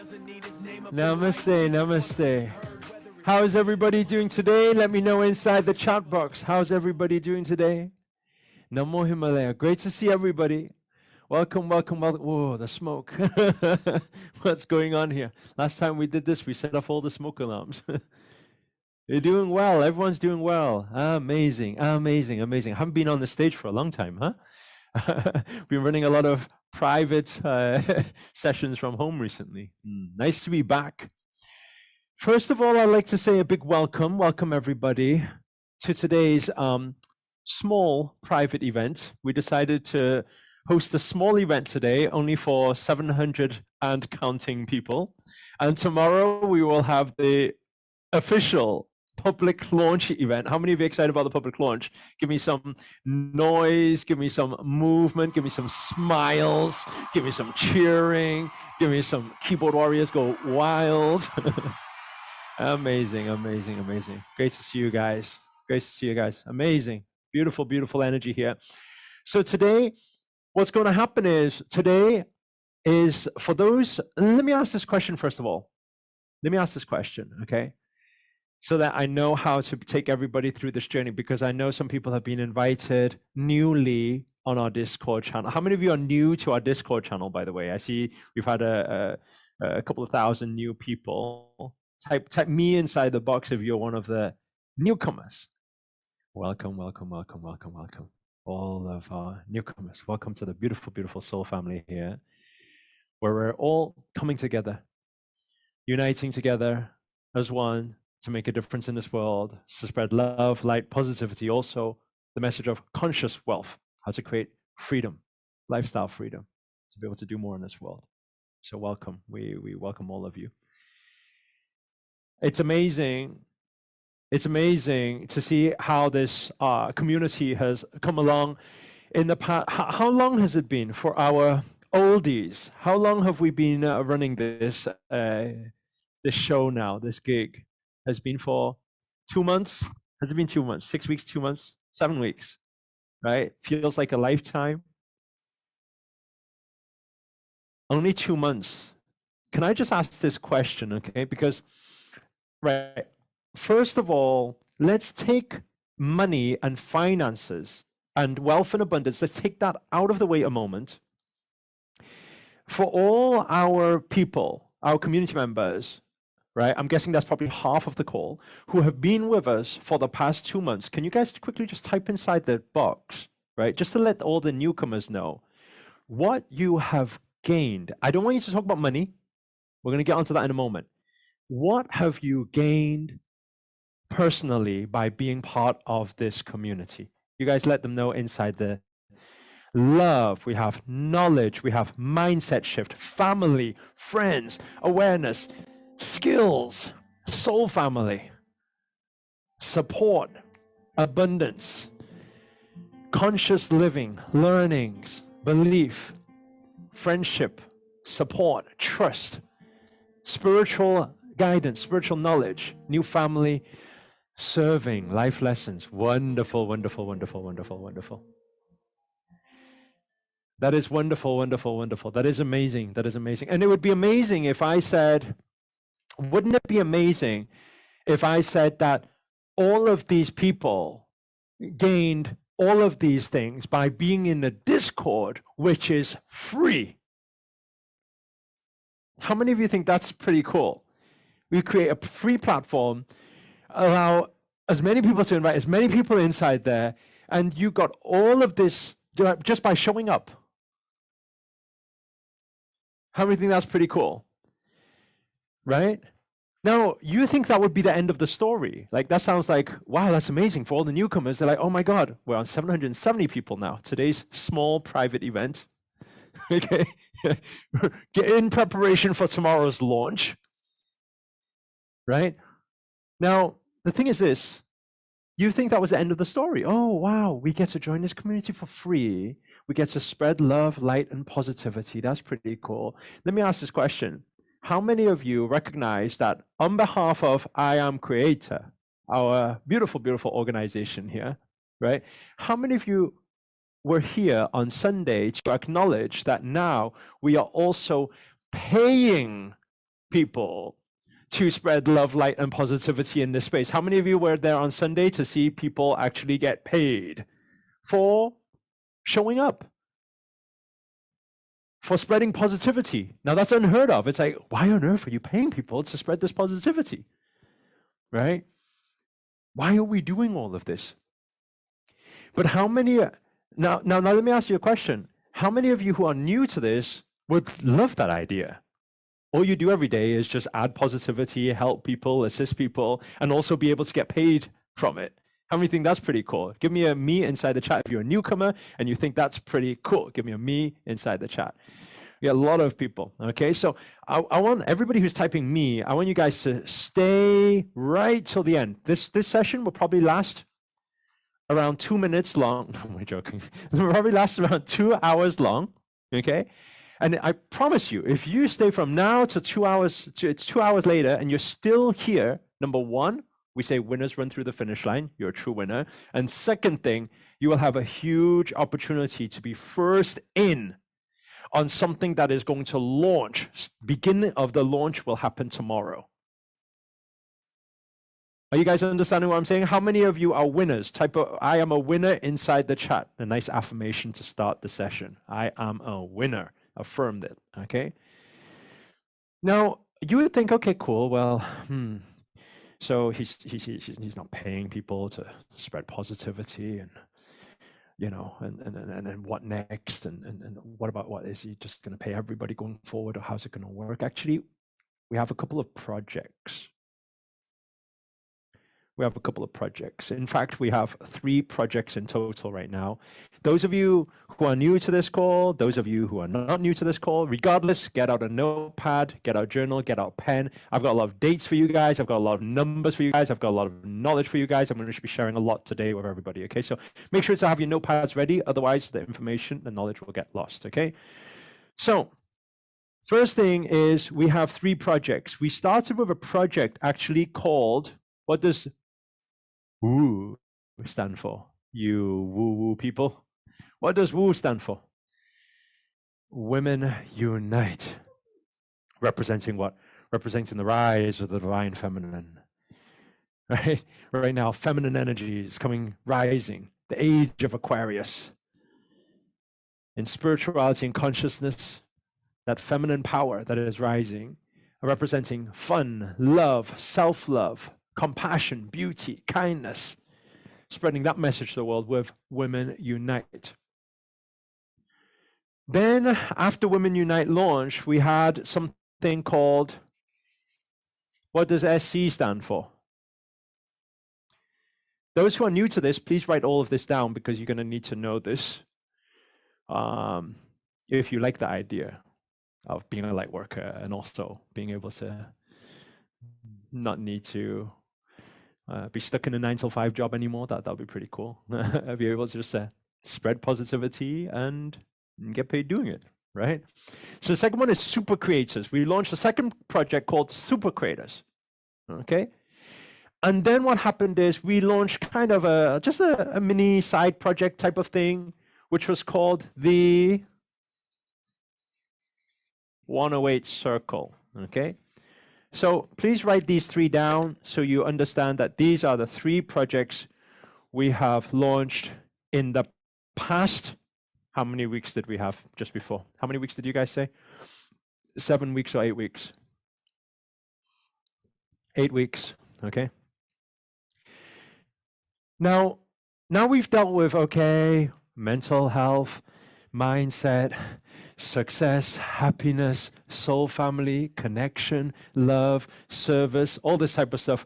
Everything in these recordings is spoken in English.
Namaste, namaste. How's everybody doing today? Let me know inside the chat box. How's everybody doing today? Namo Himalaya. Great to see everybody. Welcome, welcome, welcome. Whoa, the smoke. What's going on here? Last time we did this, we set off all the smoke alarms. You're doing well. Everyone's doing well. Amazing, amazing, amazing. I haven't been on the stage for a long time, huh? Been running a lot of private sessions from home recently. Nice to be back. First of all, I'd like to say a big welcome. Welcome, everybody, to today's small private event. We decided to host a small event today, only for 700 and counting people. And tomorrow we will have the official public launch event. How many of you are excited about the public launch? Give me some noise, give me some movement, give me some smiles, give me some cheering, give me some keyboard warriors go wild. Amazing, amazing, amazing. Great to see you guys. Great to see you guys. Amazing. Beautiful, beautiful energy here. So today, what's going to happen is, today is for those, let me ask this question first of all. Let me ask this question, okay? So that I know how to take everybody through this journey, because I know some people have been invited newly on our Discord channel. How many of you are new to our Discord channel, by the way? I see we've had a couple of thousand new people. Type me inside the box if you're one of the newcomers. Welcome, welcome, welcome, welcome, welcome. All of our newcomers. Welcome to the beautiful, beautiful soul family here, where we're all coming together, uniting together as one, to make a difference in this world, to spread love, light, positivity, also the message of conscious wealth, how to create freedom, lifestyle freedom, to be able to do more in this world. So welcome, we welcome all of you. It's amazing to see how this community has come along in the past. How long has it been for our oldies? How long have we been running this show now, this gig? Has been for 2 months? Has it been 2 months? 6 weeks, 2 months, 7 weeks, right? Feels like a lifetime. Only 2 months. Can I just ask this question, okay? Because, right, first of all, let's take money and finances and wealth and abundance, let's take that out of the way a moment. For all our people, our community members, right? I'm guessing that's probably half of the call, who have been with us for the past 2 months. Can you guys quickly just type inside the box, right? Just to let all the newcomers know what you have gained. I don't want you to talk about money. We're going to get onto that in a moment. What have you gained personally by being part of this community? You guys let them know inside the love. We have knowledge. We have mindset shift, family, friends, awareness, skills, soul family, support, abundance, conscious living, learnings, belief, friendship, support, trust, spiritual guidance, spiritual knowledge, new family, serving, life lessons. Wonderful, wonderful, wonderful, wonderful, wonderful. That is wonderful, wonderful, wonderful. That is amazing. That is amazing. And it would be amazing if I said, wouldn't it be amazing if I said that all of these people gained all of these things by being in the Discord, which is free? How many of you think that's pretty cool? We create a free platform, allow as many people to invite as many people inside there, and you got all of this just by showing up. How many think that's pretty cool? Right? Now, you think that would be the end of the story. Like, that sounds like, wow, that's amazing. For all the newcomers, they're like, oh my God, we're on 770 people now. Today's small private event. Okay. Get in preparation for tomorrow's launch. Right? Now, the thing is this. You think that was the end of the story. Oh, wow, we get to join this community for free. We get to spread love, light, and positivity. That's pretty cool. Let me ask this question. How many of you recognize that on behalf of I Am Creator, our beautiful, beautiful organization here, right? How many of you were here on Sunday to acknowledge that now we are also paying people to spread love, light, and positivity in this space. How many of you were there on Sunday to see people actually get paid for showing up, for spreading positivity? Now that's unheard of. It's like, why on earth are you paying people to spread this positivity, right? Why are we doing all of this? But how many, now let me ask you a question. How many of you who are new to this would love that idea? All you do every day is just add positivity, help people, assist people, and also be able to get paid from it. How many think that's pretty cool? Give me a me inside the chat if you're a newcomer and you think that's pretty cool. Give me a me inside the chat. We got a lot of people, okay? So I want everybody who's typing me, I want you guys to stay right till the end. This session will probably last around 2 minutes long. No, we're joking. It will probably last around 2 hours long, okay? And I promise you, if you stay from now to 2 hours, it's 2 hours later, and you're still here, number one, we say winners run through the finish line. You're a true winner. And second thing, you will have a huge opportunity to be first in on something that is going to launch. Beginning of the launch will happen tomorrow. Are you guys understanding what I'm saying? How many of you are winners? Type of, I am a winner inside the chat. A nice affirmation to start the session. I am a winner. Affirmed it, okay? Now, you would think, okay, cool, well, so he's not paying people to spread positivity and, you know, and what next? And what about, what is he just going to pay everybody going forward, or how's it going to work? Actually, we have a couple of projects. We have a couple of projects. In fact, we have 3 projects in total right now. Those of you who are new to this call, those of you who are not new to this call, regardless, get out a notepad, get out a journal, get out a pen. I've got a lot of dates for you guys. I've got a lot of numbers for you guys. I've got a lot of knowledge for you guys. I'm going to be sharing a lot today with everybody, okay? So make sure to have your notepads ready. Otherwise, the information, the knowledge will get lost, okay? So first thing is we have 3 projects. We started with a project actually called, what does WOO stand for? You woo-woo people. What does WOO stand for? Women Unite. Representing what? Representing the rise of the divine feminine. Right? Right now, feminine energy is rising. The age of Aquarius. In spirituality and consciousness, that feminine power that is rising, representing fun, love, self-love, compassion, beauty, kindness, spreading that message to the world with Women Unite. Then, after Women Unite launch, we had something called, what does SC stand for? Those who are new to this, please write all of this down because you're going to need to know this if you like the idea of being a light worker and also being able to not need to be stuck in a 9-to-5 job anymore. That would be pretty cool. Be able to just spread positivity and get paid doing it, right? So the second one is Super Creators. We launched a second project called Super Creators, okay? And then what happened is we launched kind of just a mini side project type of thing, which was called the 108 Circle, okay? So please write these 3 down so you understand that these are the 3 projects we have launched in the past. How many weeks did we have just before? How many weeks did you guys say? 7 weeks or 8 weeks? 8 weeks, okay? Now we've dealt with, okay, mental health, mindset, success, happiness, soul family, connection, love, service, all this type of stuff.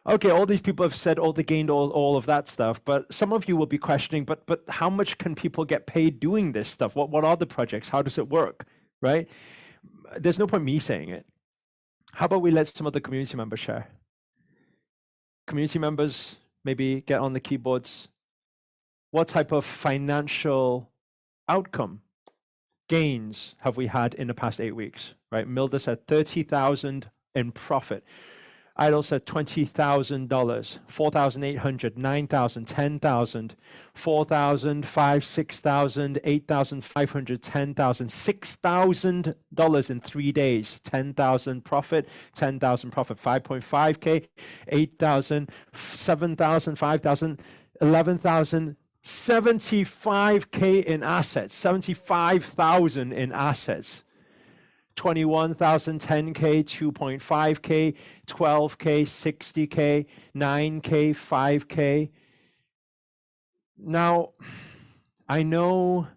Okay, all these people have said, they gained all of that stuff, but some of you will be questioning, but how much can people get paid doing this stuff? What are the projects? How does it work, right? There's no point me saying it. How about we let some of the community members share? Community members, maybe get on the keyboards. What type of financial outcome gains have we had in the past 8 weeks, right? Milda said 30,000 in profit. Idol said $20,000, 4,800, 9,000, 10,000, 4,000, 5, 6,000, 8,500, 10,000, $6,000 in 3 days. 10,000 profit, 10,000 profit, 5.5K, 8,000, 7,000, 5,000, 11,000, 75K in assets, 75,000 in assets. 21,000, 10K, 2.5K, 12K, 60K, 9K, 5K. Now, I know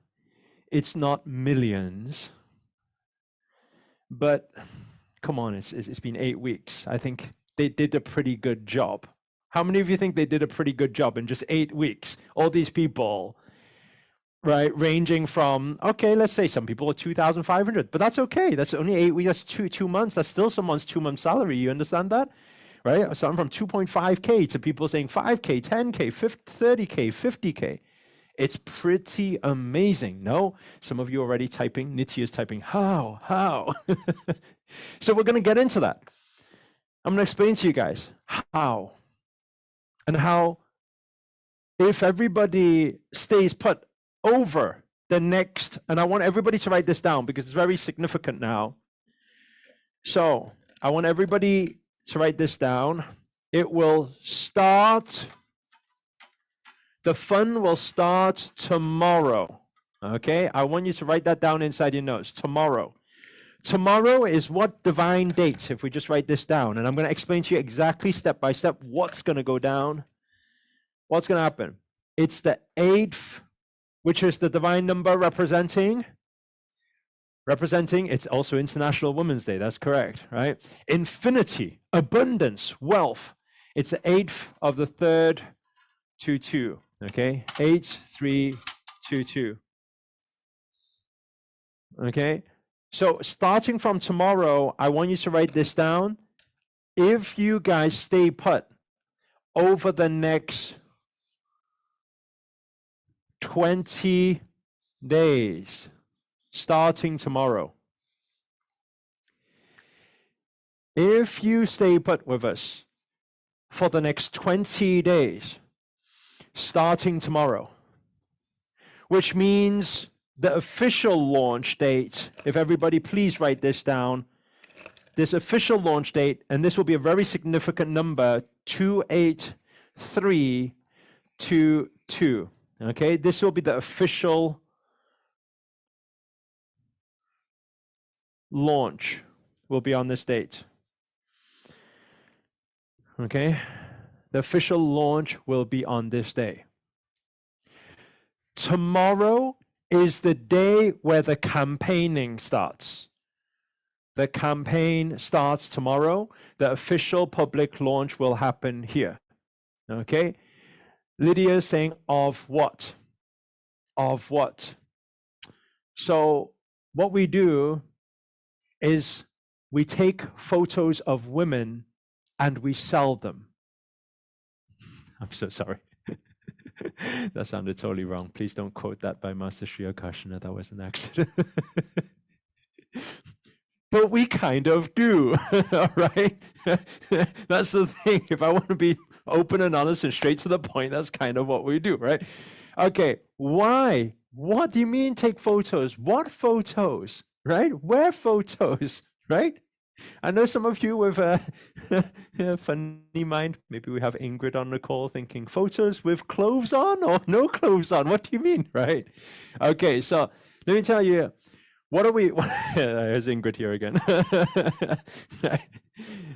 it's not millions, but come on, it's been 8 weeks. I think they did a pretty good job. How many of you think they did a pretty good job in just 8 weeks? All these people, right, ranging from, okay, let's say some people are 2,500, but that's okay. That's only 8 weeks, that's two months. That's still someone's 2 month salary. You understand that? Right? Something from 2.5K to people saying 5K, 10K, 30K, 50K. It's pretty amazing. No? Some of you already typing. Nitya is typing, how? So we're going to get into that. I'm going to explain to you guys how. And how, if everybody stays put over the next, and I want everybody to write this down because it's very significant now. So I want everybody to write this down. It will start, the fun will start tomorrow. Okay, I want you to write that down inside your notes. Tomorrow. Tomorrow is what divine date, if we just write this down, and I'm going to explain to you exactly step by step what's going to go down, what's going to happen. It's the 8th, which is the divine number representing, it's also International Women's Day, that's correct, right? Infinity, abundance, wealth. It's the 8th of the 3rd, 2-2, okay? 8-3-2-2. Okay? So starting from tomorrow, I want you to write this down. If you guys stay put over the next 20 days, starting tomorrow. If you stay put with us for the next 20 days, starting tomorrow, which means the official launch date, if everybody please write this down, this official launch date, and this will be a very significant number, 28322. Okay, this will be the official launch, will be on this date. Okay, the official launch will be on this day. Tomorrow is the day where the campaigning starts. The campaign starts tomorrow. The official public launch will happen here. Okay, Lydia is saying, of what? Of what? So what we do is we take photos of women and we sell them. I'm so sorry. That sounded totally wrong. Please don't quote that by Master Sri Akarshana. That was an accident. But we kind of do, all right? That's the thing. If I want to be open and honest and straight to the point, that's kind of what we do, right? Okay, why? What do you mean take photos? What photos, right? Where photos, right? I know some of you with a funny mind. Maybe we have Ingrid on the call thinking photos with clothes on or no clothes on. What do you mean, right? Okay, so let me tell you, what are we? There's Ingrid here again. Right.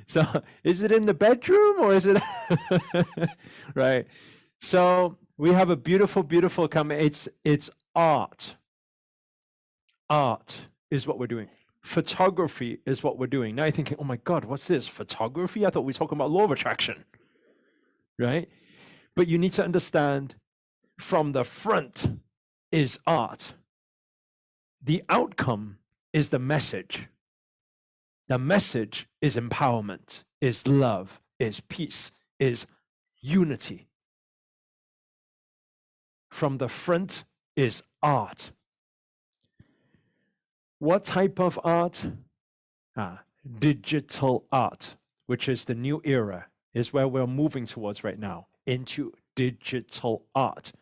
So is it in the bedroom or is it right? So we have a beautiful, beautiful comment. It's art. Art is what we're doing. Photography is what we're doing. Now you're thinking, oh my God, what's this? Photography? I thought we were talking about law of attraction, right? But you need to understand from the front is art. The outcome is the message. The message is empowerment, is love, is peace, is unity. From the front is art. What type of art? Digital art, which is the new era, is where we're moving towards right now, into digital art.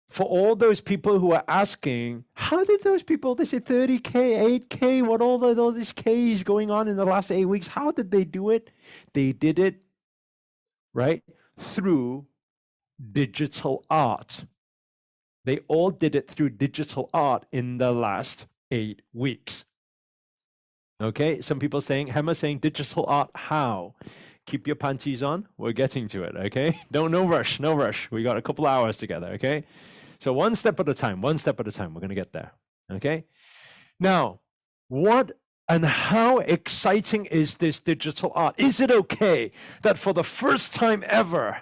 For all those people who are asking, how did those people, they say 30K, 8K, what all these Ks going on in the last 8 weeks, how did they do it? They did it, right, through digital art. They all did it through digital art in the last 8 weeks. Okay, some people saying, Hema saying digital art, how? Keep your panties on, we're getting to it, okay? No rush, no rush. We got a couple hours together, okay? So one step at a time, we're gonna get there, okay? Now, what and how exciting is this digital art? Is it okay that for the first time ever,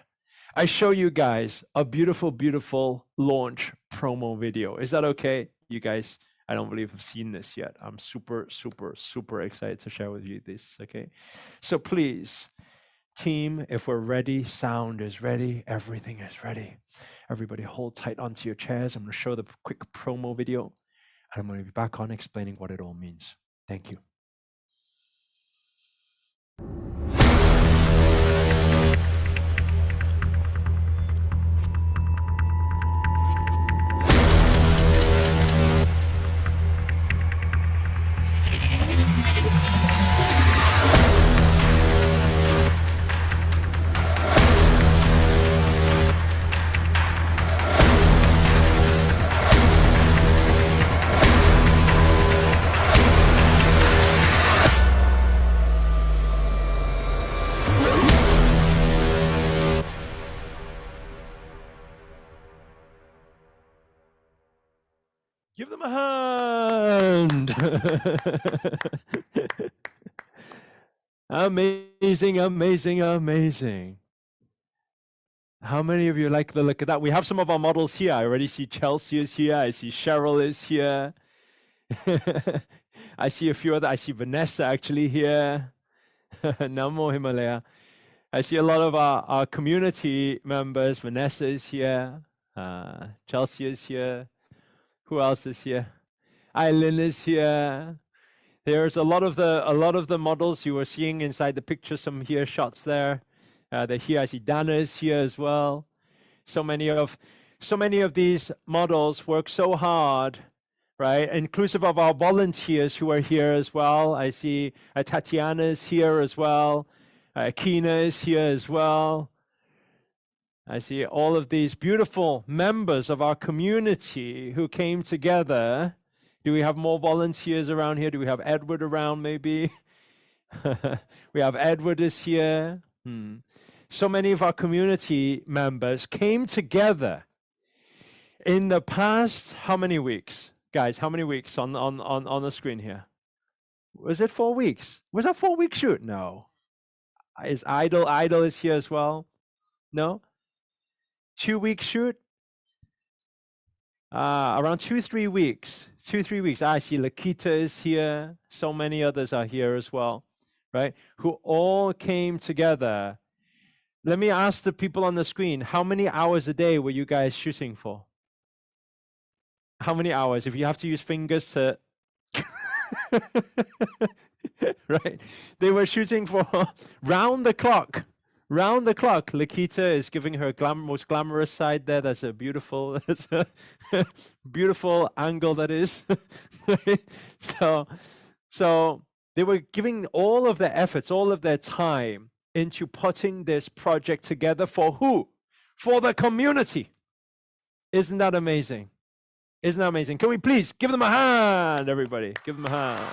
I show you guys a beautiful, beautiful launch promo video? Is that okay? You guys, I don't believe I've seen this yet. I'm super, super, super excited to share with you this, okay? So please, team, if we're ready, sound is ready, everything is ready. Everybody hold tight onto your chairs. I'm gonna show the quick promo video, and I'm gonna be back on explaining what it all means. Thank you. Give them a hand. Amazing, amazing, amazing. How many of you like the look of that? We have some of our models here. I already see Chelsea is here. I see Cheryl is here. I see a few other. I see Vanessa actually here. Namo Himalaya. I see a lot of our community members. Vanessa is here. Chelsea is here. Who else is here? Eileen is here. There's a lot of the models you were seeing inside the picture. Some here shots there. They're here. I see Dana is here as well. So many of these models work so hard, right? Inclusive of our volunteers who are here as well. I see Tatiana is here as well. Kina is here as well. I see all of these beautiful members of our community who came together. Do we have more volunteers around here? Do we have Edward around maybe? We have Edward is here. So many of our community members came together in the past, how many weeks? Guys, how many weeks on the screen here? Was it 4 weeks? Was that 4-week shoot? No. Is Idol is here as well? No? 2-week shoot? Around 2-3 weeks. 2-3 weeks. I see Lakita is here. So many others are here as well, right? Who all came together. Let me ask the people on the screen, how many hours a day were you guys shooting for? How many hours? If you have to use fingers to... right? They were shooting for round the clock. Round the clock. Lakita is giving her most glamorous side there. That's a beautiful, beautiful angle that is. So they were giving all of their efforts, all of their time into putting this project together for who? For the community. Isn't that amazing? Isn't that amazing? Can we please give them a hand, everybody? Give them a hand.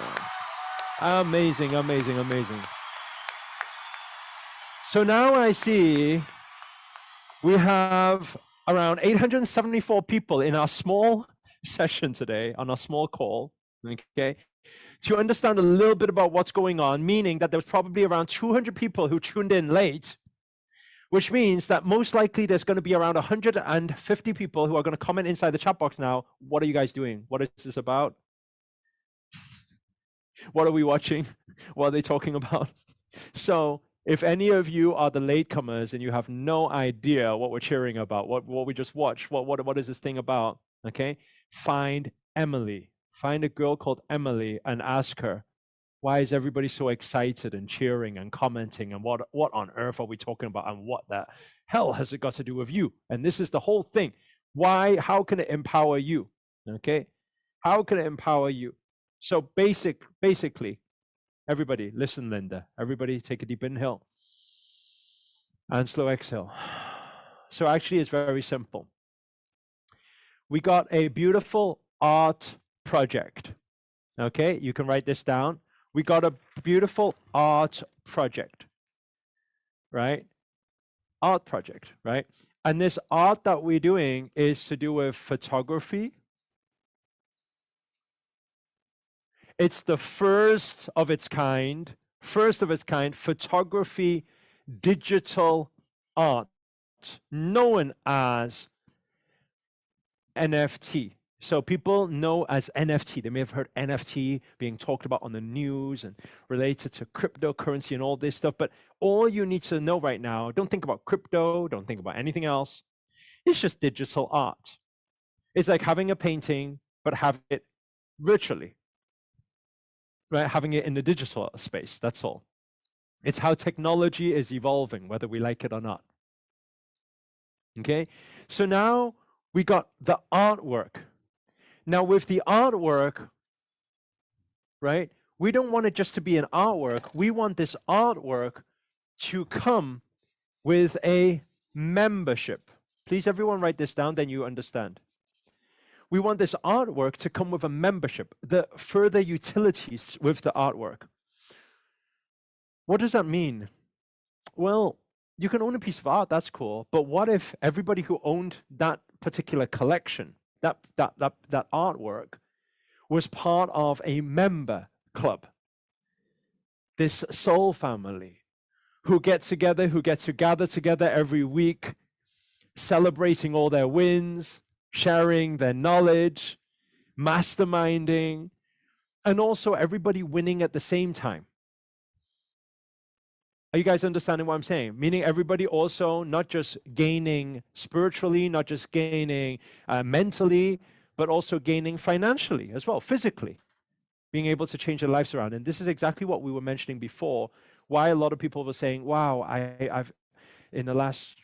Amazing, amazing, amazing. So now I see we have around 874 people in our small session today, on our small call, okay, to understand a little bit about what's going on, meaning that there's probably around 200 people who tuned in late, which means that most likely there's going to be around 150 people who are going to comment inside the chat box now. What are you guys doing? What is this about? What are we watching? What are they talking about? So if any of you are the latecomers and you have no idea what we're cheering about, what we just watched, what is this thing about, okay? Find Emily. Find a girl called Emily and ask her, Why is everybody so excited and cheering and commenting? And what on earth are we talking about? And what the hell has it got to do with you? And this is the whole thing. Why? How can it empower you? Okay, how can it empower you? So basically, everybody listen, Linda. Everybody take a deep inhale and slow exhale. So actually, it's very simple. We got a beautiful art project. Okay, you can write this down. We got a beautiful art project, right? Art project, right? And this art that we're doing is to do with photography. It's the first of its kind photography digital art, known as NFT. So people know as NFT. They may have heard NFT being talked about on the news and related to cryptocurrency and all this stuff. But all you need to know right now, don't think about crypto, don't think about anything else. It's just digital art. It's like having a painting, but have it virtually, right? Having it in the digital space, that's all. It's how technology is evolving, whether we like it or not. Okay, so now we got the artwork. Now with the artwork, right, we don't want it just to be an artwork. We want this artwork to come with a membership. Please, everyone write this down, then you understand. We want this artwork to come with a membership, the further utilities with the artwork. What does that mean? Well, you can own a piece of art, that's cool, but what if everybody who owned that particular collection, that artwork, was part of a member club, this soul family, who get to gather together every week, celebrating all their wins, sharing their knowledge, masterminding, and also everybody winning at the same time. Are you guys understanding what I'm saying? Meaning everybody also not just gaining spiritually, not just gaining mentally, but also gaining financially as well, physically, being able to change their lives around. And this is exactly what we were mentioning before, why a lot of people were saying, wow, I've in the last,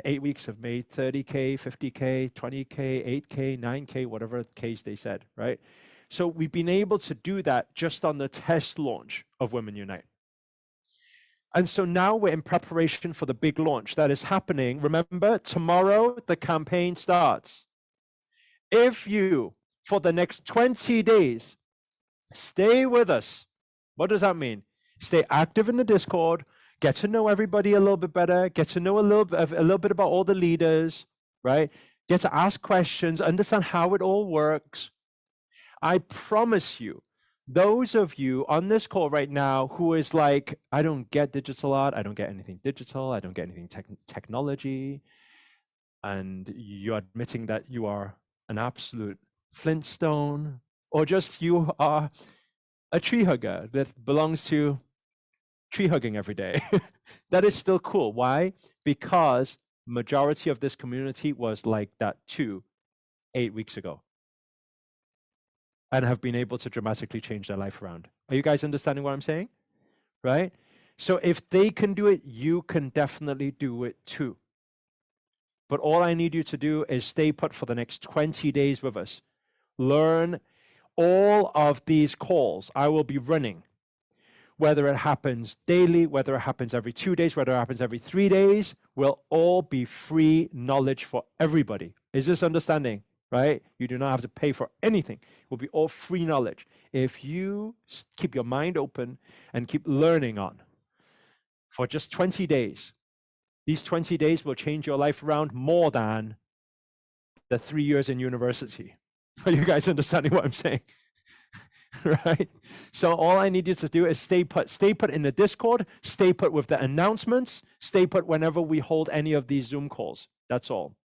8 weeks have made 30K, 50K, 20K, 8K, 9K, whatever case they said, right? So we've been able to do that just on the test launch of Women Unite. And so now we're in preparation for the big launch that is happening. Remember, tomorrow the campaign starts. If you, for the next 20 days, stay with us, what does that mean? Stay active in the Discord, get to know everybody a little bit better, get to know a little bit about all the leaders, right? Get to ask questions, understand how it all works. I promise you, those of you on this call right now who is like, I don't get digital art, I don't get anything digital, I don't get anything technology, and you're admitting that you are an absolute Flintstone, or just you are a tree hugger that belongs to tree hugging every day. That is still cool. Why? Because majority of this community was like that too 8 weeks ago, and have been able to dramatically change their life around. Are you guys understanding what I'm saying? Right? So if they can do it, you can definitely do it too. But all I need you to do is stay put for the next 20 days with us. Learn all of these calls I will be running, whether it happens daily, whether it happens every 2 days, whether it happens every 3 days, will all be free knowledge for everybody. Is this understanding? Right? You do not have to pay for anything. It will be all free knowledge. If you keep your mind open and keep learning on for just 20 days, these 20 days will change your life around more than the 3 years in university. Are you guys understanding what I'm saying? Right? So all I need you to do is stay put in the Discord, stay put with the announcements, stay put whenever we hold any of these Zoom calls. That's all.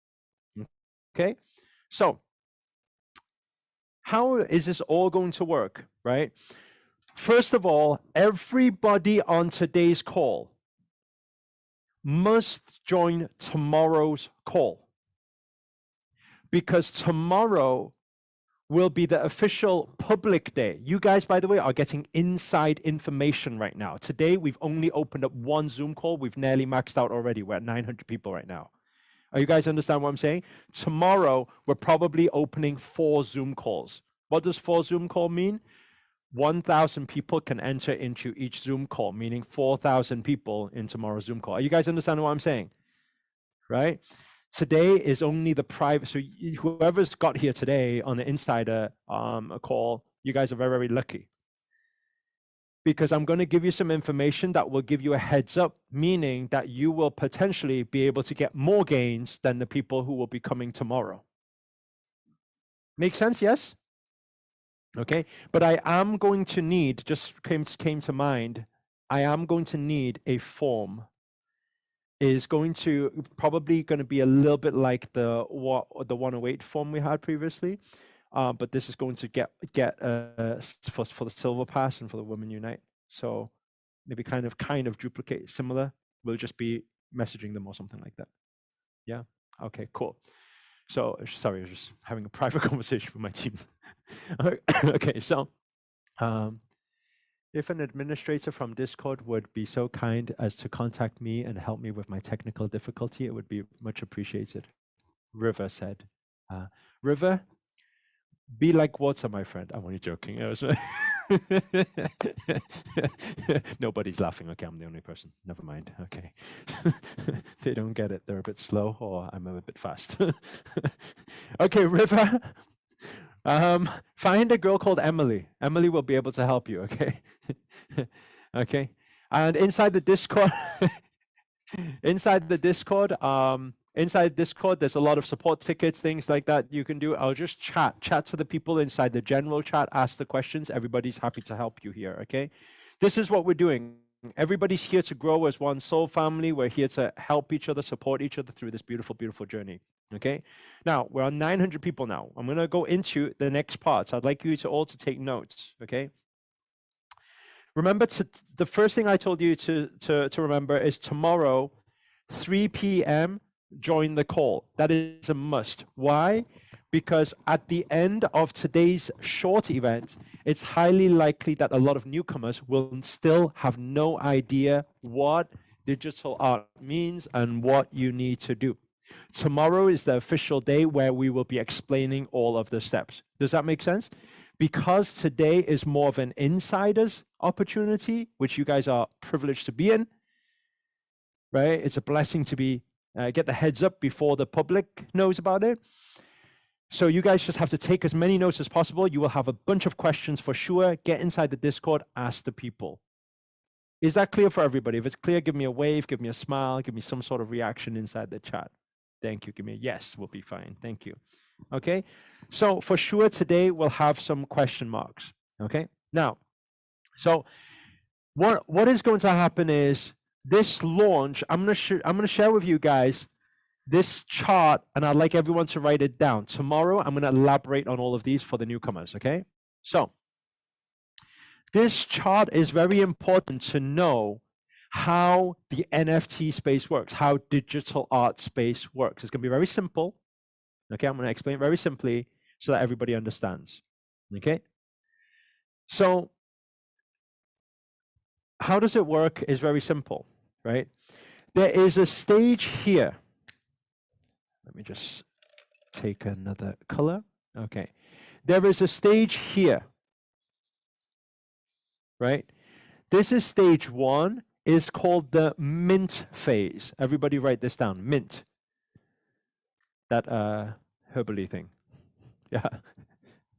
Okay? So how is this all going to work, right? First of all, everybody on today's call must join tomorrow's call, because tomorrow will be the official public day. You guys, by the way, are getting inside information right now. Today, we've only opened up one Zoom call. We've nearly maxed out already. We're at 900 people right now. Are you guys understand what I'm saying? Tomorrow, we're probably opening 4 Zoom calls. What does 4 Zoom call mean? 1,000 people can enter into each Zoom call, meaning 4,000 people in tomorrow's Zoom call. Are you guys understanding what I'm saying? Right? Today is only the private. So whoever's got here today on the insider call, you guys are very, very lucky. Because I'm going to give you some information that will give you a heads up, meaning that you will potentially be able to get more gains than the people who will be coming tomorrow. Make sense? Yes? Okay. But I am going to need, just came to mind, I am going to need a form. Is going to probably going to be a little bit like the 108 form we had previously, but this is going to get for the Silver Pass and for the Women Unite. So maybe kind of duplicate similar. We'll just be messaging them or something like that. Yeah. Okay. Cool. So sorry, I was just having a private conversation with my team. Okay. So. If an administrator from Discord would be so kind as to contact me and help me with my technical difficulty, it would be much appreciated. River said. River, be like water, my friend. I'm only joking. Nobody's laughing. Okay, I'm the only person. Never mind. Okay. They don't get it. They're a bit slow or I'm a bit fast. Okay, River. Find a girl called Emily. Emily will be able to help you, okay? Okay. And inside the Discord, inside Discord, there's a lot of support tickets, things like that you can do. I'll just chat to the people inside the general chat, ask the questions. Everybody's happy to help you here, okay? This is what we're doing. Everybody's here to grow as one soul family. We're here to help each other, support each other through this beautiful, beautiful journey. Okay. Now we're on 900 people now. I'm going to go into the next parts. I'd like you to all to take notes. Okay. Remember, the first thing I told you to remember is tomorrow, 3 p.m. join the call. That is a must. Why? Because at the end of today's short event, it's highly likely that a lot of newcomers will still have no idea what digital art means and what you need to do. Tomorrow is the official day where we will be explaining all of the steps. Does that make sense? Because today is more of an insider's opportunity, which you guys are privileged to be in, right? It's a blessing to be get the heads up before the public knows about it. So you guys just have to take as many notes as possible. You will have a bunch of questions for sure. Get inside the Discord, ask the people. Is that clear for everybody? If it's clear, give me a wave, give me a smile, give me some sort of reaction inside the chat. Thank you. Give me a yes, we'll be fine. Thank you. Okay. So for sure today we'll have some question marks. Okay. Now, so what is going to happen is this launch, I'm going to share with you guys this chart, and I'd like everyone to write it down. Tomorrow, I'm going to elaborate on all of these for the newcomers, okay? So, this chart is very important to know how the NFT space works, how digital art space works. It's going to be very simple, okay? I'm going to explain it very simply so that everybody understands, okay? So, how does it work is very simple, right? There is a stage here. Let me just take another color. Okay. There is a stage here, right? This is stage 1. It's called the mint phase. Everybody write this down. Mint. That herbally thing. Yeah.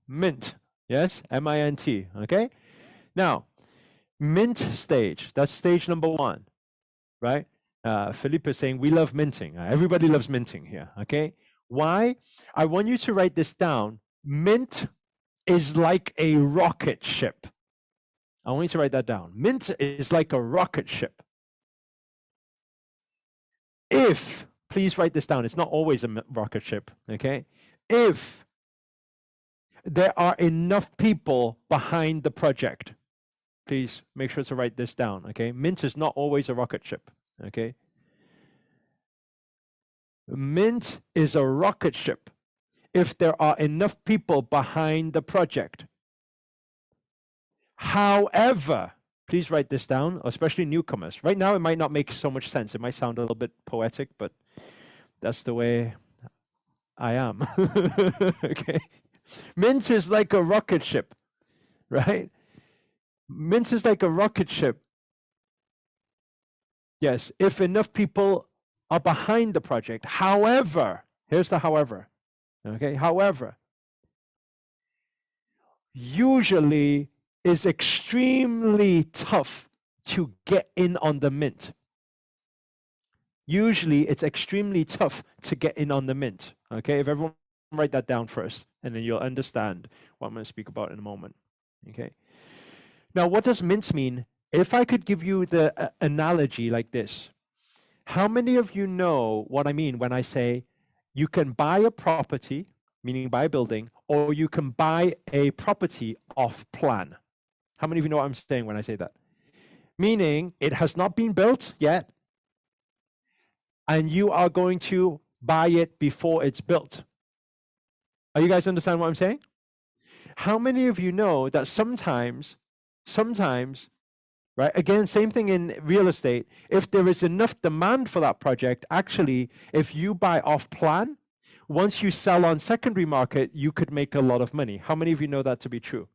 Mint. Yes? M-I-N-T. Okay? Now, mint stage. That's stage number 1, right? Philippe is saying, we love minting. Everybody loves minting here, okay? Why? I want you to write this down. Mint is like a rocket ship. I want you to write that down. Mint is like a rocket ship. If, please write this down. It's not always a rocket ship, okay? If there are enough people behind the project, please make sure to write this down, okay? Mint is not always a rocket ship. Okay. Mint is a rocket ship. if there are enough people behind the project. However, please write this down, especially newcomers. Right now, it might not make so much sense. It might sound a little bit poetic, but that's the way I am. Okay. Mint is like a rocket ship, right? Mint is like a rocket ship. Yes, if enough people are behind the project. However, here's the however. Okay, however, usually is extremely tough to get in on the mint. Usually it's extremely tough to get in on the mint. Okay, if everyone write that down first, and then you'll understand what I'm going to speak about in a moment. Okay. Now, what does mint mean? If I could give you the analogy like this, how many of you know what I mean when I say you can buy a property, meaning buy a building, or you can buy a property off plan? How many of you know what I'm saying when I say that? Meaning it has not been built yet, and you are going to buy it before it's built. Are you guys understand what I'm saying? How many of you know that sometimes, right? Again, same thing in real estate. If there is enough demand for that project, actually, if you buy off plan, once you sell on secondary market, you could make a lot of money. How many of you know that to be true?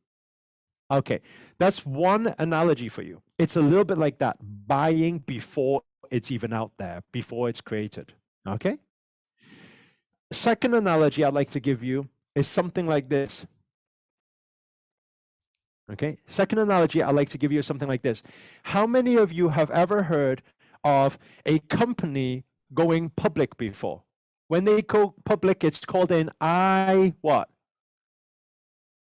Okay, that's one analogy for you. It's a little bit like that, buying before it's even out there, before it's created. Okay? Second analogy I'd like to give you is something like this. Okay, second analogy I'd like to give you is something like this. How many of you have ever heard of a company going public before? When they go public, it's called an what?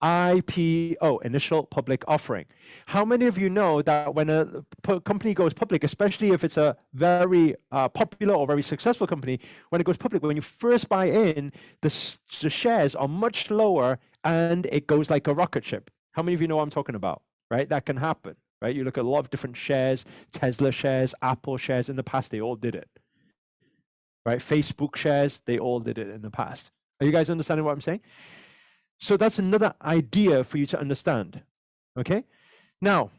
IPO, initial public offering. How many of you know that when a company goes public, especially if it's a very popular or very successful company, when it goes public, when you first buy in, the shares are much lower and it goes like a rocket ship? How many of you know what I'm talking about, right? That can happen, right? You look at a lot of different shares, Tesla shares, Apple shares. In the past, they all did it, right? Facebook shares, they all did it in the past. Are you guys understanding what I'm saying? So that's another idea for you to understand, okay? Now,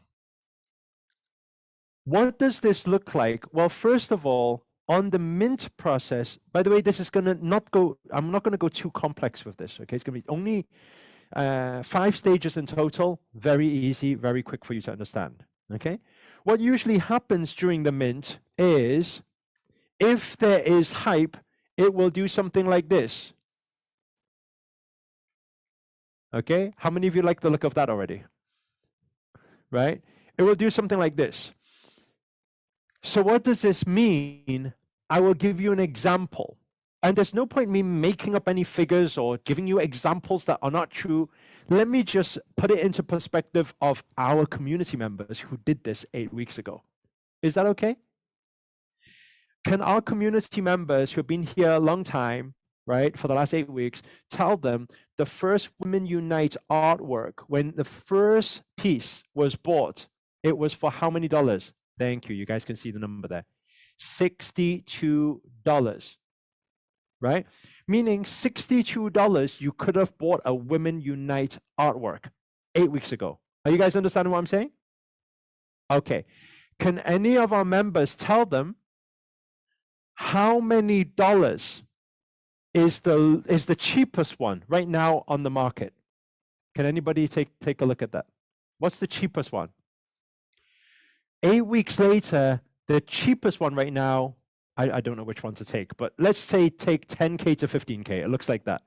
what does this look like? Well, first of all, on the mint process, by the way, this is gonna not go, I'm not gonna go too complex with this, okay? It's gonna be only 5 stages in total, very easy, very quick for you to understand, okay? What usually happens during the mint is, if there is hype, it will do something like this. Okay, how many of you like the look of that already? Right? It will do something like this. So what does this mean? I will give you an example. And there's no point in me making up any figures or giving you examples that are not true. Let me just put it into perspective of our community members who did this 8 weeks ago. Is that okay? Can our community members who have been here a long time, right, for the last 8 weeks, tell them the first Women Unite artwork, when the first piece was bought, it was for how many dollars? Thank you. You guys can see the number there. $62, right? Meaning $62, you could have bought a Women Unite artwork 8 weeks ago. Are you guys understanding what I'm saying? Okay. Can any of our members tell them how many dollars is the cheapest one right now on the market? Can anybody take a look at that? What's the cheapest one? 8 weeks later, the cheapest one right now, I don't know which one to take, but let's say take 10K to 15K. It looks like that,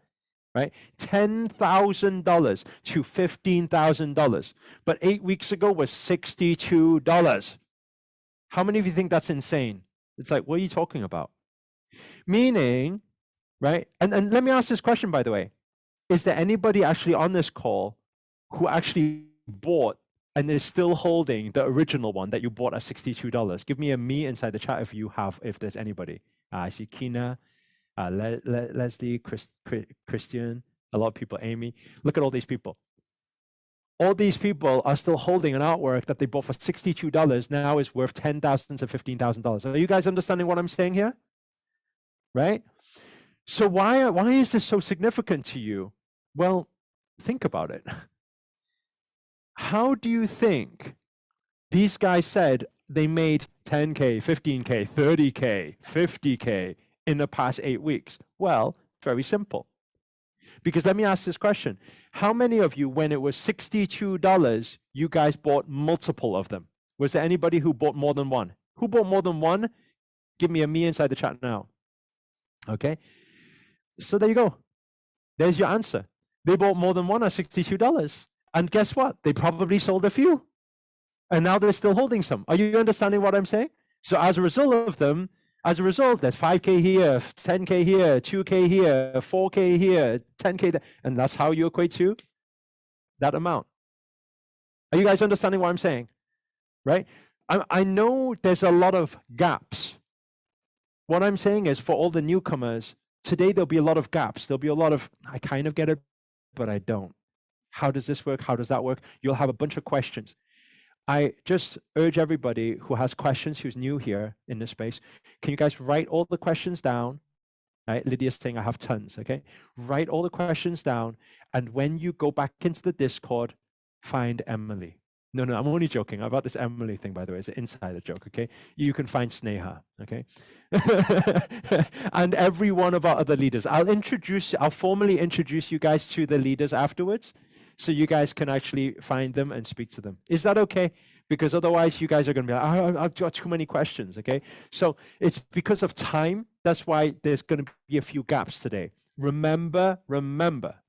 right? $10,000 to $15,000. But 8 weeks ago was $62. How many of you think that's insane? It's like, what are you talking about? Meaning, right? And let me ask this question, by the way. Is there anybody actually on this call who actually bought and is still holding the original one that you bought at $62? Give me a me inside the chat if there's anybody. I see Kina, Leslie, Christian, a lot of people, Amy. Look at all these people. All these people are still holding an artwork that they bought for $62, now is worth $10,000 to $15,000. Are you guys understanding what I'm saying here? Right? So why is this so significant to you? Well, think about it. How do you think these guys said they made 10K, 15K, 30K, 50K in the past 8 weeks? Well, very simple. Because let me ask this question. How many of you, when it was $62, you guys bought multiple of them? Was there anybody who bought more than one? Who bought more than one? Give me a me inside the chat now. Okay. So there you go. There's your answer. They bought more than one at $62. And guess what? They probably sold a few. And now they're still holding some. Are you understanding what I'm saying? So as a result of them, as a result, there's 5K here, 10K here, 2K here, 4K here, 10K there. And that's how you equate to that amount. Are you guys understanding what I'm saying? Right? I know there's a lot of gaps. What I'm saying is for all the newcomers, today there'll be a lot of gaps. There'll be a lot of, I kind of get it, but I don't. How does this work? How does that work? You'll have a bunch of questions. I just urge everybody who has questions, who's new here in this space, can you guys write all the questions down? Right? Lydia's saying I have tons, okay? Write all the questions down, and when you go back into the Discord, find Emily. No, I'm only joking about this Emily thing, by the way. It's an insider joke, okay? You can find Sneha, okay? And every one of our other leaders. I'll formally introduce you guys to the leaders afterwards, so you guys can actually find them and speak to them. Is that okay? Because otherwise you guys are going to be like, I've got too many questions, okay? So it's because of time. That's why there's going to be a few gaps today. Remember,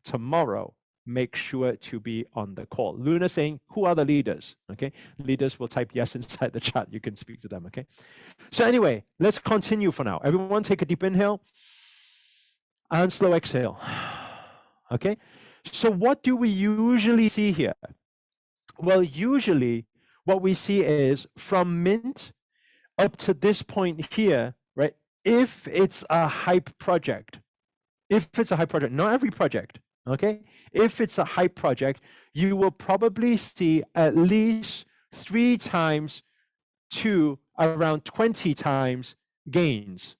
tomorrow, make sure to be on the call. Luna saying, who are the leaders? Okay, leaders will type yes inside the chat. You can speak to them, okay? So anyway, let's continue for now. Everyone take a deep inhale and slow exhale, okay? So what do we usually see here? Well, usually what we see is from mint up to this point here, right? If it's a hype project, not every project, okay? If it's a hype project, you will probably see at least 3 times to around 20 times gains.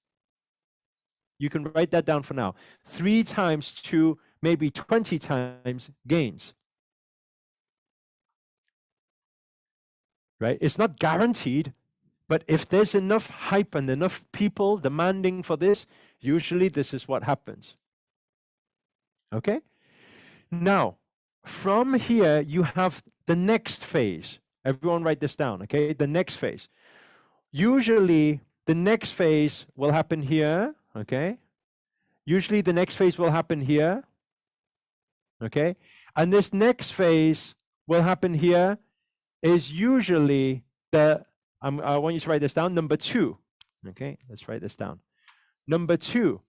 You can write that down for now. 3 times to maybe 20 times gains. Right? It's not guaranteed, but if there's enough hype and enough people demanding for this, usually this is what happens. Okay? Now, from here, you have the next phase. Everyone write this down, okay? The next phase. Usually, the next phase will happen here, okay? Usually, the next phase will happen here, okay? And this next phase will happen here is usually the, I want you to write this down, number 2, okay? Let's write this down. Number 2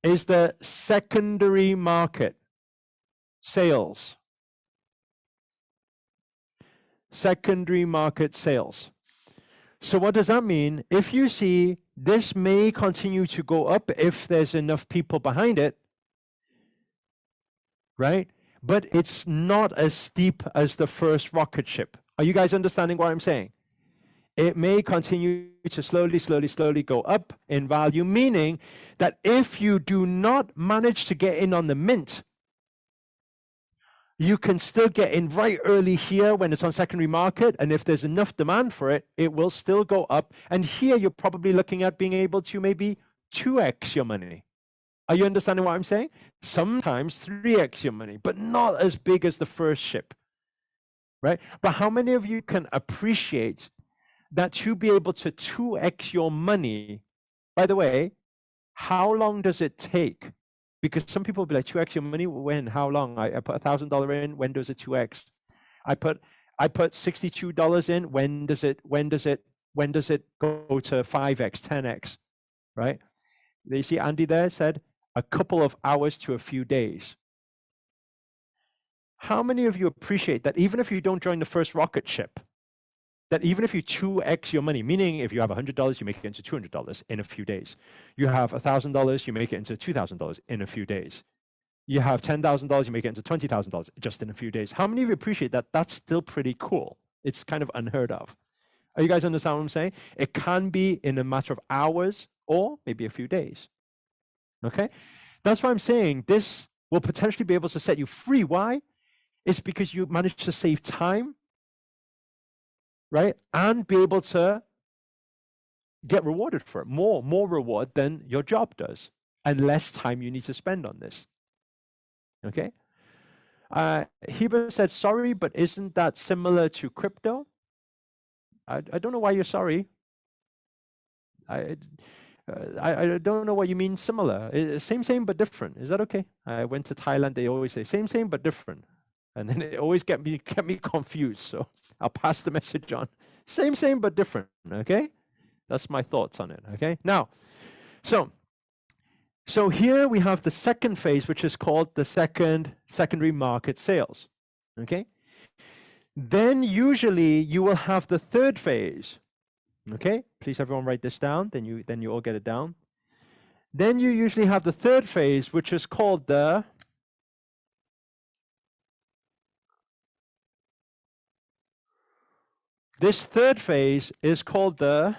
is the secondary market sales. Secondary market sales. So what does that mean? If you see this may continue to go up if there's enough people behind it, right? But it's not as steep as the first rocket ship. Are you guys understanding what I'm saying? It may continue to slowly go up in value, meaning that if you do not manage to get in on the mint, you can still get in right early here when it's on secondary market. And if there's enough demand for it, it will still go up. And here you're probably looking at being able to maybe 2x your money. Are you understanding what I'm saying? Sometimes 3x your money, but not as big as the first ship, right? But how many of you can appreciate that to be able to 2x your money? By the way, how long does it take? Because some people will be like, 2x your money, when, how long? I put $1,000 in, when does it 2x? I put $62 in, when does it go to 5x, 10x, right? You see Andy there said a couple of hours to a few days. How many of you appreciate that even if you don't join the first rocket ship, that even if you 2x your money, meaning if you have $100, you make it into $200 in a few days. You have $1,000, you make it into $2,000 in a few days. You have $10,000, you make it into $20,000 just in a few days. How many of you appreciate that? That's still pretty cool. It's kind of unheard of. Are you guys understand what I'm saying? It can be in a matter of hours or maybe a few days. Okay? That's why I'm saying this will potentially be able to set you free. Why? It's because you managed to save time, right? And be able to get rewarded for it. More reward than your job does, and less time you need to spend on this. Okay? Heber said, sorry, but isn't that similar to crypto? I don't know why you're sorry. I don't know what you mean similar. Same, but different. Is that okay? I went to Thailand. They always say same, but different. And then it always kept me confused. So I'll pass the message on. Same, but different. Okay? That's my thoughts on it. Okay? Now, so here we have the second phase, which is called the secondary market sales. Okay? Then usually you will have the third phase. Okay? Please everyone write this down, then you all get it down. Then you usually have the third phase, which is called this third phase is called the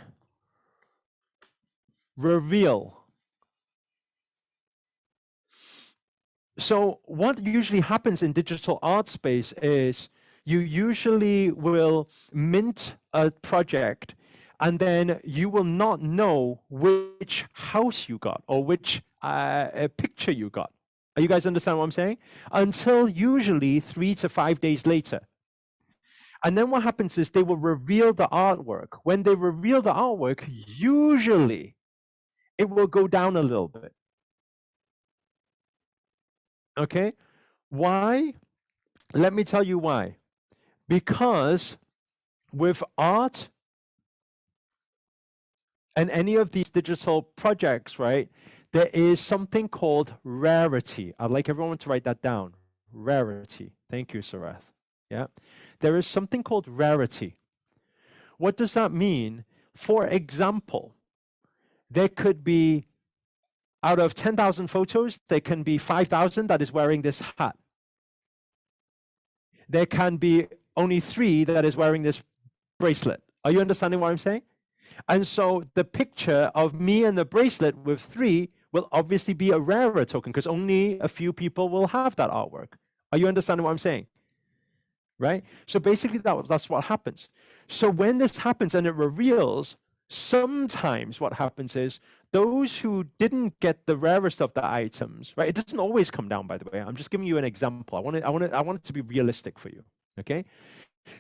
reveal. So what usually happens in digital art space is you usually will mint a project, and then you will not know which house you got or which picture you got. Are you guys understand what I'm saying? Until usually 3 to 5 days later. And then what happens is they will reveal the artwork. When they reveal the artwork, usually it will go down a little bit. Okay? Why? Let me tell you why. Because with art and any of these digital projects, right, there is something called rarity. I'd like everyone to write that down. Rarity. Thank you, Sarath. Yeah. There is something called rarity. What does that mean? For example, there could be, out of 10,000 photos, there can be 5,000 that is wearing this hat. There can be only 3 that is wearing this bracelet. Are you understanding what I'm saying? And so the picture of me and the bracelet with 3 will obviously be a rarer token because only a few people will have that artwork. Are you understanding what I'm saying? Right? So basically that's what happens. So when this happens and it reveals, sometimes what happens is those who didn't get the rarest of the items, right? It doesn't always come down, by the way. I'm just giving you an example. I want it to be realistic for you. Okay?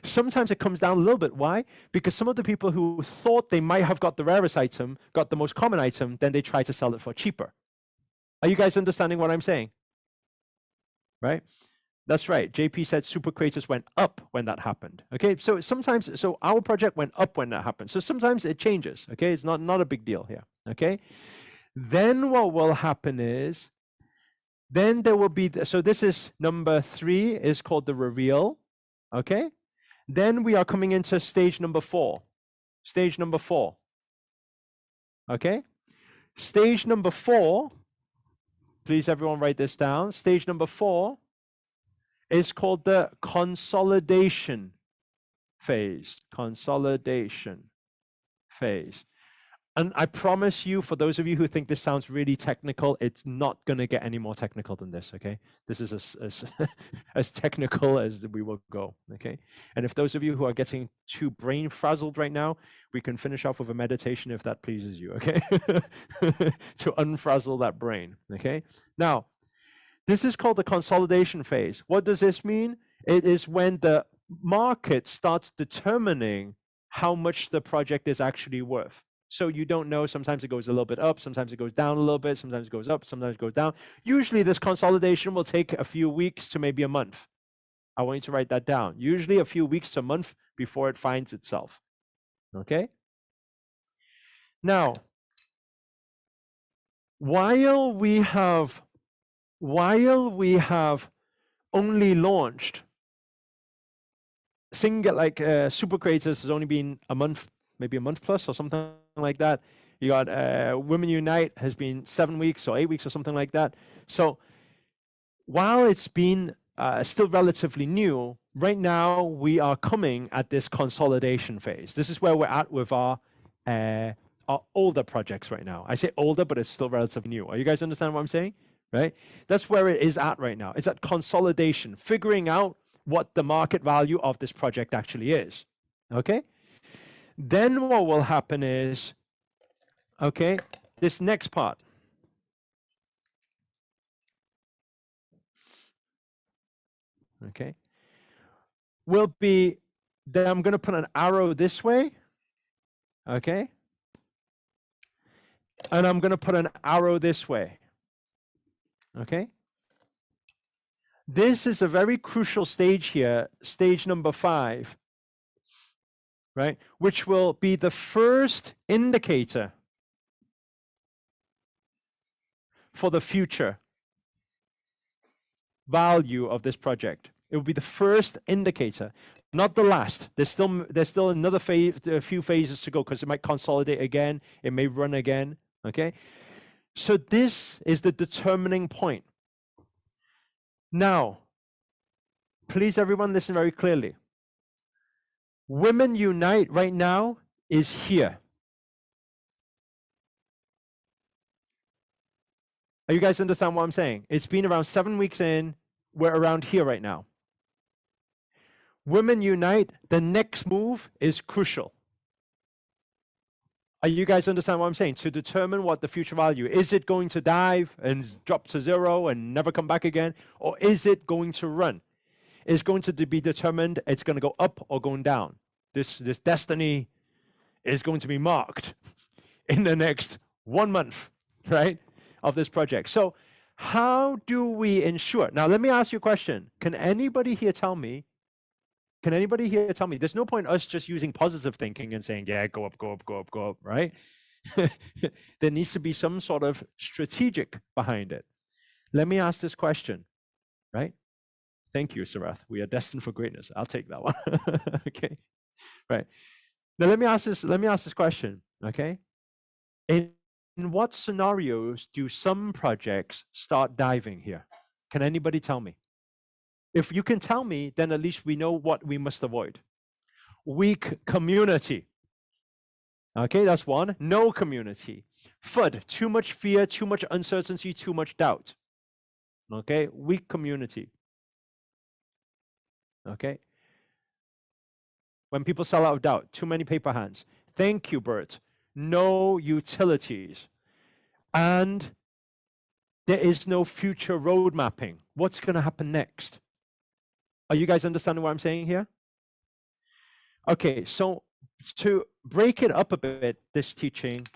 Sometimes it comes down a little bit. Why? Because some of the people who thought they might have got the rarest item, got the most common item, then they try to sell it for cheaper. Are you guys understanding what I'm saying? Right? That's right. JP said super creators went up when that happened. Okay, so sometimes, so our project went up when that happened. So sometimes it changes. Okay, it's not a big deal here. Okay, then what will happen is, then there will be, so this is number 3 is called the reveal. Okay, then we are coming into stage number 4. Stage number 4. Okay, stage number 4. Please everyone write this down. Stage number 4 is called the consolidation phase. Consolidation phase. And I promise you, for those of you who think this sounds really technical, it's not going to get any more technical than this, okay? This is as technical as we will go, okay? And if those of you who are getting too brain frazzled right now, we can finish off with a meditation if that pleases you, okay? To unfrazzle that brain, okay? Now, this is called the consolidation phase. What does this mean? It is when the market starts determining how much the project is actually worth. So you don't know, sometimes it goes a little bit up, sometimes it goes down a little bit, sometimes it goes up, sometimes it goes down. Usually this consolidation will take a few weeks to maybe a month. I want you to write that down. Usually a few weeks to a month before it finds itself. Okay? Now, while we have only launched super creators has only been a month, maybe a month plus or something like that. You got Women Unite has been 7 weeks or 8 weeks or something like that. So while it's been still relatively new, right now we are coming at this consolidation phase. This is where we're at with our are older projects right now. I say older, but it's still relatively new. Are you guys understand what I'm saying? Right? That's where it is at right now. It's at consolidation, figuring out what the market value of this project actually is. Okay? Then what will happen is, okay, this next part. Okay, will be, then I'm going to put an arrow this way. Okay. And I'm going to put an arrow this way. Okay. This is a very crucial stage here, stage number 5, right? Which will be the first indicator for the future value of this project. It will be the first indicator, not the last. There's still another phase, a few phases to go, because it might consolidate again, it may run again. Okay, so this is the determining point. Now, please everyone listen very clearly. Women Unite right now is here. Are you guys understand what I'm saying? It's been around 7 weeks in, we're around here right now. Women Unite, the next move is crucial. Are you guys understand what I'm saying? To determine what the future value, is it going to dive and drop to 0 and never come back again? Or is it going to run? It's going to be determined, it's going to go up or going down. This destiny is going to be marked in the next 1 month, right, of this project. So how do we ensure? Now, let me ask you a question. Can anybody here tell me, there's no point us just using positive thinking and saying, yeah, go up, go up, go up, go up, right? There needs to be some sort of strategic behind it. Let me ask this question, right? Thank you, Sarath. We are destined for greatness. I'll take that one. Okay, right. Now let me ask this question, okay? In what scenarios do some projects start diving here? Can anybody tell me? If you can tell me, then at least we know what we must avoid. Weak community. Okay, that's one. No community. FUD, too much fear, too much uncertainty, too much doubt. Okay, weak community. Okay. When people sell out of doubt, too many paper hands. Thank you, Bert. No utilities. And there is no future road mapping. What's going to happen next? Are you guys understanding what I'm saying here? Okay, so to break it up a bit, this teaching,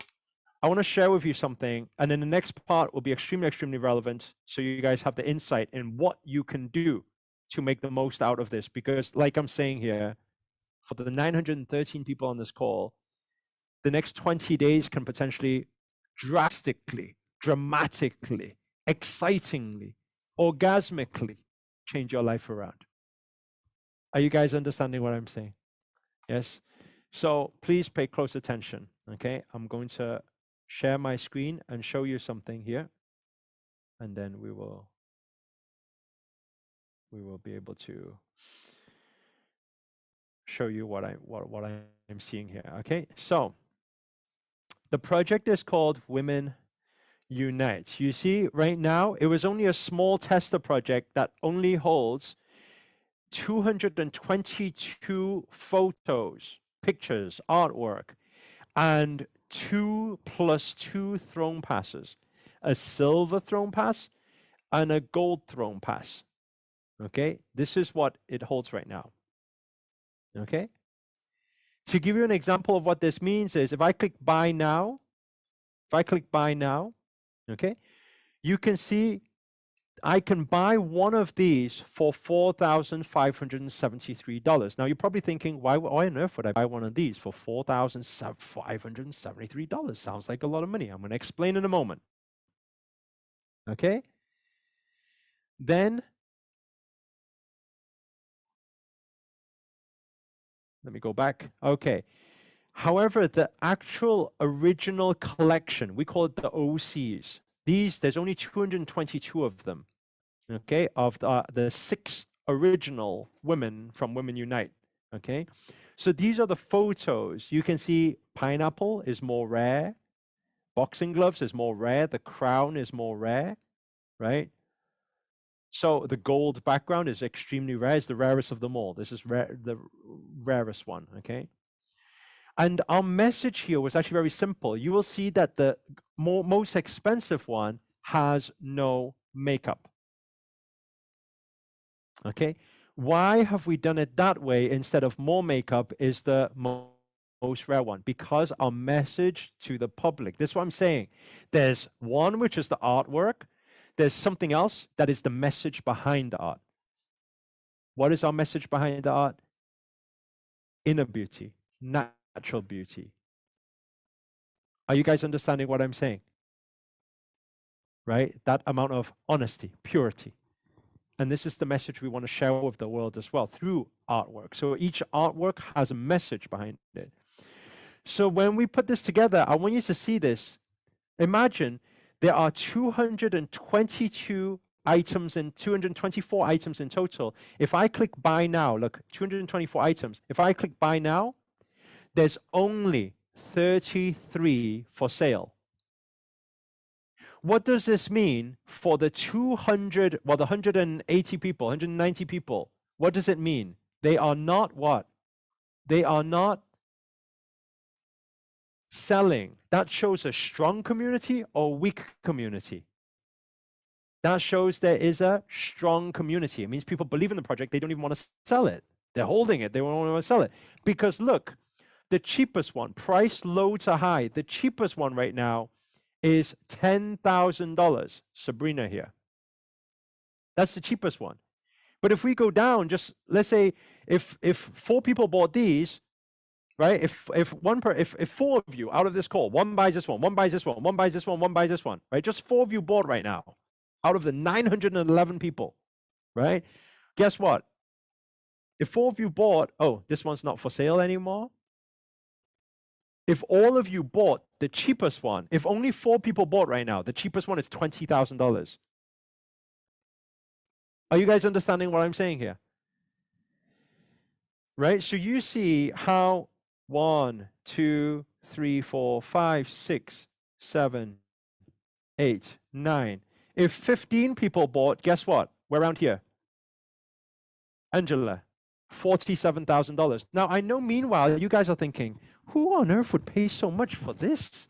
I want to share with you something, and then the next part will be extremely, extremely relevant, so you guys have the insight in what you can do to make the most out of this. Because like I'm saying here, for the 913 people on this call, the next 20 days can potentially drastically, dramatically, excitingly, orgasmically change your life around. Are you guys understanding what I'm saying? Yes? So please pay close attention, okay? I'm going to share my screen and show you something here, and then we will be able to show you what I'm seeing here, okay? So the project is called Women Unite. You see, right now, it was only a small tester project that only holds 222 photos, pictures, artwork, and 2 + 2 throne passes, a silver throne pass and a gold throne pass. Okay, this is what it holds right now. Okay, to give you an example of what this means is if I click buy now, okay, you can see I can buy one of these for $4,573. Now you're probably thinking, why on earth would I buy one of these for $4,573? Sounds like a lot of money. I'm going to explain in a moment. Okay. Then let me go back. Okay. However, the actual original collection, we call it the OCs. There's only 222 of them. Okay, of the 6 original women from Women Unite. Okay, So these are the photos. You can see pineapple is more rare. Boxing gloves is more rare. The crown is more rare, right? So the gold background is extremely rare. It's the rarest of them all. This is the rarest one, okay? And our message here was actually very simple. You will see that the most expensive one has no makeup. Okay? Why have we done it that way instead of more makeup is the most rare one? Because our message to the public, this is what I'm saying. There's one, which is the artwork. There's something else that is the message behind the art. What is our message behind the art? Inner beauty, natural beauty. Are you guys understanding what I'm saying? Right? That amount of honesty, purity. And this is the message we want to share with the world as well through artwork. So each artwork has a message behind it. So when we put this together, I want you to see this. Imagine there are 222 items and 224 items in total. If I click buy now, look, 224 items. If I click buy now, there's only 33 for sale. What does this mean for the 180 people, 190 people? What does it mean? They are not what? They are not selling. That shows a strong community or weak community. That shows there is a strong community. It means people believe in the project. They don't even want to sell it. They're holding it. They don't want to sell it. Because look, the cheapest one, price low to high, the cheapest one right now is $10,000. Sabrina here. That's the cheapest one. But if we go down, just let's say if 4 people bought these, right? If four of you out of this call, one buys this one, one buys this one, one buys this one, one buys this one, right? Just 4 of you bought right now, out of the 911 people, right? Guess what? If 4 of you bought, oh, this one's not for sale anymore. If all of you bought the cheapest one, if only 4 people bought right now, the cheapest one is $20,000. Are you guys understanding what I'm saying here? Right? So you see how 1, 2, 3, 4, 5, 6, 7, 8, 9. If 15 people bought, guess what? We're around here. Angela, $47,000. Now, I know meanwhile, you guys are thinking, who on earth would pay so much for this?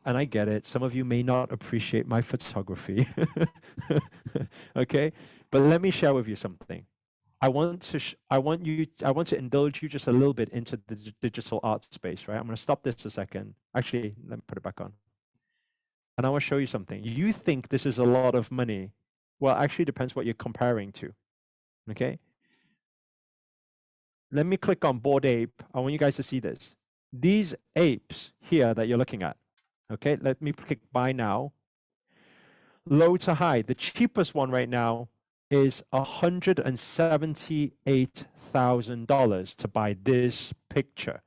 And I get it. Some of you may not appreciate my photography. Okay? But let me share with you something. I want to indulge you just a little bit into the digital art space, right? I'm going to stop this a second. Actually, let me put it back on. And I want to show you something. You think this is a lot of money. Well, actually, it depends what you're comparing to. Okay? Let me click on Bored Ape. I want you guys to see this. These apes here that you're looking at. Okay, let me click buy now. Low to high. The cheapest one right now is $178,000 to buy this picture.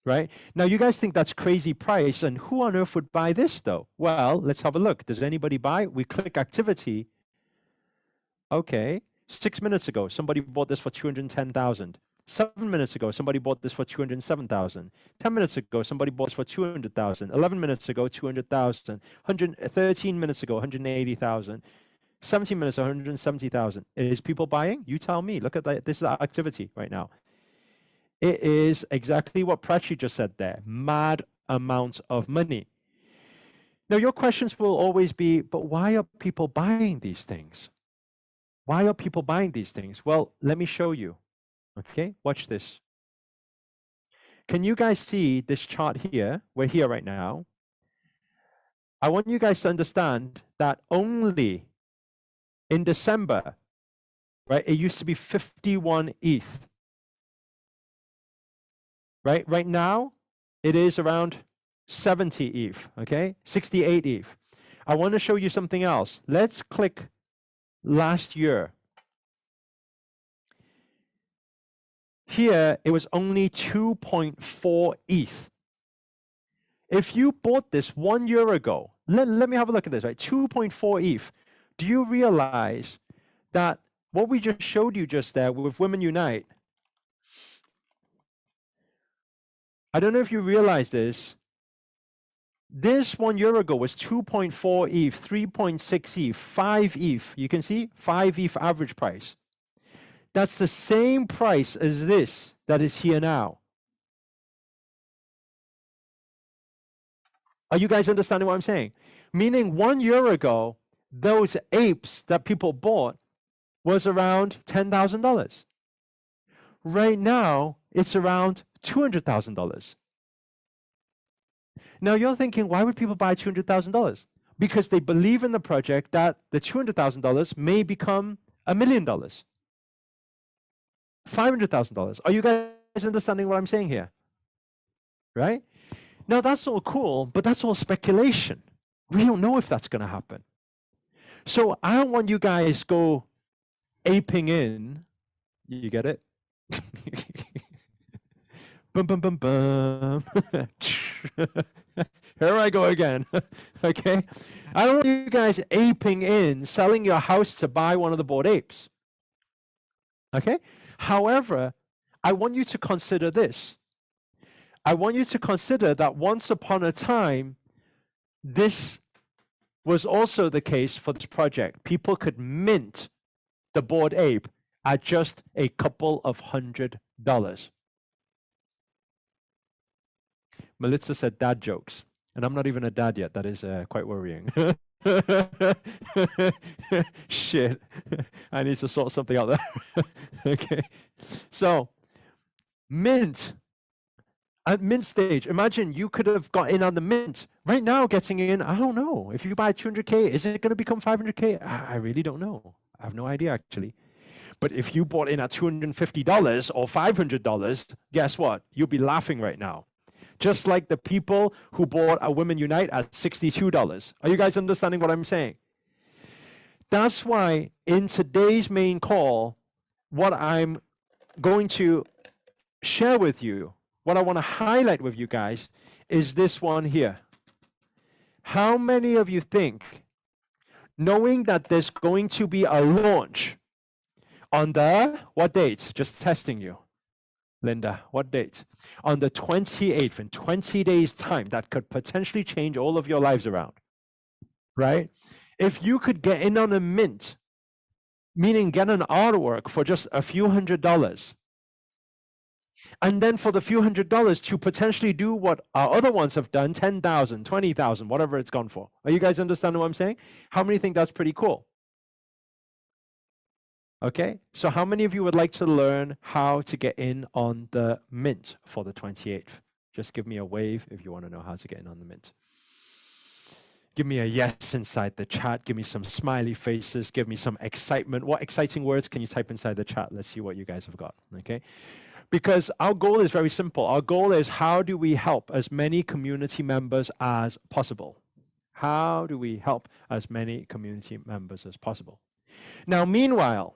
Right? Now, you guys think that's crazy price, and who on earth would buy this, though? Well, let's have a look. Does anybody buy? We click activity. Okay. 6 minutes ago, somebody bought this for $210,000. 7 minutes ago, somebody bought this for $207,000. 10 minutes ago, somebody bought this for $200,000. 11 minutes ago, $200,000. 13 minutes ago, $180,000. 17 minutes, $170,000. Is people buying? You tell me. Look at that. This is our activity right now. It is exactly what Prachi just said there. Mad amounts of money. Now, your questions will always be, but why are people buying these things? Why are people buying these things? Well, let me show you. Okay, watch this. Can you guys see this chart here? We're here right now. I want you guys to understand that only in December, right, it used to be 51 ETH. Right? Right now, it is around 70 ETH, okay? 68 ETH. I want to show you something else. Let's click last year. Here, it was only 2.4 ETH. If you bought this 1 year ago, let me have a look at this, right? 2.4 ETH. Do you realize that What we just showed you just there with Women Unite, I don't know if you realize this. This 1 year ago was 2.4 ETH, 3.6 ETH, 5 ETH. You can see 5 ETH average price. That's the same price as this that is here now. Are you guys understanding what I'm saying? Meaning 1 year ago, those apes that people bought was around $10,000. Right now, it's around $200,000. Now you're thinking, why would people buy $200,000? Because they believe in the project that the $200,000 may become $1 million, $500,000. Are you guys understanding what I'm saying here? Right? Now that's all cool, but that's all speculation. We don't know if that's going to happen. So I don't want you guys go aping in. You get it? Bum, bum, bum, bum. Here I go again. Okay? I don't want you guys aping in, selling your house to buy one of the Bored Apes. Okay? However, I want you to consider this. I want you to consider that once upon a time, this was also the case for this project. People could mint the Bored Ape at just a couple of $100. Melissa said dad jokes. And I'm not even a dad yet. That is quite worrying. Shit. I need to sort something out there. Okay. So, mint. At mint stage, imagine you could have got in on the mint. Right now, getting in, I don't know. If you buy 200K, is it going to become 500K? I really don't know. I have no idea, actually. But if you bought in at $250 or $500, guess what? You'll be laughing right now. Just like the people who bought a Women Unite at $62. Are you guys understanding what I'm saying? That's why in today's main call, what I'm going to share with you, what I want to highlight with you guys is this one here. How many of you think, knowing that there's going to be a launch on the, what date? Just testing you. Linda, what date? On the 28th, in 20 days' time, that could potentially change all of your lives around, right? If you could get in on a mint, meaning get an artwork for just a few $100s, and then for the few $100s to potentially do what our other ones have done, 10,000, 20,000, whatever it's gone for. Are you guys understanding what I'm saying? How many think that's pretty cool? Okay, so how many of you would like to learn how to get in on the mint for the 28th? Just give me a wave if you want to know how to get in on the mint. Give me a yes inside the chat. Give me some smiley faces. Give me some excitement. What exciting words can you type inside the chat? Let's see what you guys have got, okay? Because our goal is very simple. Our goal is how do we help as many community members as possible? How do we help as many community members as possible? Now, meanwhile,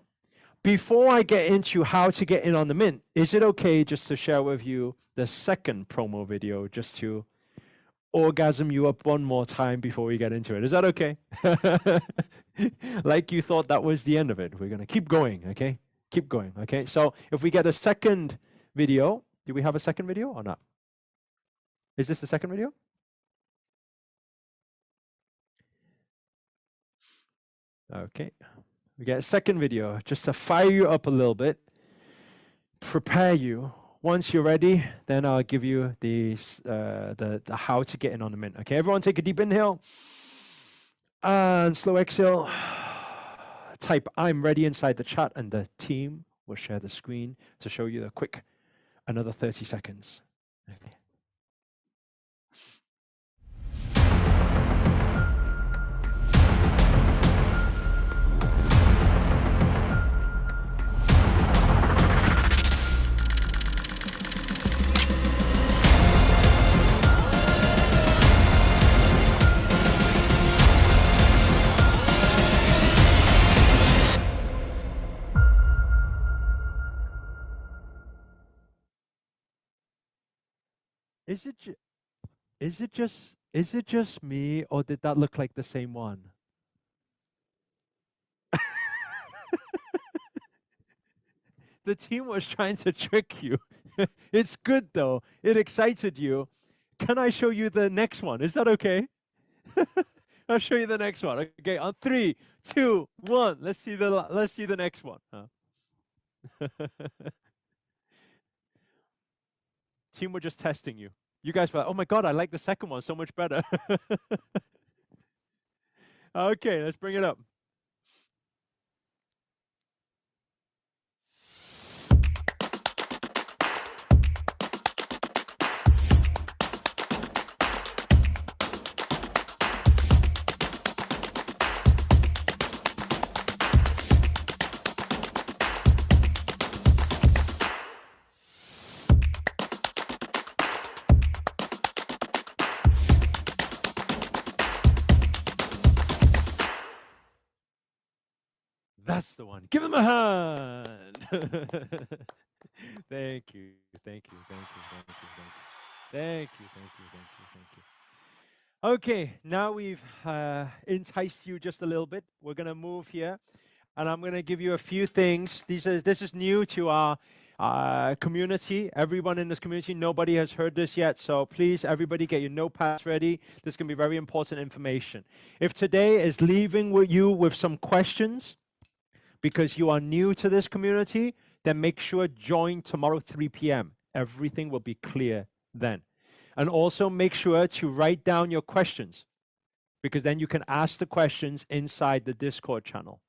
before I get into how to get in on the mint, is it okay just to share with you the second promo video just to orgasm you up one more time before we get into it? Is that okay? Like you thought that was the end of it. We're going to keep going, okay? Keep going, okay? So if we get a second video, do we have a second video or not? Is this the second video? Okay. We get a second video just to fire you up a little bit, prepare you. Once you're ready, then I'll give you the how to get in on the mint. Okay, everyone take a deep inhale and slow exhale. Type I'm ready inside the chat and the team will share the screen to show you the quick another 30 seconds. Okay. Is it just me, or did that look like the same one? The team was trying to trick you. It's good though. It excited you. Can I show you the next one? Is that okay? I'll show you the next one. Okay, on 3, 2, 1. Let's see the next one. Team were just testing you. You guys were like, oh my god, I like the second one so much better. Okay, let's bring it up. That's the one. Give him a hand. Thank you. Thank you. Thank you. Thank you. Thank you. Thank you. Thank you. Thank you. Thank you. Okay, now we've enticed you just a little bit. We're going to move here, and I'm going to give you a few things. This is new to our community. Everyone in this community, nobody has heard this yet, so please, everybody, get your notepads ready. This is going to be very important information. If today is leaving you with some questions, because you are new to this community, then make sure join tomorrow 3 p.m. Everything will be clear then. And also make sure to write down your questions, because then you can ask the questions inside the Discord channel.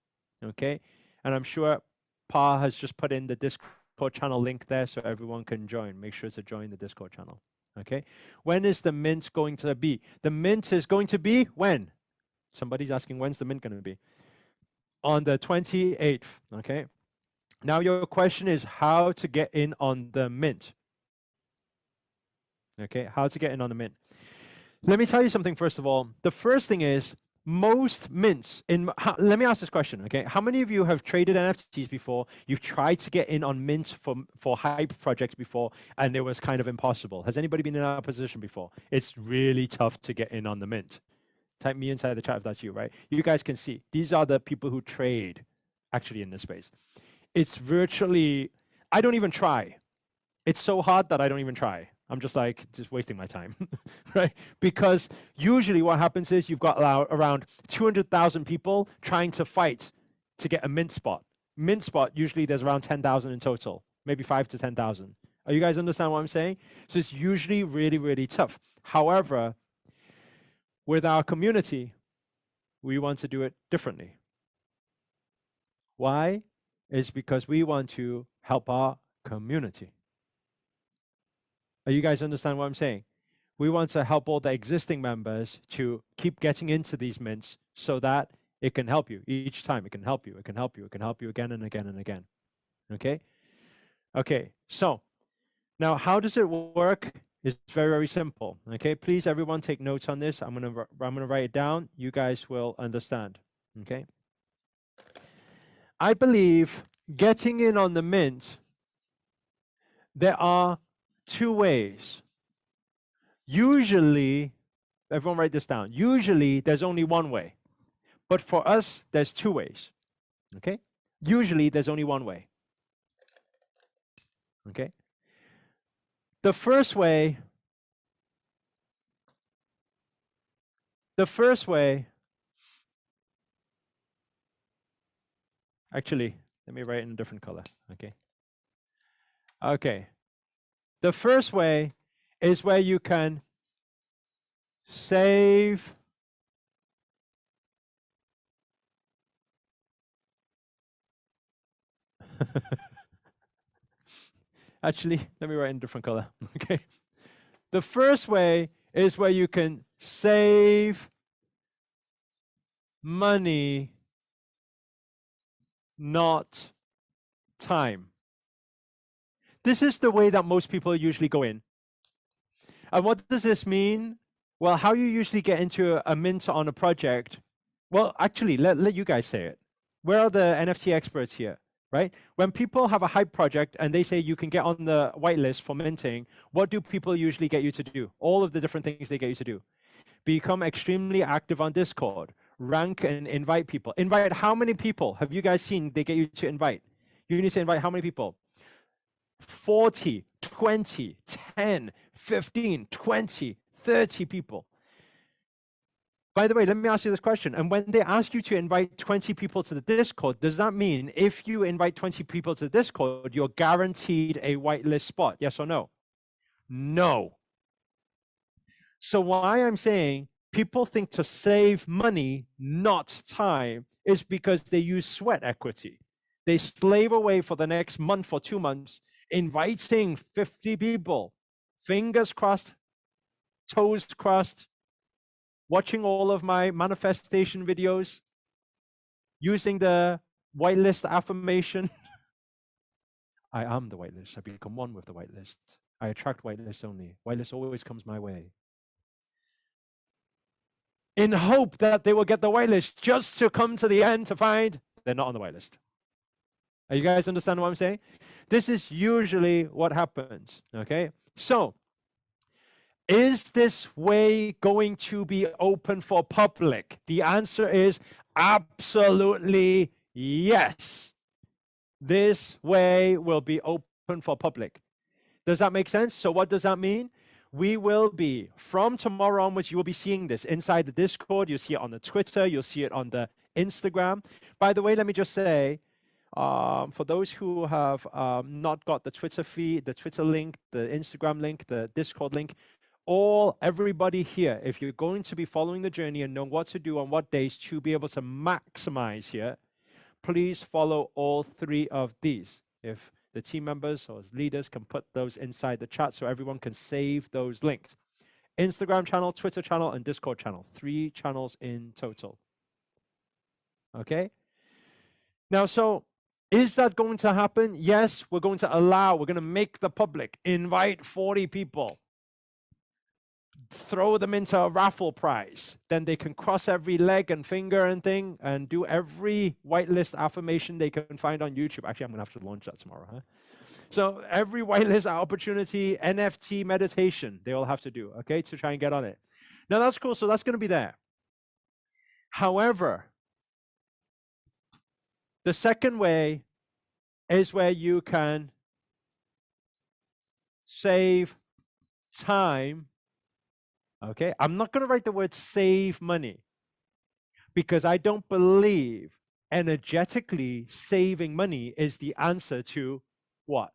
Okay? And I'm sure Pa has just put in the Discord channel link there so everyone can join. Make sure to join the Discord channel. Okay? When is the mint going to be? The mint is going to be when? Somebody's asking, when's the mint going to be? On the 28th, okay? Now your question is how to get in on the mint. Okay, how to get in on the mint. Let me tell you something first of all. The first thing is most mints let me ask this question, okay? How many of you have traded NFTs before? You've tried to get in on mint for hype projects before and it was kind of impossible. Has anybody been in that position before? It's really tough to get in on the mint. Type me inside the chat if that's you, right? You guys can see. These are the people who trade actually in this space. It's virtually, I don't even try. It's so hard that I don't even try. I'm just wasting my time, right? Because usually what happens is you've got around 200,000 people trying to fight to get a mint spot. Mint spot, usually there's around 10,000 in total, maybe 5 to 10,000. Are you guys understand what I'm saying? So it's usually really, really tough. However, with our community, we want to do it differently. Why? It's because we want to help our community. Are you guys understand what I'm saying? We want to help all the existing members to keep getting into these mints so that it can help you. Each time it can help you, it can help you, it can help you again and again and again. Okay? Okay, so now how does it work? It's very, very simple. Okay, please everyone take notes on this. I'm gonna write it down. You guys will understand. Okay. I believe getting in on the mint, there are 2 ways. Usually, everyone write this down. Usually there's only 1 way. But for us, there's 2 ways. Okay? Usually there's only 1 way. Okay? The first way, actually, let me write it in a different color, okay? Okay. The first way is where you can save actually, let me write in a different color, okay? The first way is where you can save money, not time. This is the way that most people usually go in. And what does this mean? Well, how you usually get into a mint on a project, well, actually, let you guys say it. Where are the NFT experts here, right? When people have a hype project and they say you can get on the whitelist for minting, what do people usually get you to do? All of the different things they get you to do. Become extremely active on Discord. Rank and invite people. Invite how many people? Have you guys seen they get you to invite? You need to invite how many people? 40, 20, 10, 15, 20, 30 people. By the way, let me ask you this question. And when they ask you to invite 20 people to the Discord, does that mean if you invite 20 people to the Discord, you're guaranteed a whitelist spot? Yes or no? No. So why I'm saying people think to save money, not time, is because they use sweat equity. They slave away for the next month or 2 months, inviting 50 people, fingers crossed, toes crossed, watching all of my manifestation videos, using the whitelist affirmation. I am the whitelist. I become one with the whitelist. I attract whitelists only. Whitelist always comes my way. In hope that they will get the whitelist, just to come to the end to find they're not on the whitelist. Are you guys understand what I'm saying? This is usually what happens, okay? So, is this way going to be open for public? The answer is absolutely yes. This way will be open for public. Does that make sense? So what does that mean? We will be, from tomorrow onwards, you will be seeing this inside the Discord. You'll see it on the Twitter. You'll see it on the Instagram. By the way, let me just say, for those who have not got the Twitter feed, the Twitter link, the Instagram link, the Discord link, everybody here, if you're going to be following the journey and know what to do on what days to be able to maximize here, please follow all 3 of these. If the team members or leaders can put those inside the chat so everyone can save those links. Instagram channel, Twitter channel, and Discord channel. 3 channels in total. Okay? Now, so is that going to happen? Yes, we're going to make the public, invite 40 people, throw them into a raffle prize. Then they can cross every leg and finger and thing and do every whitelist affirmation they can find on YouTube. Actually, I'm going to have to launch that tomorrow. Huh? So every whitelist opportunity, NFT meditation, they all have to do, okay, to try and get on it. Now, that's cool. So that's going to be there. However, the second way is where you can save time. Okay, I'm not going to write the word save money because I don't believe energetically saving money is the answer to what?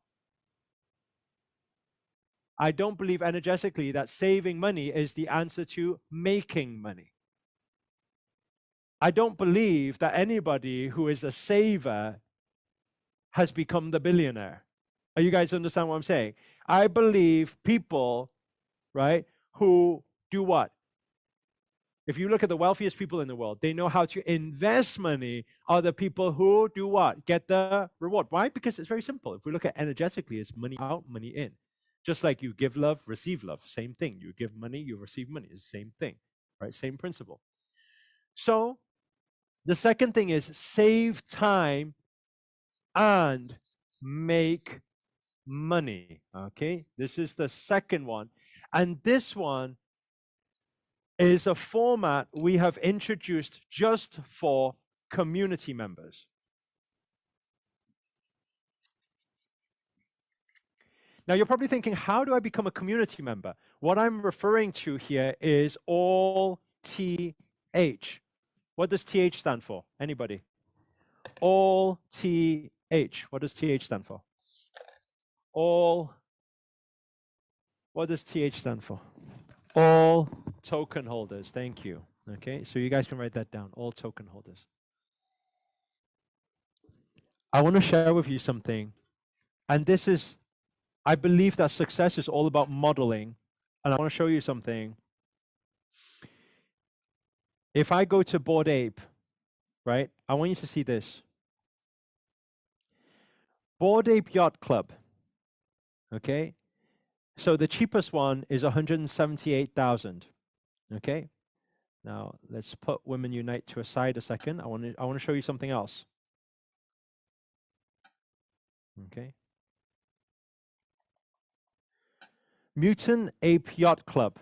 I don't believe energetically that saving money is the answer to making money. I don't believe that anybody who is a saver has become the billionaire. Are you guys understand what I'm saying? I believe people, right, who do what? If you look at the wealthiest people in the world, they know how to invest money, are the people who do what? Get the reward. Why? Because it's very simple. If we look at energetically, it's money out, money in. Just like you give love, receive love. Same thing. You give money, you receive money. It's the same thing, right? Same principle. So the second thing is save time and make money. Okay, this is the second one. And this one is a format we have introduced just for community members. Now, you're probably thinking, how do I become a community member? What I'm referring to here is all TH. What does TH stand for? Anybody? All TH. What does TH stand for? All. What does TH stand for? All token holders. Thank you. Okay, so you guys can write that down. All token holders. I want to share with you something. And this is, I believe that success is all about modeling. And I want to show you something. If I go to Bored Ape, right, I want you to see this. Bored Ape Yacht Club. Okay, so the cheapest one is 178,000. Okay, now let's put Women Unite to a side a second. I want to show you something else. Okay, Mutant Ape Yacht Club.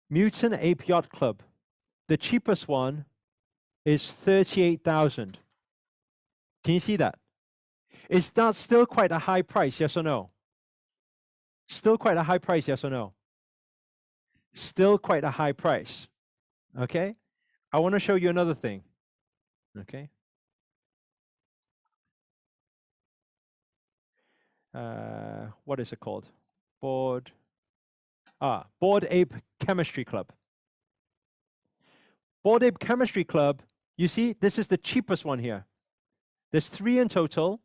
Mutant Ape Yacht Club. The cheapest one is 38,000. Can you see that? Is that still quite a high price, yes or no? Still quite a high price, yes or no? Still quite a high price. Okay? I want to show you another thing. Okay? What is it called? Bored Ape Chemistry Club. Bored Ape Chemistry Club, you see, this is the cheapest one here. There's 3 in total.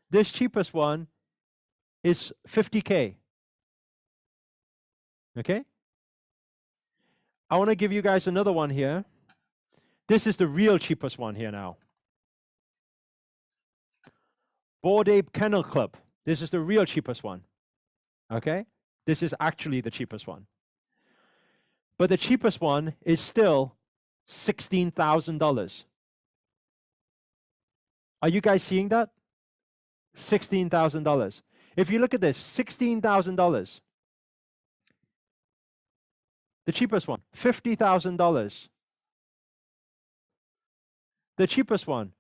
This cheapest one is 50K. Okay? I want to give you guys another one here. This is the real cheapest one here now. Bored Ape Kennel Club. This is the real cheapest one. Okay? This is actually the cheapest one. But the cheapest one is still $16,000. Are you guys seeing that? $16,000. If you look at this, $16,000. The cheapest one, $50,000. The cheapest one,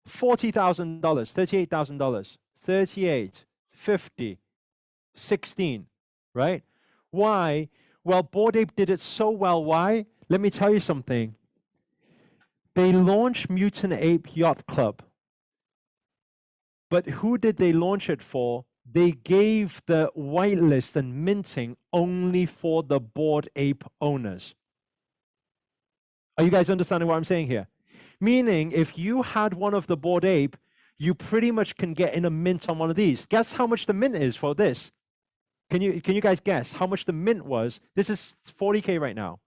$40,000, $38,000, 38, 50, 16, right? Why? Well, Bored Ape did it so well. Why? Let me tell you something. They launched Mutant Ape Yacht Club. But who did they launch it for? They gave the whitelist and minting only for the Bored Ape owners. Are you guys understanding what I'm saying here? Meaning, if you had one of the Bored Ape, you pretty much can get in a mint on one of these. Guess how much the mint is for this? Can you guys guess how much the mint was? This is 40K right now.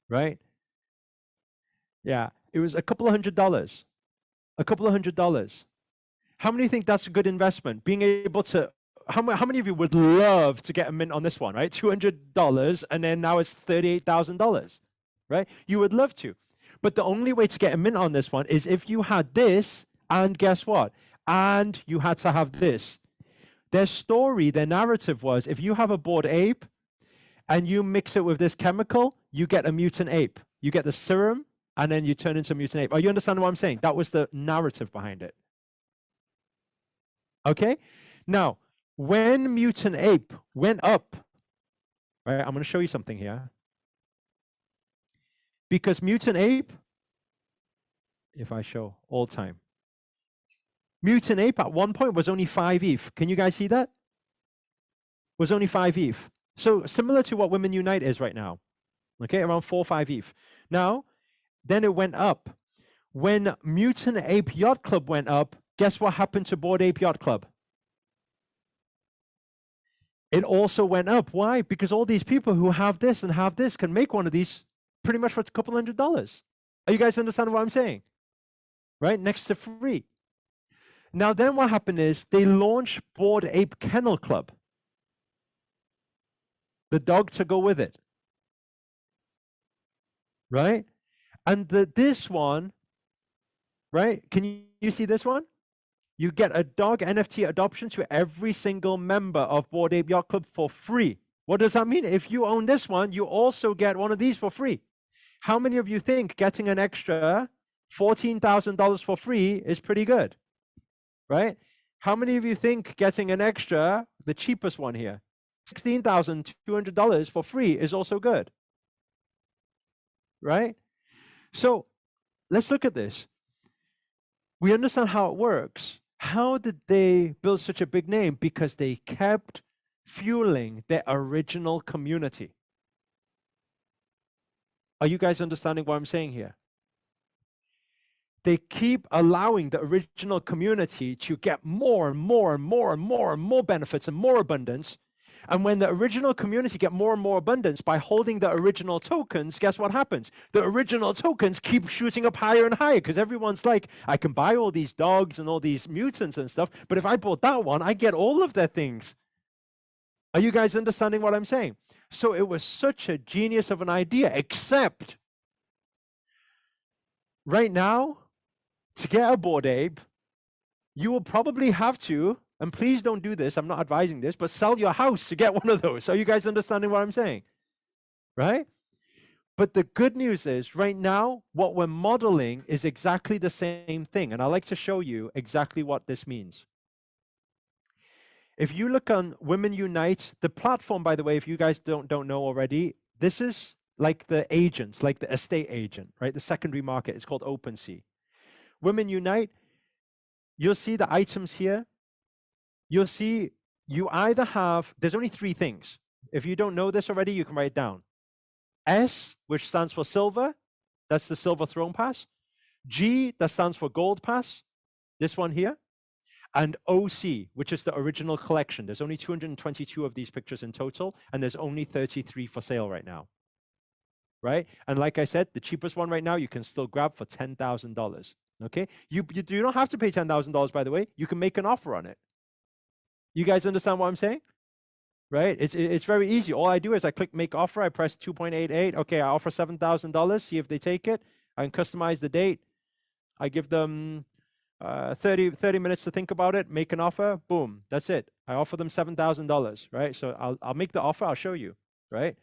Right? Yeah, it was a couple of $100. A couple of $100. How many think that's a good investment? Being able to, how many of you would love to get a mint on this one, right? $200, and then now it's $38,000, right? You would love to. But the only way to get a mint on this one is if you had this, and guess what? And you had to have this. Their story, their narrative was, if you have a Bored Ape and you mix it with this chemical, you get a mutant ape. You get the serum, and then you turn into a mutant ape. Are you understanding what I'm saying? That was the narrative behind it. Okay? Now, when Mutant Ape went up, right, I'm going to show you something here. Because Mutant Ape, if I show all time, Mutant Ape at one point was only 5 ETH. Can you guys see that? Was only 5 ETH. So similar to what Women Unite is right now. Okay, around 4 or 5 ETH. Now, then it went up. When Mutant Ape Yacht Club went up, guess what happened to Bored Ape Yacht Club? It also went up. Why? Because all these people who have this and have this can make one of these pretty much for a couple $100. Are you guys understanding what I'm saying? Right? Next to free. Now then what happened is they launched Bored Ape Kennel Club. The dog to go with it. Right? And this one, right? Can you see this one? You get a dog NFT adoption to every single member of Bored Ape Yacht Club for free. What does that mean? If you own this one, you also get one of these for free. How many of you think getting an extra $14,000 for free is pretty good? Right? How many of you think getting an extra, the cheapest one here, $16,200 for free is also good? Right? So let's look at this. We understand how it works. How did they build such a big name? Because they kept fueling their original community. Are you guys understanding what I'm saying here? They keep allowing the original community to get more and more and more and more and more benefits and more abundance. And when the original community get more and more abundance by holding the original tokens, guess what happens? The original tokens keep shooting up higher and higher because everyone's like, I can buy all these dogs and all these mutants and stuff, but if I bought that one, I get all of their things. Are you guys understanding what I'm saying? So it was such a genius of an idea, except right now, to get a Bored Ape, you will probably have to, and please don't do this, I'm not advising this, but sell your house to get one of those. Are you guys understanding what I'm saying? Right? But the good news is right now, what we're modeling is exactly the same thing. And I'd like to show you exactly what this means. If you look on Women Unite, the platform, by the way, if you guys don't know already, this is like the agents, like the estate agent, right? The secondary market. It's called OpenSea. Women Unite, you'll see the items here. You'll see you either have, there's only three things. If you don't know this already, you can write it down. S, which stands for silver, that's the silver throne pass. G, that stands for gold pass, this one here. And OC, which is the original collection. There's only 222 of these pictures in total, and there's only 33 for sale right now. Right? And like I said, the cheapest one right now you can still grab for $10,000. Okay? You don't have to pay $10,000, by the way. You can make an offer on it. You guys understand what I'm saying? Right? It's very easy. All I do is I click make offer. I press 2.88. Okay, I offer $7,000. See if they take it. I can customize the date. I give them 30 minutes to think about it. Make an offer. Boom. That's it. I offer them $7,000. Right? So I'll make the offer. I'll show you. Right?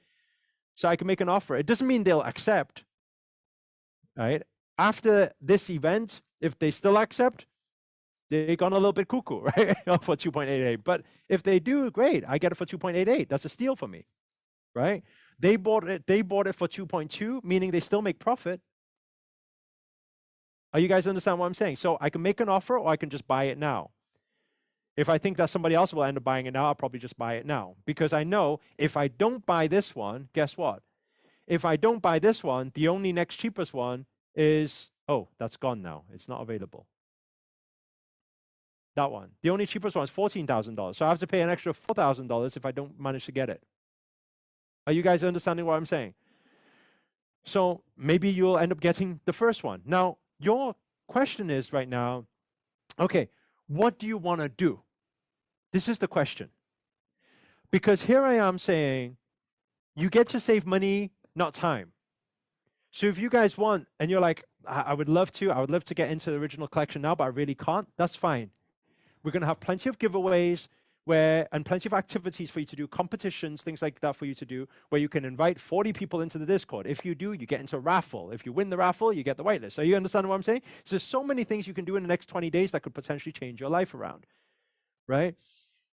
So I can make an offer. It doesn't mean they'll accept. Right? After this event, if they still accept, they've gone a little bit cuckoo, right? For 2.88. But if they do, great. I get it for 2.88. That's a steal for me, right? They bought it for 2.2, meaning they still make profit. Are you guys understand what I'm saying? So I can make an offer or I can just buy it now. If I think that somebody else will end up buying it now, I'll probably just buy it now. Because I know if I don't buy this one, guess what? If I don't buy this one, the only next cheapest one is, oh, that's gone now. It's not available. That one. The only cheapest one is $14,000. So I have to pay an extra $4,000 if I don't manage to get it. Are you guys understanding what I'm saying? So maybe you'll end up getting the first one. Now, your question is right now, okay, what do you want to do? This is the question. Because here I am saying, you get to save money, not time. So if you guys want, and you're like, I would love to get into the original collection now, but I really can't, that's fine. We're going to have plenty of giveaways and plenty of activities for you to do, competitions, things like that for you to do, where you can invite 40 people into the Discord. If you do, you get into a raffle. If you win the raffle, you get the whitelist. So you understand what I'm saying? So there's so many things you can do in the next 20 days that could potentially change your life around, right?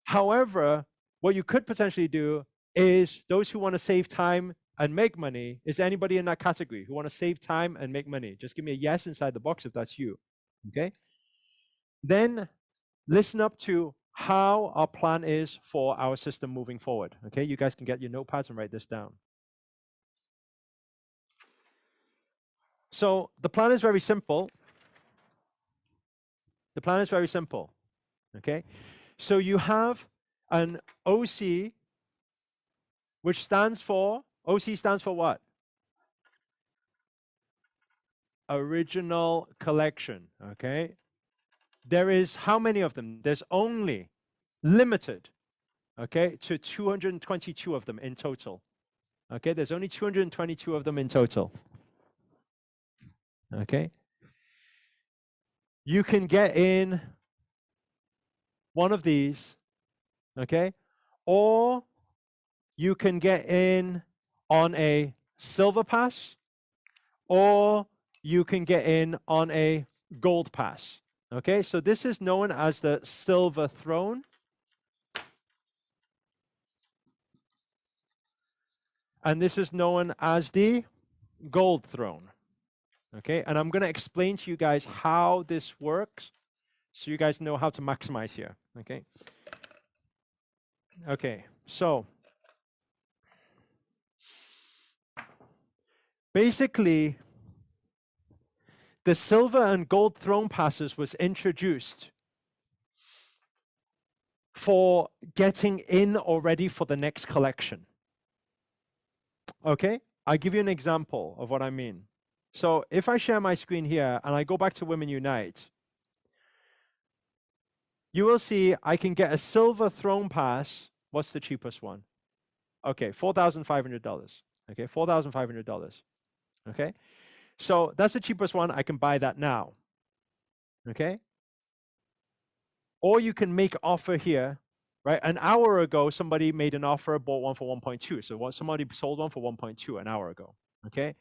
However, what you could potentially do is those who want to save time and make money. Is there anybody in that category who want to save time and make money? Just give me a yes inside the box if that's you, okay? Then listen up to how our plan is for our system moving forward. Okay, you guys can get your notepads and write this down. So the plan is very simple. The plan is very simple. Okay, so you have an OC, which stands for, OC stands for what? Original collection. Okay. There is how many of them? There's only limited, okay, to 222 of them in total. Okay, there's only 222 of them in total. Okay. You can get in one of these, okay, or you can get in on a silver pass, or you can get in on a gold pass. Okay, so this is known as the silver throne. And this is known as the gold throne. Okay, and I'm going to explain to you guys how this works so you guys know how to maximize here. Okay. Okay, so basically, the silver and gold throne passes was introduced for getting in already for the next collection. Okay, I'll give you an example of what I mean. So if I share my screen here and I go back to Women Unite, you will see I can get a silver throne pass. What's the cheapest one? Okay, $4,500. Okay, $4,500. Okay, so that's the cheapest one. I can buy that now. Okay, or you can make offer here, right? An hour ago, somebody made an offer, bought one for 1.2. So somebody sold one for 1.2 an hour ago. Okay.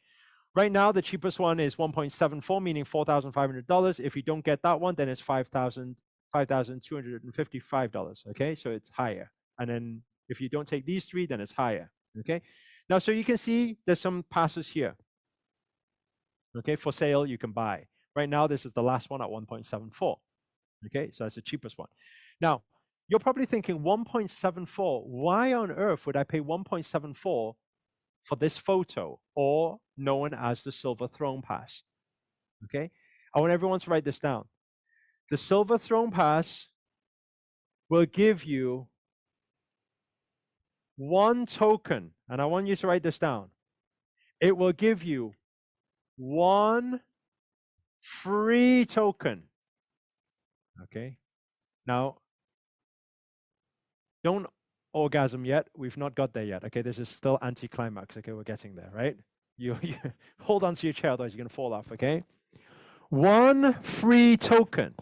Right now, the cheapest one is 1.74, meaning $4,500. If you don't get that one, then it's $5,255. Okay, so it's higher. And then if you don't take these three, then it's higher. Okay. Now, so you can see there's some passes here. Okay, for sale, you can buy. Right now, this is the last one at 1.74. Okay, so that's the cheapest one. Now, you're probably thinking 1.74, why on earth would I pay 1.74 for this photo, or known as the Silver Throne Pass? Okay, I want everyone to write this down. The Silver Throne Pass will give you one token, and I want you to write this down. It will give you one free token. Okay, now don't orgasm yet. We've not got there yet. Okay, this is still anticlimax. Okay, we're getting there, right? You hold on to your chair, otherwise you're gonna fall off. Okay, one free token.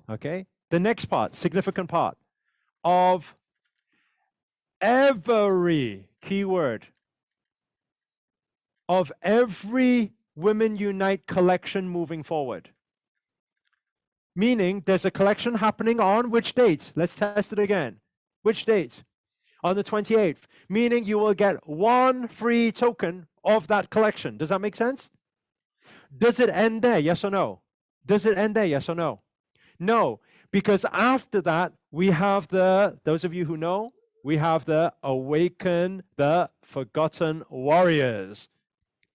Okay, the next part, significant part of every keyword of every Women Unite collection moving forward. Meaning there's a collection happening on which date? Let's test it again. Which date? On the 28th, meaning you will get one free token of that collection. Does that make sense? Does it end there? Yes or no? Does it end there? Yes or no? No, because after that, we have those of you who know, we have the Awaken the Forgotten Warriors,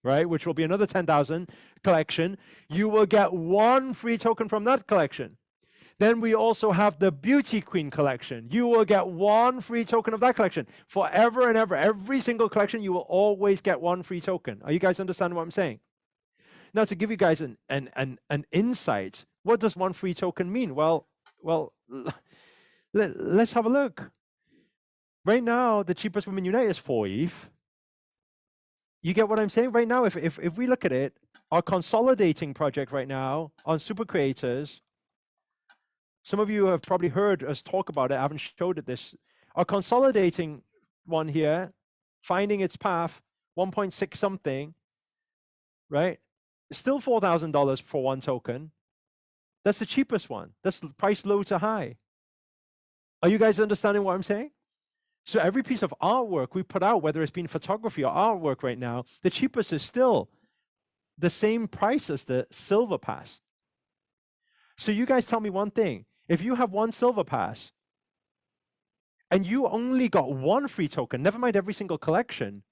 right? Which will be another 10,000 collection. You will get one free token from that collection. Then we also have the Beauty Queen collection. You will get one free token of that collection. Forever and ever, every single collection, you will always get one free token. Are you guys understanding what I'm saying? Now, to give you guys an insight, what does one free token mean? Well, let's have a look. Right now, the cheapest Women Unite is 4 ETH. You get what I'm saying? Right now, if we look at it, our consolidating project right now on Super Creators, some of you have probably heard us talk about it. I haven't showed it this. Our consolidating one here, finding its path, 1.6 something, right? Still $4,000 for one token. That's the cheapest one. That's the price low to high. Are you guys understanding what I'm saying? So every piece of artwork we put out, whether it's been photography or artwork right now, the cheapest is still the same price as the Silver Pass. So you guys tell me one thing. If you have one Silver Pass and you only got one free token, never mind every single collection,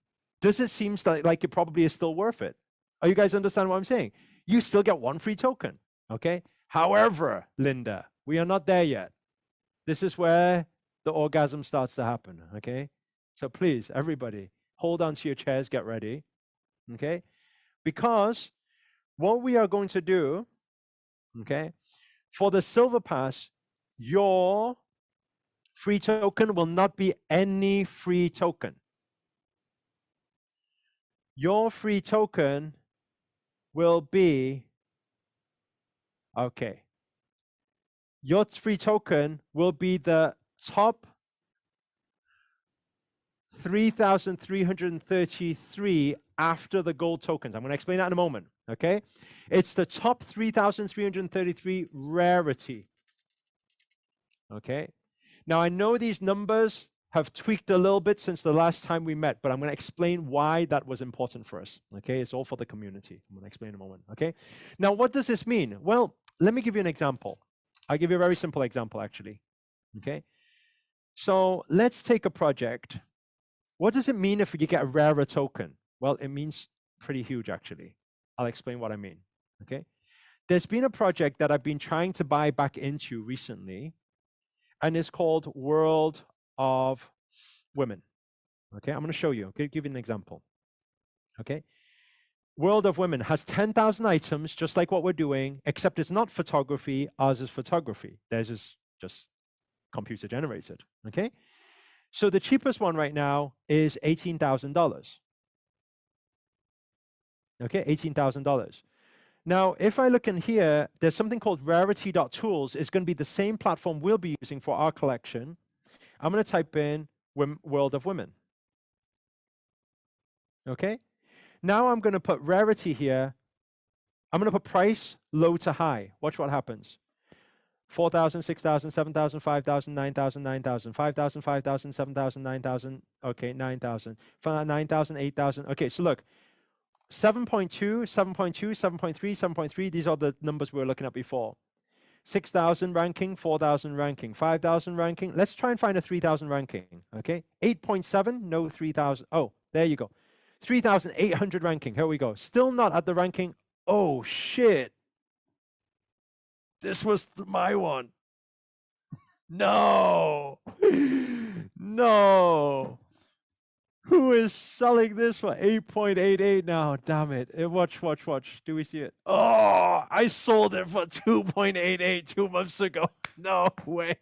does it seem like it probably is still worth it? Are you guys understand what I'm saying? You still get one free token, okay? However, Linda, we are not there yet. This is where the orgasm starts to happen, okay? So please, everybody, hold on to your chairs, get ready, okay? Because what we are going to do, okay, for the Silver Pass, your free token will not be any free token. Your free token will be, okay, your free token will be the top 3,333 after the gold tokens. I'm going to explain that in a moment, okay? It's the top 3,333 rarity, okay? Now, I know these numbers have tweaked a little bit since the last time we met, but I'm going to explain why that was important for us, okay? It's all for the community. I'm going to explain in a moment, okay? Now, what does this mean? Well, let me give you an example. I'll give you a very simple example, actually, okay? So let's take a project. What does it mean if you get a rarer token? Well, it means pretty huge, actually. I'll explain what I mean, okay? There's been a project that I've been trying to buy back into recently, and it's called World of Women, okay? I'm going to show you, okay? Give you an example, okay? World of Women has 10,000 items, just like what we're doing, except it's not photography. Ours is photography. Theirs is just computer generated, okay? So the cheapest one right now is $18,000. Okay, $18,000. Now, if I look in here, there's something called rarity.tools. It's going to be the same platform we'll be using for our collection. I'm going to type in World of Women. Okay. Now I'm going to put rarity here. I'm going to put price low to high. Watch what happens. 4,000, 6,000, 7,000, 5,000, 9,000, 9,000, 5,000, 5,000, 7,000, 9,000. Okay, 9,000. 9,000, 8,000. Okay, so look. 7.2, 7.2, 7.3, 7.3. These are the numbers we were looking at before. 6,000 ranking, 4,000 ranking, 5,000 ranking. Let's try and find a 3,000 ranking. Okay, 8.7, no 3,000. Oh, there you go. 3,800 ranking. Here we go. Still not at the ranking. Oh, shit. This was my one. No. No. Who is selling this for 8.88 now? Damn it. Watch, watch, watch. Do we see it? Oh, I sold it for 2.88 2 months ago. No way.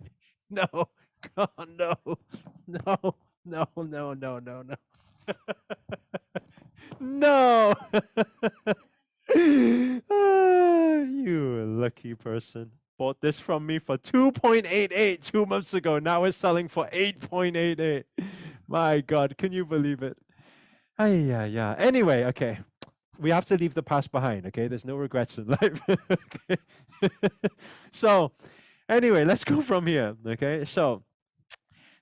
No. God, no. No. No, no, no, no, no. No. You lucky person. Bought this from me for 2.88 2 months ago. Now it's selling for 8.88. My God, can you believe it? Yeah. Anyway, okay. We have to leave the past behind, okay? There's no regrets in life. Okay. So, anyway, let's go from here, okay? So,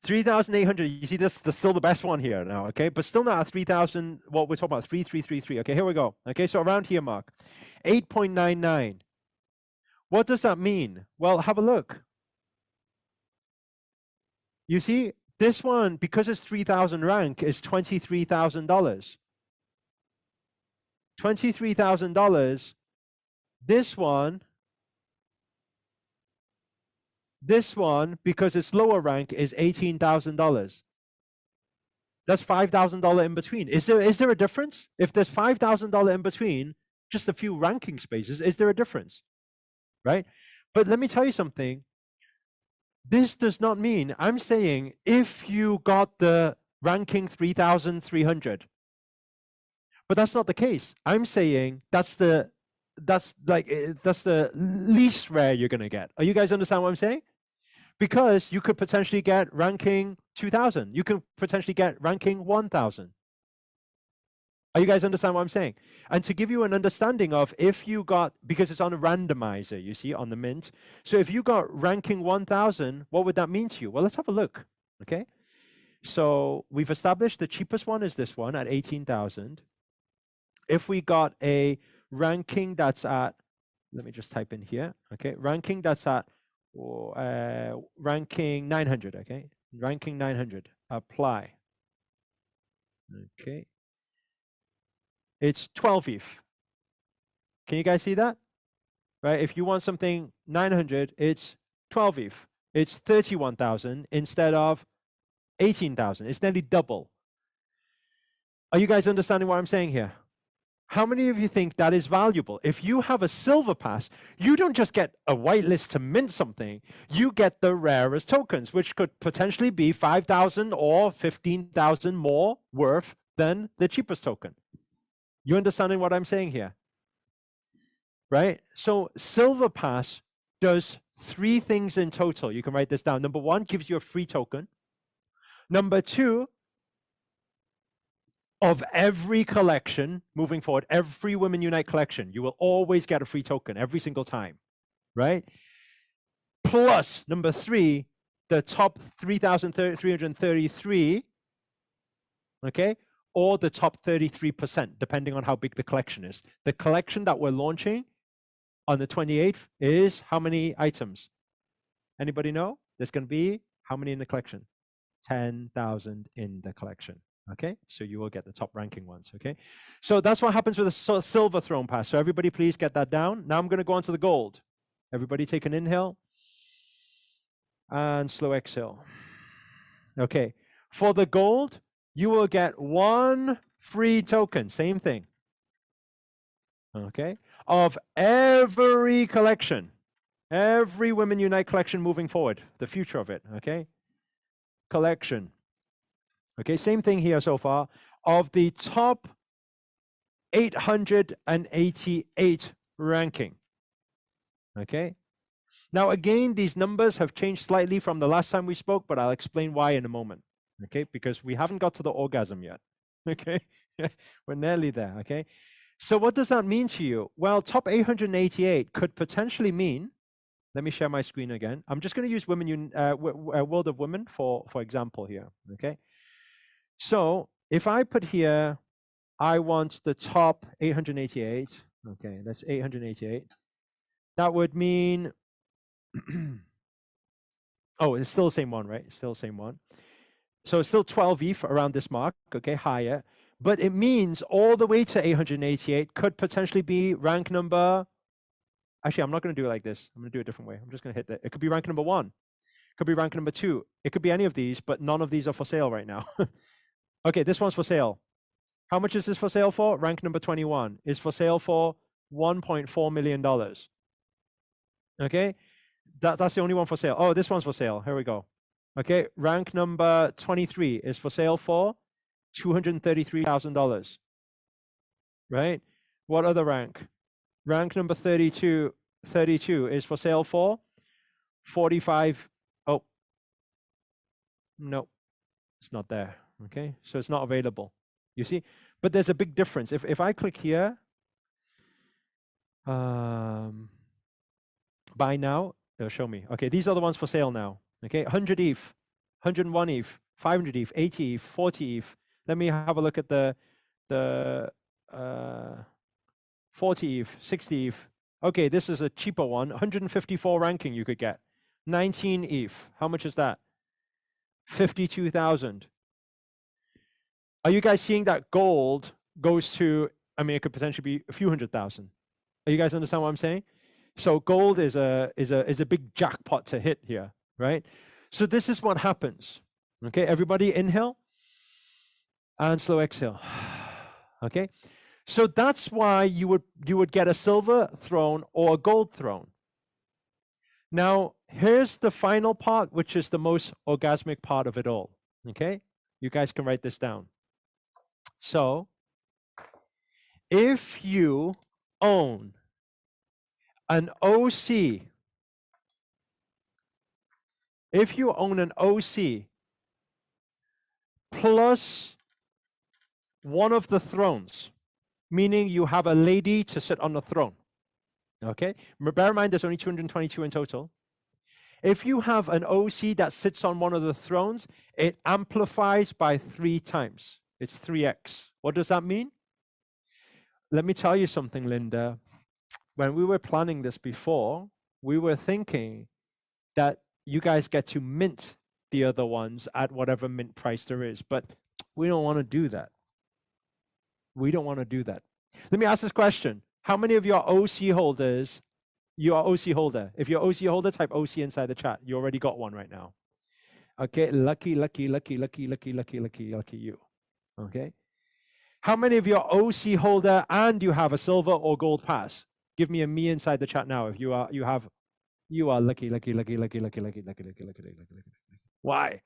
3,800, you see this is still the best one here now, okay? But still not at 3,000, what we're talking about, 3,333. Okay, here we go. Okay, so around here, Mark. 8.99. What does that mean? Well, have a look. You see, this one, because it's 3,000 rank, is $23,000. $23,000. This one, because it's lower rank, is $18,000. That's $5,000 in between. Is there a difference? If there's $5,000 in between, just a few ranking spaces, is there a difference? Right? But let me tell you something. This does not mean, I'm saying if you got the ranking 3,300, but that's not the case. I'm saying that's the least rare you're going to get. Are you guys understand what I'm saying? Because you could potentially get ranking 2,000. You could potentially get ranking 1,000. Are you guys understand what I'm saying? And to give you an understanding of if you got, because it's on a randomizer, you see, on the mint. So if you got ranking 1,000, what would that mean to you? Well, let's have a look, okay? So we've established the cheapest one is this one at 18,000. If we got a ranking that's at, let me just type in here, okay? Ranking that's at ranking 900, okay? Ranking 900, apply. Okay. It's 12 ETH. Can you guys see that? Right? If you want something 900, it's 12 ETH. It's 31,000 instead of 18,000. It's nearly double. Are you guys understanding what I'm saying here? How many of you think that is valuable? If you have a silver pass, you don't just get a whitelist to mint something. You get the rarest tokens, which could potentially be 5,000 or 15,000 more worth than the cheapest token. You understanding what I'm saying here? Right? So Silver Pass does 3 things in total. You can write this down. Number 1, gives you a free token. Number 2, of every collection moving forward, every Women Unite collection, you will always get a free token every single time, right? Plus, number 3, the top 3,333, okay? Or the top 33%, depending on how big the collection is. The collection that we're launching on the 28th is how many items? Anybody know? There's going to be how many in the collection? 10,000 in the collection. Okay, so you will get the top ranking ones. Okay, so that's what happens with a silver throne pass. So everybody please get that down. Now I'm going to go on to the gold. Everybody take an inhale and slow exhale. Okay, for the gold, you will get 1 free token, same thing. Okay, of every collection, every Women Unite collection moving forward, the future of it. Okay, collection. Okay, same thing here so far. Of the top 888 ranking. Okay. Now, again, these numbers have changed slightly from the last time we spoke, but I'll explain why in a moment. Okay, because we haven't got to the orgasm yet. Okay, we're nearly there. Okay, so what does that mean to you? Well, top 888 could potentially mean. Let me share my screen again. I'm just going to use World of Women for example here. Okay, so if I put here, I want the top 888. Okay, that's 888. That would mean, oh, it's still the same one, right? It's still the same one. So it's still 12 ETH around this mark, okay, higher. But it means all the way to 888 could potentially be rank number. Actually, I'm not going to do it like this. I'm going to do it a different way. I'm just going to hit that. It could be rank number 1. It could be rank number 2. It could be any of these, but none of these are for sale right now. Okay, this one's for sale. How much is this for sale for? Rank number 21 is for sale for $1.4 million. Okay, that's the only one for sale. Oh, this one's for sale. Here we go. Okay, rank number 23 is for sale for $233,000. Right? What other rank? Rank number 32 is for sale for 45. Oh, no, it's not there. Okay, so it's not available. You see, but there's a big difference. If I click here, buy now, it'll show me. Okay, these are the ones for sale now. Okay, 100 ETH, 101 ETH, 500 ETH, 80 ETH, 40 ETH. Let me have a look at the 40 ETH, 60 ETH. Okay, this is a cheaper one. 154 ranking you could get. 19 ETH. How much is that? 52,000. Are you guys seeing that gold goes to, I mean, it could potentially be a few 100,000. Are you guys understand what I'm saying? So gold is a big jackpot to hit here, right? So this is what happens. Okay, everybody inhale and slow exhale. Okay, so that's why you would get a silver throne or a gold throne. Now, here's the final part, which is the most orgasmic part of it all. Okay, you guys can write this down. So, if you own an OC, if you own an OC plus one of the thrones, meaning you have a lady to sit on the throne, okay? Bear in mind, there's only 222 in total. If you have an OC that sits on one of the thrones, it amplifies by 3 times. It's 3x. What does that mean? Let me tell you something, Linda. When we were planning this before, we were thinking that you guys get to mint the other ones at whatever mint price there is, but we don't want to do that. We don't want to do that. Let me ask this question. How many of your OC holders, you are OC holder? If you're OC holder, type OC inside the chat. You already got one right now. Okay, lucky you. Okay. How many of you are OC holder and you have a silver or gold pass? Give me a me inside the chat now if you are lucky. Why?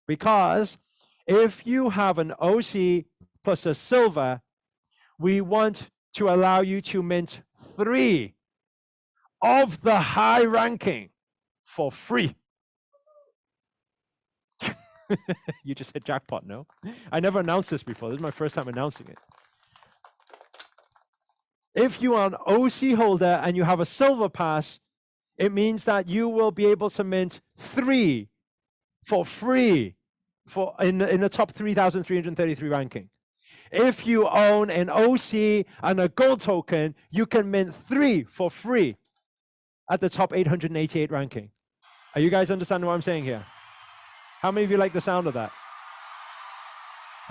Because if you have an OC plus a silver, we want to allow you to mint 3 of the high ranking for free. You just hit jackpot, no? I never announced this before. This is my first time announcing it. If you are an OC holder and you have a silver pass, it means that you will be able to mint 3 for free in the top 3,333 ranking. If you own an OC and a gold token, you can mint 3 for free at the top 888 ranking. Are you guys understanding what I'm saying here? How many of you like the sound of that?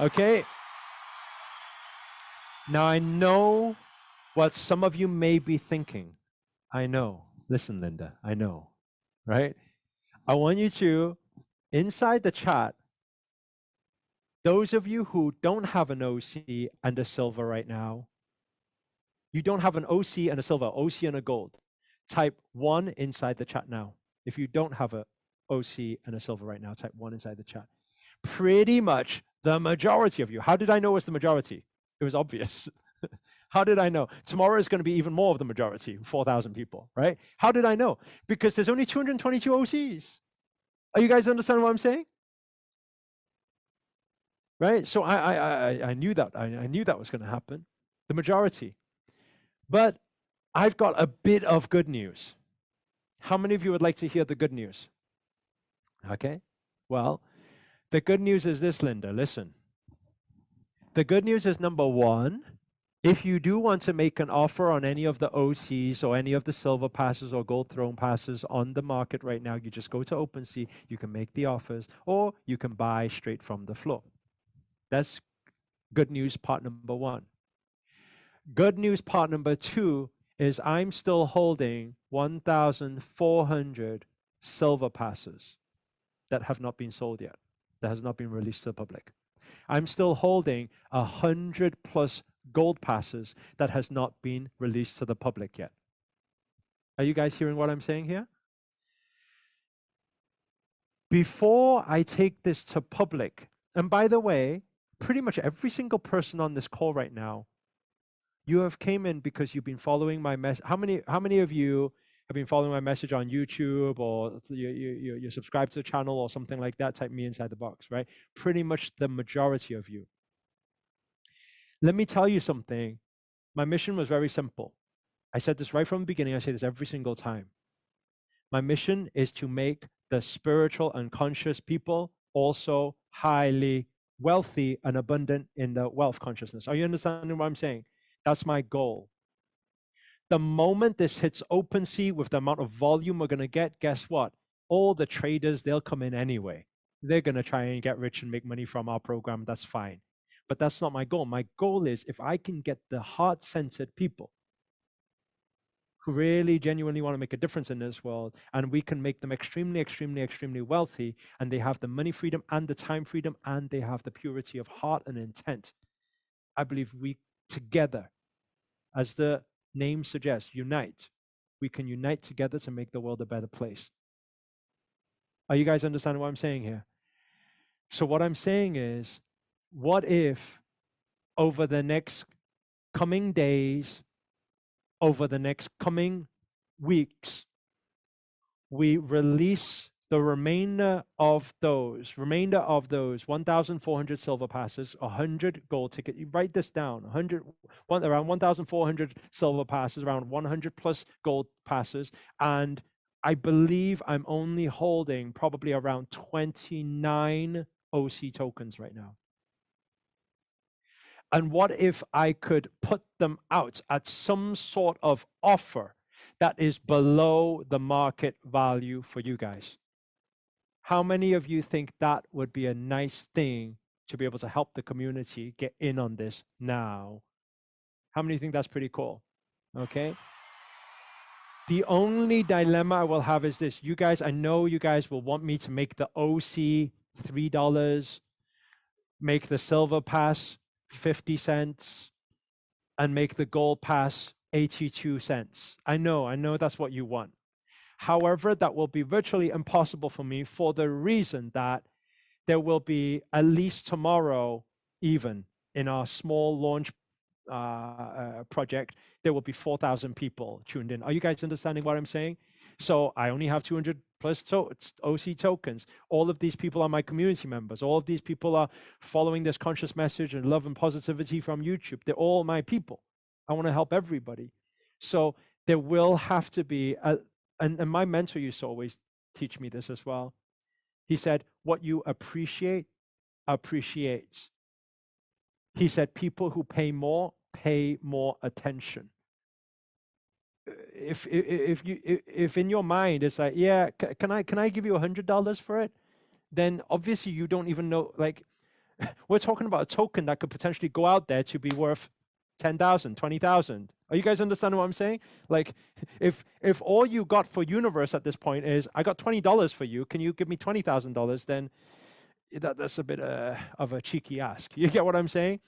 Okay. Now I know what some of you may be thinking. I know. Listen, Linda, I know, right? I want you to, inside the chat, those of you who don't have an OC and a silver right now, you don't have an OC and a silver, OC and a gold, type 1 inside the chat now. If you don't have a OC and a silver right now, type 1 inside the chat. Pretty much the majority of you. How did I know it was the majority? It was obvious. How did I know? Tomorrow is going to be even more of the majority, 4,000 people, right? How did I know? Because there's only 222 OCs. Are you guys understanding what I'm saying? right? So I knew that. I knew that was going to happen, the majority. But I've got a bit of good news. How many of you would like to hear the good news? Okay. Well, the good news is this, Linda. Listen. The good news is number one, if you do want to make an offer on any of the OCs or any of the silver passes or gold throne passes on the market right now, you just go to OpenSea, you can make the offers, or you can buy straight from the floor. That's good news part number one. Good news part number two is I'm still holding 1,400 silver passes that have not been sold yet, that has not been released to the public. I'm still holding 100 plus gold passes that has not been released to the public yet. Are you guys hearing what I'm saying here? Before I take this to public, and by the way, pretty much every single person on this call right now, you have came in because you've been following my message. How many of you have been following my message on YouTube, or you subscribe to the channel or something like that? Type me inside the box, right? Pretty much the majority of you. Let me tell you something. My mission was very simple. I said this right from the beginning. I say this every single time. My mission is to make the spiritual and conscious people also highly wealthy and abundant in the wealth consciousness. Are you understanding what I'm saying? That's my goal. The moment this hits OpenSea with the amount of volume we're going to get, guess what? All the traders, they'll come in anyway. They're going to try and get rich and make money from our program. That's fine. But that's not my goal. My goal is if I can get the heart-centered people who really genuinely want to make a difference in this world, and we can make them extremely, extremely, extremely wealthy, and they have the money freedom and the time freedom, and they have the purity of heart and intent. I believe we together, as the name suggests, unite. We can unite together to make the world a better place. Are you guys understanding what I'm saying here? So what I'm saying is, what if over the next coming days, over the next coming weeks, we release the remainder of those 1,400 silver passes, 100 gold tickets. You write this down, around 1,400 silver passes, around 100 plus gold passes. And I believe I'm only holding probably around 29 OC tokens right now. And what if I could put them out at some sort of offer that is below the market value for you guys? How many of you think that would be a nice thing to be able to help the community get in on this now? How many think that's pretty cool? Okay. The only dilemma I will have is this. You guys, I know you guys will want me to make the OC $3, make the silver pass 50 cents, and make the gold pass 82 cents. I know that's what you want. However, that will be virtually impossible for me for the reason that there will be, at least tomorrow, even in our small launch project, there will be 4,000 people tuned in. Are you guys understanding what I'm saying? So I only have 200 plus OC tokens. All of these people are my community members. All of these people are following this conscious message and love and positivity from YouTube. They're all my people. I want to help everybody. So there will have to be, and my mentor used to always teach me this as well. He said, what you appreciate, appreciates. He said, people who pay more attention. If in your mind it's like, yeah, can I give you $100 for it? Then obviously you don't even know, like, we're talking about a token that could potentially go out there to be worth 10,000, 20,000. Are you guys understanding what I'm saying? Like, if all you got for Universe at this point is, I got $20 for you, can you give me $20,000? Then that's a bit of a cheeky ask. You get what I'm saying?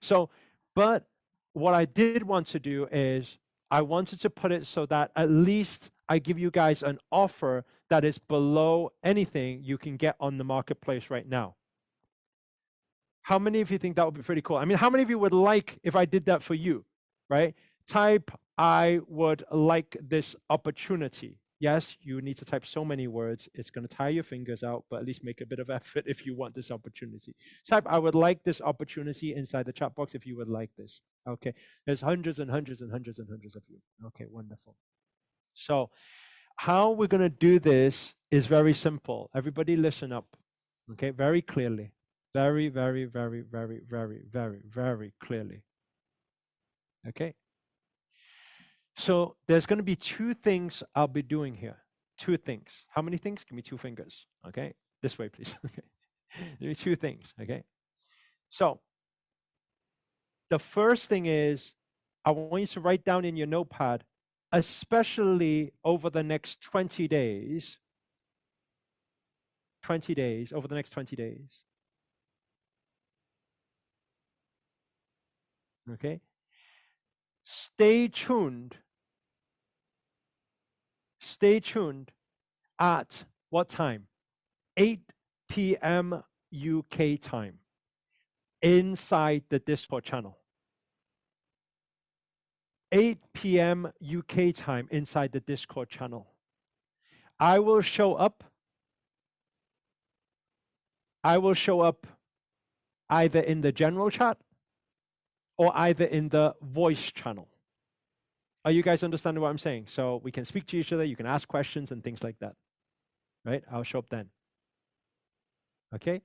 So, but what I did want to do is, I wanted to put it so that at least I give you guys an offer that is below anything you can get on the marketplace right now. How many of you think that would be pretty cool? I mean, how many of you would like if I did that for you, right? Type, I would like this opportunity. Yes, you need to type so many words. It's going to tire your fingers out, but at least make a bit of effort if you want this opportunity. Type, I would like this opportunity inside the chat box if you would like this. Okay. There's hundreds and hundreds and hundreds and hundreds of you. Okay, wonderful. So, how we're going to do this is very simple. Everybody listen up. Okay, very clearly. Very, very, very, very, very, very, very clearly. Okay. So there's going to be two things I'll be doing here. Two things. How many things? Give me two fingers. Okay. This way, please. Okay. There are two things. Okay. So the first thing is I want you to write down in your notepad, especially over the next 20 days. 20 days, over the next 20 days. Okay. Stay tuned. Stay tuned at what time? 8 p.m. UK time inside the Discord channel. 8 p.m. UK time inside the Discord channel. I will show up. I will show up either in the general chat or either in the voice channel. Are you guys understanding what I'm saying? So we can speak to each other, you can ask questions and things like that. Right? I'll show up then. Okay?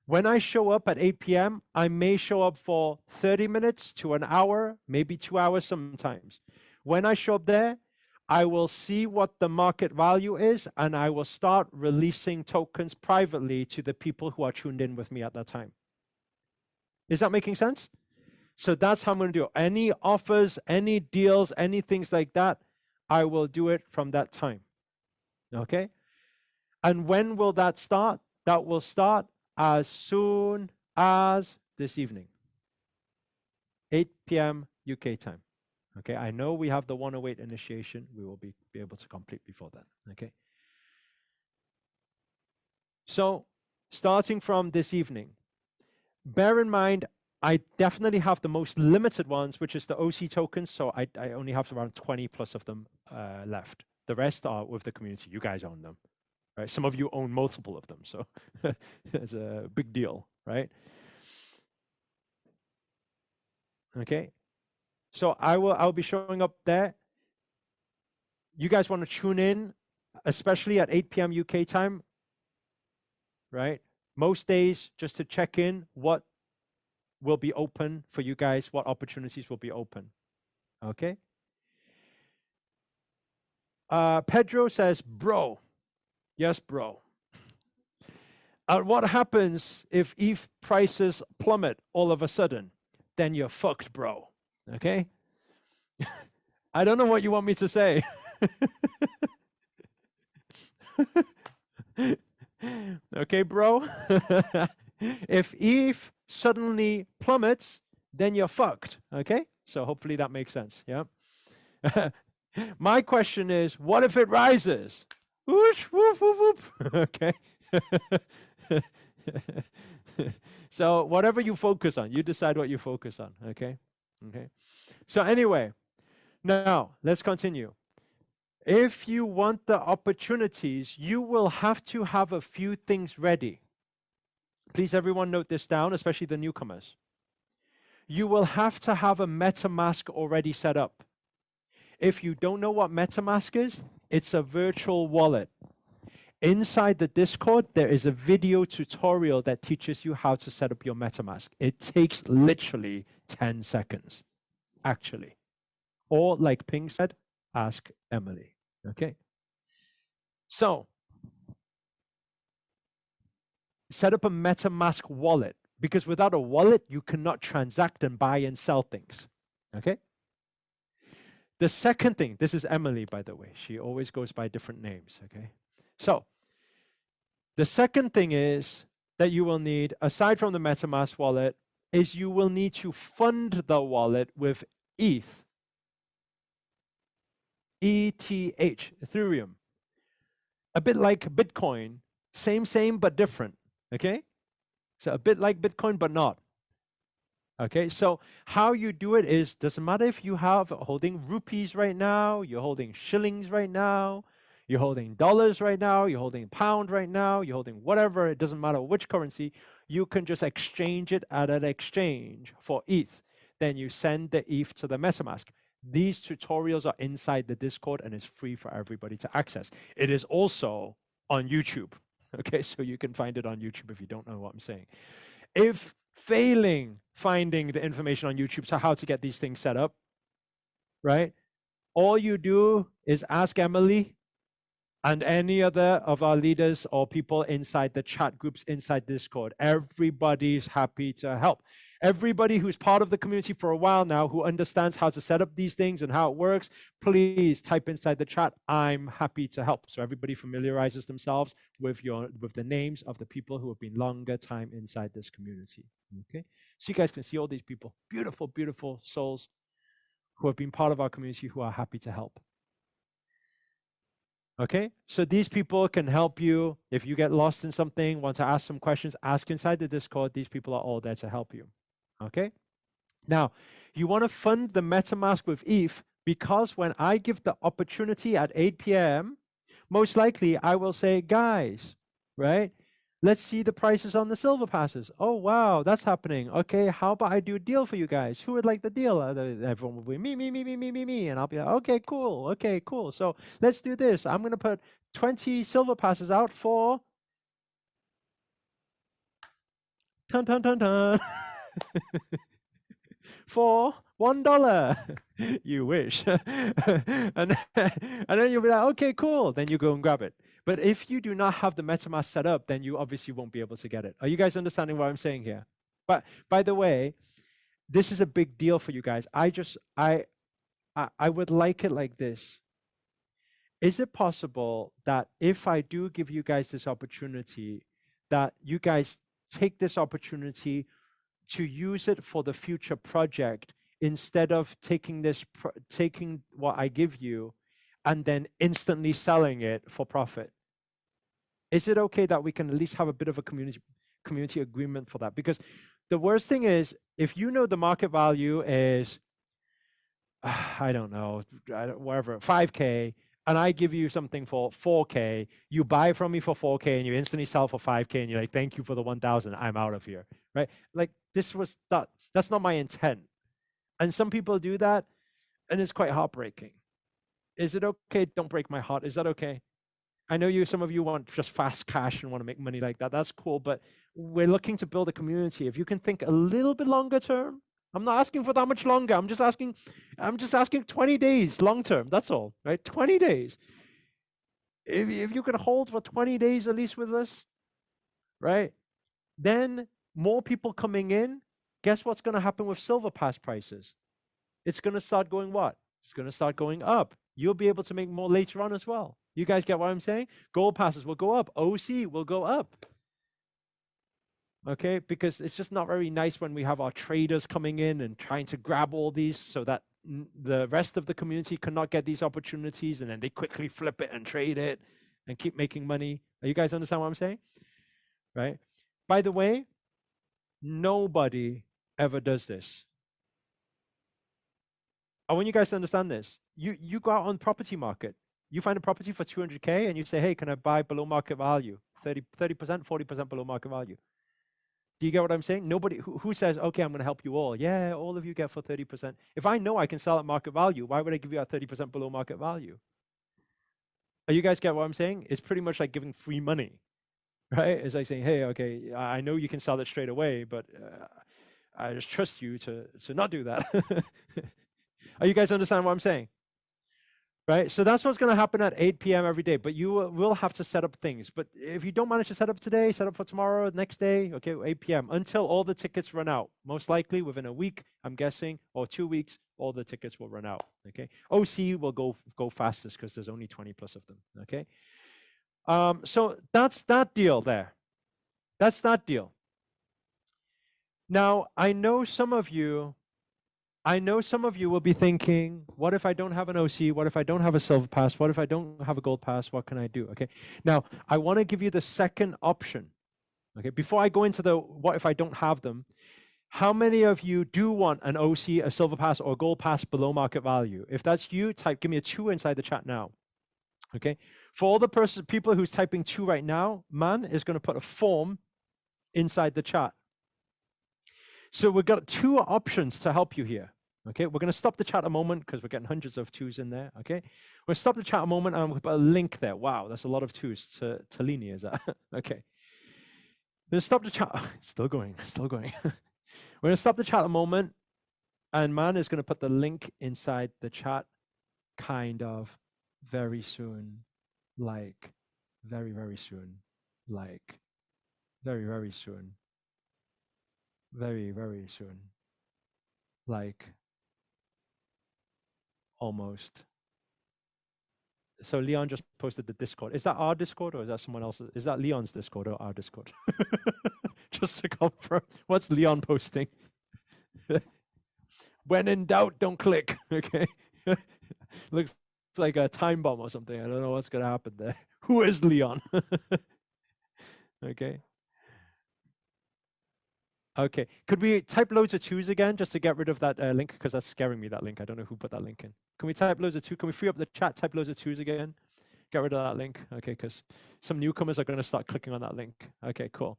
When I show up at 8 p.m., I may show up for 30 minutes to an hour, maybe 2 hours sometimes. When I show up there, I will see what the market value is, and I will start releasing tokens privately to the people who are tuned in with me at that time. Is that making sense? So that's how I'm going to do it. Any offers, any deals, any things like that, I will do it from that time. Okay? And when will that start? That will start as soon as this evening, 8 p.m. UK time. Okay, I know we have the 108 initiation. We will be able to complete before then. Okay. So, starting from this evening, bear in mind, I definitely have the most limited ones, which is the OC tokens. So I only have around 20 plus of them left. The rest are with the community. You guys own them. Right? Some of you own multiple of them, so it's a big deal, right? Okay, so I'll be showing up there. You guys want to tune in, especially at 8 p.m. UK time, right? Most days, just to check in what will be open for you guys, what opportunities will be open. Okay. Pedro says, bro. Yes, bro. What happens if ETH prices plummet all of a sudden? Then you're fucked, bro. Okay? I don't know what you want me to say. Okay, bro? If ETH suddenly plummets, then you're fucked. Okay? So hopefully that makes sense. Yeah? My question is, what if it rises? Whoosh, whoop, whoop, whoop. Okay. So whatever you focus on, you decide what you focus on. Okay. Okay. So anyway, now let's continue. If you want the opportunities, you will have to have a few things ready. Please, everyone, note this down, especially the newcomers. You will have to have a MetaMask already set up. If you don't know what MetaMask is, it's a virtual wallet. Inside the Discord, there is a video tutorial that teaches you how to set up your MetaMask. It takes literally 10 seconds, actually. Or like Ping said, ask Emily, okay? So, set up a MetaMask wallet, because without a wallet, you cannot transact and buy and sell things, okay? The second thing, this is Emily, by the way. She always goes by different names, okay? So, the second thing is that you will need, aside from the MetaMask wallet, is you will need to fund the wallet with ETH. ETH, Ethereum. A bit like Bitcoin. Same, but different, okay? So a bit like Bitcoin, but not. Okay, so how you do it is, doesn't matter if you have holding rupees right now, you're holding shillings right now, You're holding dollars right now, you're holding pound right now, you're holding whatever, it doesn't matter which currency, you can just exchange it at an exchange for ETH. Then you send the ETH to the MetaMask. These tutorials are inside the Discord and it's free for everybody to access. It is also on YouTube. Okay, so you can find it on YouTube if you don't know what I'm saying. If failing finding the information on YouTube to how to get these things set up, right? All you do is ask Emily and any other of our leaders or people inside the chat groups inside Discord. Everybody's happy to help. Everybody who's part of the community for a while now, who understands how to set up these things and how it works, please type inside the chat, I'm happy to help. So everybody familiarizes themselves with the names of the people who have been longer time inside this community. Okay, so you guys can see all these people, beautiful, beautiful souls who have been part of our community who are happy to help. Okay, so these people can help you. If you get lost in something, want to ask some questions, ask inside the Discord. These people are all there to help you. Okay, now you want to fund the MetaMask with ETH because when I give the opportunity at 8 p.m., most likely I will say, guys, right? Let's see the prices on the silver passes. Oh, wow, that's happening. Okay, how about I do a deal for you guys? Who would like the deal? Everyone will be me. And I'll be like, okay, cool. So let's do this. I'm going to put 20 silver passes out for... for $1. You wish. and then you'll be like, okay, cool. Then you go and grab it. But if you do not have the MetaMask set up, then you obviously won't be able to get it. Are you guys understanding what I'm saying here? But by the way, this is a big deal for you guys. I would like it like this. Is it possible that if I do give you guys this opportunity, that you guys take this opportunity to use it for the future project instead of taking what I give you and then instantly selling it for profit? Is it okay that we can at least have a bit of a community agreement for that? Because the worst thing is, if you know the market value is, I don't know, whatever, 5K, and I give you something for 4K, you buy from me for 4K and you instantly sell for 5K and you're like, thank you for the 1,000, I'm out of here, right? Like that's not my intent. And some people do that and it's quite heartbreaking. Is it okay? Don't break my heart. Is that okay? I know some of you want just fast cash and want to make money like that. That's cool, but we're looking to build a community. If you can think a little bit longer term, I'm not asking for that much longer. I'm just asking 20 days long term. That's all, right? 20 days. If you can hold for 20 days at least with us, right? Then more people coming in, guess what's going to happen with Silver Pass prices? It's going to start going what? It's going to start going up. You'll be able to make more later on as well. You guys get what I'm saying? Gold passes will go up. OC will go up. Okay, because it's just not very nice when we have our traders coming in and trying to grab all these so that the rest of the community cannot get these opportunities, and then they quickly flip it and trade it and keep making money. Are you guys understand what I'm saying? Right? By the way, nobody ever does this. I want you guys to understand this. You go out on property market. You find a property for 200K and you say, hey, can I buy below market value? 30%, 40% below market value. Do you get what I'm saying? Nobody who says, okay, I'm going to help you all. Yeah, all of you get for 30%. If I know I can sell at market value, why would I give you at 30% below market value? Are you guys get what I'm saying? It's pretty much like giving free money, right? It's like saying, hey, okay, I know you can sell it straight away, but I just trust you to not do that. Are you guys understand what I'm saying? Right? So that's what's going to happen at 8 p.m. every day, but you will have to set up things. But if you don't manage to set up today, set up for tomorrow, next day, okay, 8 p.m. until all the tickets run out. Most likely within a week, I'm guessing, or 2 weeks, all the tickets will run out, okay? OC will go fastest because there's only 20 plus of them, okay? So that's that deal there. That's that deal. Now, I know some of you will be thinking, what if I don't have an OC? What if I don't have a silver pass? What if I don't have a gold pass? What can I do? Okay. Now, I want to give you the second option. Okay. Before I go into the what if I don't have them, how many of you do want an OC, a silver pass, or a gold pass below market value? If that's you, give me a 2 inside the chat now. Okay. For all the people who's typing 2 right now, Man is going to put a form inside the chat. So we've got 2 options to help you here. Okay, we're going to stop the chat a moment because we're getting hundreds of 2s in there. Okay, we'll stop the chat a moment and we'll put a link there. Wow, that's a lot of 2s to Talini, is that? Okay. We're going to stop the chat. Still going, still going. We're going to stop the chat a moment, and Man is going to put the link inside the chat kind of very soon, like very, very soon, like very, very soon, very, very soon, like almost. So Leon just posted the Discord. Is that our Discord or is that someone else's? Is that Leon's Discord or our Discord? Just to confirm. What's Leon posting? When in doubt, don't click. Okay. Looks like a time bomb or something. I don't know what's going to happen there. Who is Leon? Okay. Okay. Could we type loads of 2s again just to get rid of that link? Because that's scaring me, that link. I don't know who put that link in. Can we type loads of 2? Can we free up the chat, type loads of 2s again? Get rid of that link. Okay, because some newcomers are going to start clicking on that link. Okay, cool.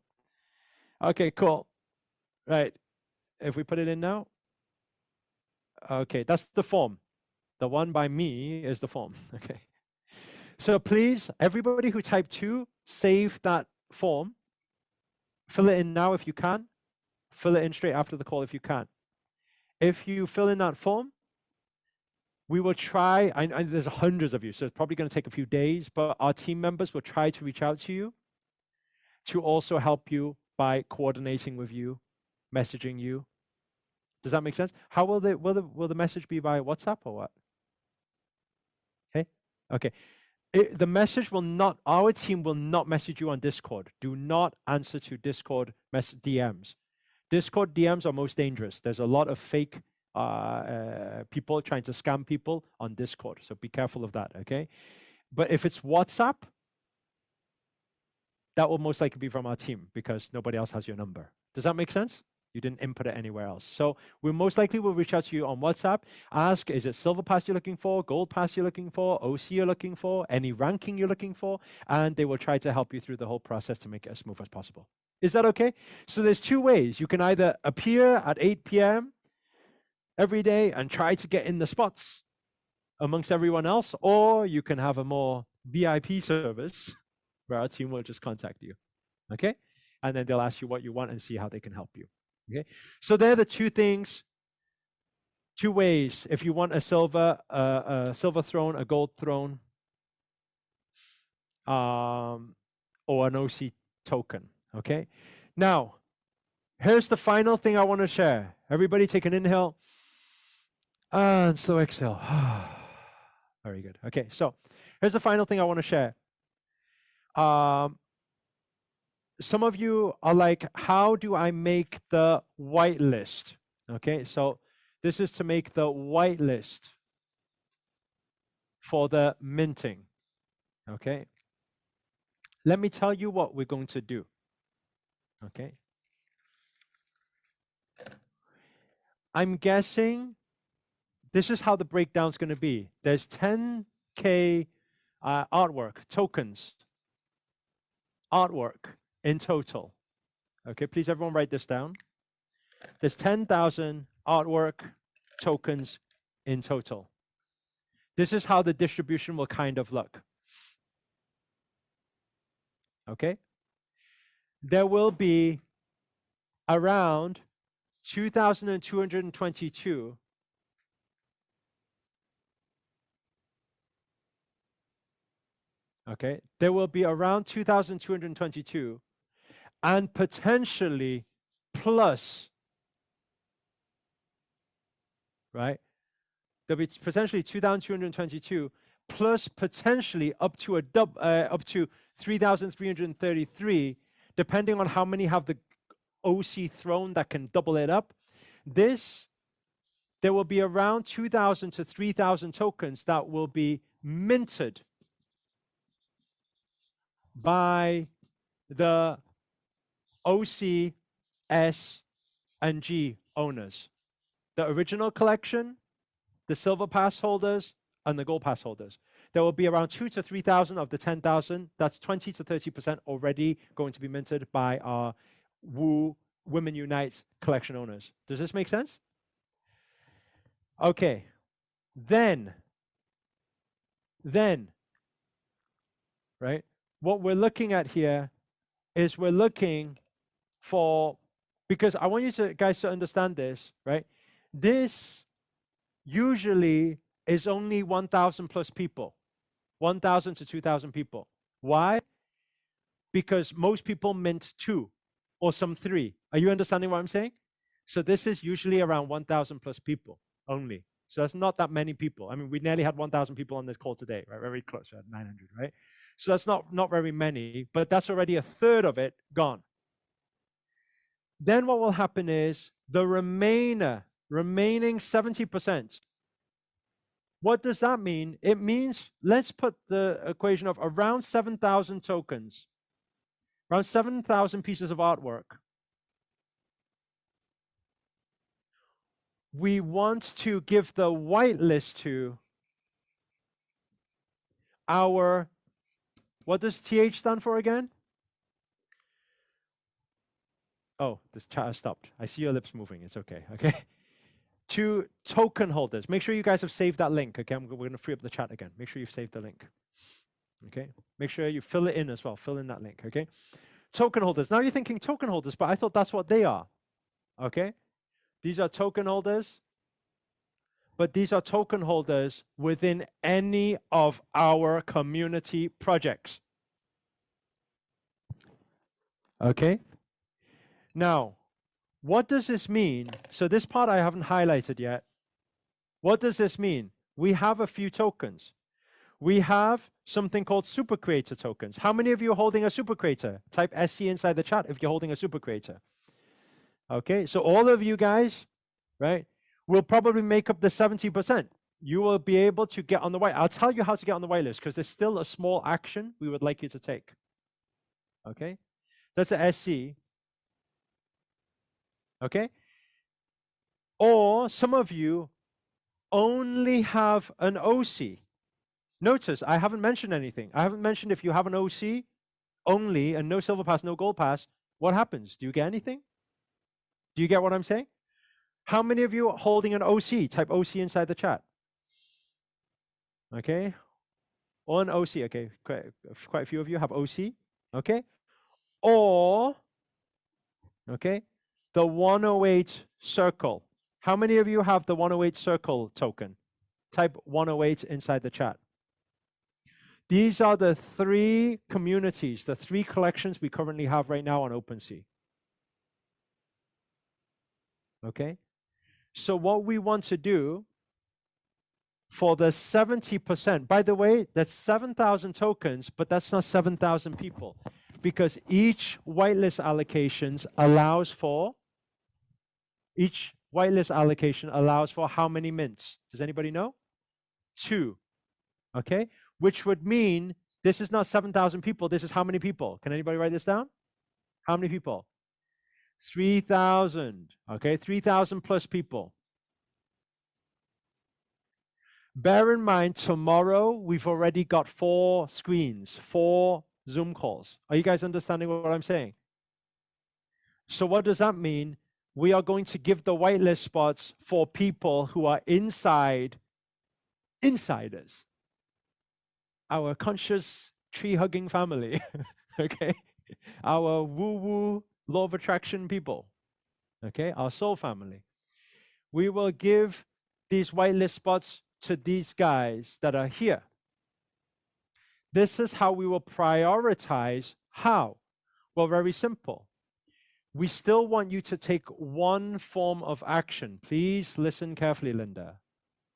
Okay, cool. Right. If we put it in now. Okay, that's the form. The one by me is the form. Okay. So please, everybody who typed 2, save that form. Fill it in now if you can. Fill it in straight after the call if you can. If you fill in that form, we will try, there's hundreds of you, so it's probably going to take a few days, but our team members will try to reach out to you to also help you by coordinating with you, messaging you. Does that make sense? How will the message be via WhatsApp or what? Okay. Okay. The message will not, our team will not message you on Discord. Do not answer to Discord DMs. Discord DMs are most dangerous. There's a lot of fake people trying to scam people on Discord. So be careful of that, okay? But if it's WhatsApp, that will most likely be from our team because nobody else has your number. Does that make sense? You didn't input it anywhere else. So we most likely will reach out to you on WhatsApp, ask, is it Silver Pass you're looking for, Gold Pass you're looking for, OC you're looking for, any ranking you're looking for, and they will try to help you through the whole process to make it as smooth as possible. Is that okay? So there's 2 ways. You can either appear at 8 p.m. every day and try to get in the spots amongst everyone else, or you can have a more VIP service where our team will just contact you, okay? And then they'll ask you what you want and see how they can help you, okay? So they're the 2 things, 2 ways. If you want a silver throne, a gold throne, or an OC token, okay? Now, here's the final thing I want to share. Everybody take an inhale and slow exhale. Very good. Okay, so here's the final thing I want to share. Some of you are like, how do I make the whitelist? Okay, so this is to make the whitelist for the minting. Okay, let me tell you what we're going to do. Okay, I'm guessing this is how the breakdown is going to be. There's 10K artwork, tokens, artwork in total. Okay, please everyone write this down. There's 10,000 artwork tokens in total. This is how the distribution will kind of look. Okay? There will be around 2,222 okay? There will be around 2,222 and potentially plus, right? There'll be potentially 2,222 plus potentially up to 3,333, depending on how many have the OC throne that can double it up. There will be around 2,000 to 3,000 tokens that will be minted by the OC, S, and G owners. The original collection, the Silver Pass holders, and the Gold Pass holders. there will be around 2 to 3,000 of the 10,000. That's 20 to 30% already going to be minted by our Woo Women Unite collection owners. Does this make sense? Okay. Then, right, what we're looking at here is we're looking for, because I want you guys to understand this, right? This usually is only 1,000 plus people, 1,000 to 2,000 people. Why? Because most people mint 2 or some 3. Are you understanding what I'm saying? So this is usually around 1,000 plus people only. So that's not that many people. I mean, we nearly had 1,000 people on this call today, right? Very close, we had 900, right? So that's not very many, but that's already a third of it gone. Then what will happen is the remaining 70%. What does that mean? It means, let's put the equation of around 7,000 tokens, around 7,000 pieces of artwork. We want to give the whitelist to our, what does TH stand for again? Oh, the chat has stopped. I see your lips moving. It's okay. Okay. To token holders. Make sure you guys have saved that link. Okay, we're going to free up the chat again. Make sure you've saved the link. Okay. Make sure you fill it in as well. Fill in that link. Okay. Token holders. Now you're thinking token holders, but I thought that's what they are. Okay. These are token holders, but these are token holders within any of our community projects. Okay. Now, what does this mean? So this part I haven't highlighted yet. What does this mean? We have a few tokens. We have something called super creator tokens. How many of you are holding a super creator? Type SC inside the chat if you're holding a super creator. Okay, so all of you guys, right, will probably make up the 70%. You will be able to get on the white. I'll tell you how to get on the whitelist because there's still a small action we would like you to take. Okay, that's a SC. Okay, or some of you only have an OC. Notice I haven't mentioned anything. I haven't mentioned if you have an OC only and no silver pass, no gold pass, what happens? Do you get anything? Do you get what I'm saying? How many of you are holding an OC? Type OC inside the chat. Okay. Or an OC. Okay. Quite a few of you have OC. Okay. Or, okay, the 108 circle. How many of you have the 108 circle token? Type 108 inside the chat. These are the 3 communities, the 3 collections we currently have right now on OpenSea. Okay. So what we want to do for the 70%, by the way, that's 7,000 tokens, but that's not 7,000 people because each whitelist allocations allows for, each whitelist allocation allows for how many mints? Does anybody know? 2. Okay. Which would mean this is not 7,000 people. This is how many people? Can anybody write this down? How many people? 3,000. Okay, 3,000 plus people. Bear in mind, tomorrow we've already got 4 screens, 4 Zoom calls. Are you guys understanding what I'm saying? So what does that mean? We are going to give the whitelist spots for people who are insiders. Our conscious tree-hugging family, okay? Our woo-woo law of attraction people, okay? Our soul family. We will give these whitelist spots to these guys that are here. This is how we will prioritize. How? Well, very simple. We still want you to take one form of action. Please listen carefully, Linda.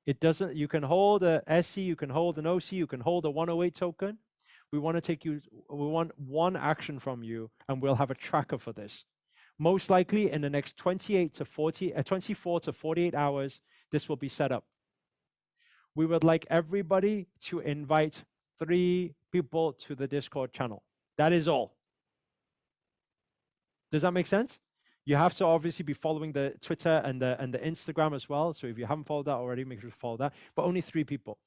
It doesn't, you can hold a SC, you can hold an OC, you can hold a 108 token. We want to take you, we want one action from you, and we'll have a tracker for this. Most likely in the next 24 to 48 hours, this will be set up. We would like everybody to invite 3 people to the Discord channel. That is all. Does that make sense? You have to obviously be following the Twitter and the Instagram as well. So if you haven't followed that already, make sure to follow that. But only 3 people.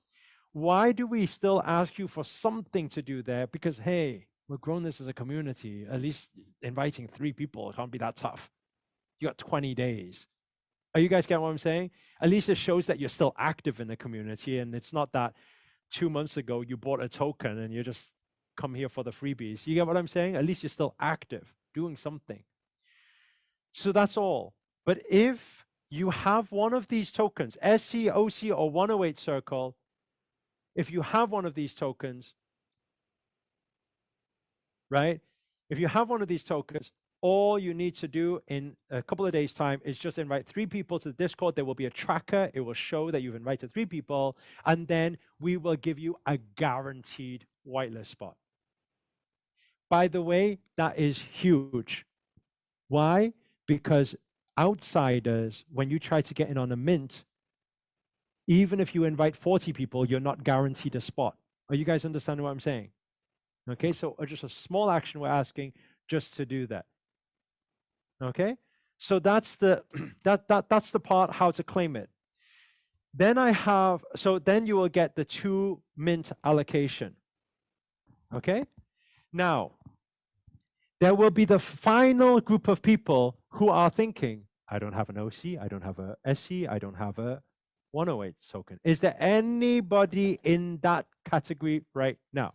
Why do we still ask you for something to do there? Because, hey, we're growing this as a community. At least inviting 3 people can't be that tough. You got 20 days. Are you guys getting what I'm saying? At least it shows that you're still active in the community, and it's not that 2 months ago you bought a token and you just come here for the freebies. You get what I'm saying? At least you're still active, doing something. So that's all. But if you have one of these tokens, SC, OC, or 108 Circle, if you have one of these tokens, right? If you have one of these tokens, all you need to do in a couple of days' time is just invite 3 people to the Discord. There will be a tracker. It will show that you've invited 3 people, and then we will give you a guaranteed whitelist spot. By the way, that is huge. Why? Because outsiders, when you try to get in on a mint, even if you invite 40 people, you're not guaranteed a spot. Are you guys understanding what I'm saying? Okay, so just a small action we're asking just to do that. Okay, so that's the that's the part how to claim it. Then then you will get the 2 mint allocation. Okay, now there will be the final group of people who are thinking, I don't have an OC, I don't have a SC, I don't have a 108 token. Is there anybody in that category right now?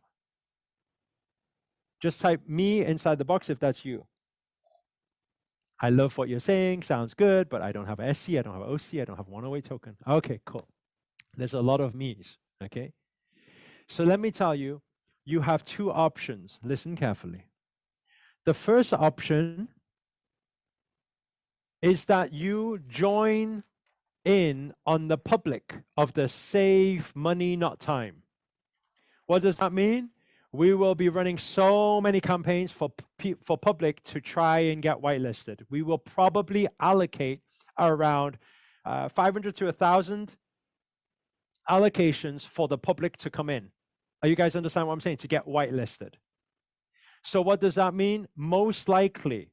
Just type me inside the box if that's you. I love what you're saying, sounds good, but I don't have a SC, I don't have an OC, I don't have a 108 token. Okay, cool. There's a lot of me's, okay? So let me tell you, you have 2 options. Listen carefully. The first option is that you join in on the public of the Save Money Not Time. What does that mean? We will be running so many campaigns for public to try and get whitelisted. We will probably allocate around 500 to 1,000 allocations for the public to come in. Are you guys understand what I'm saying? To get whitelisted. So what does that mean? Most likely,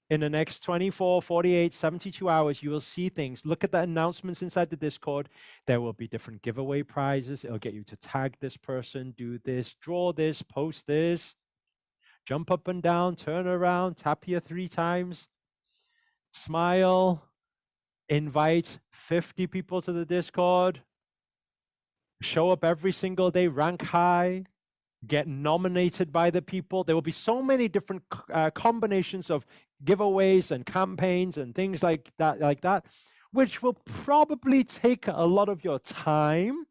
in the next 24, 48, 72 hours, you will see things. Look at the announcements inside the Discord. There will be different giveaway prizes. It'll get you to tag this person, do this, draw this, post this, jump up and down, turn around, tap here 3 times, smile, invite 50 people to the Discord, show up every single day, rank high, get nominated by the people. There will be so many different combinations of giveaways and campaigns and things like that, which will probably take a lot of your time.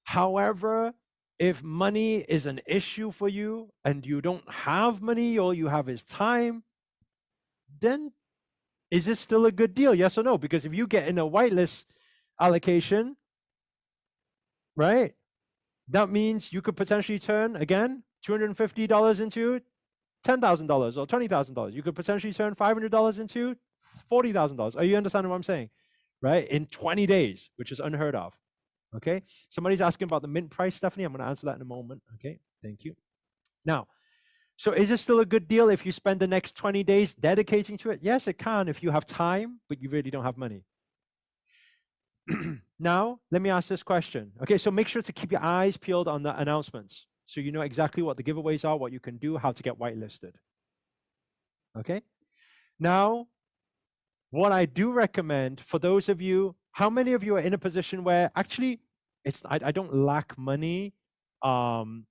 However, if money is an issue for you and you don't have money, all you have is time, then is this still a good deal? Yes or no? Because if you get in a whitelist allocation, right, that means you could potentially turn, again, $250 into $10,000 or $20,000. You could potentially turn $500 into $40,000. Are you understanding what I'm saying? Right? In 20 days, which is unheard of. Okay? Somebody's asking about the mint price, Stephanie. I'm going to answer that in a moment. Okay? Thank you. Now, so is it still a good deal if you spend the next 20 days dedicating to it? Yes, it can if you have time, but you really don't have money. Now, let me ask this question. Okay, so make sure to keep your eyes peeled on the announcements so you know exactly what the giveaways are, what you can do, how to get whitelisted. Okay? Now, what I do recommend for those of you, how many of you are in a position where actually I don't lack money, and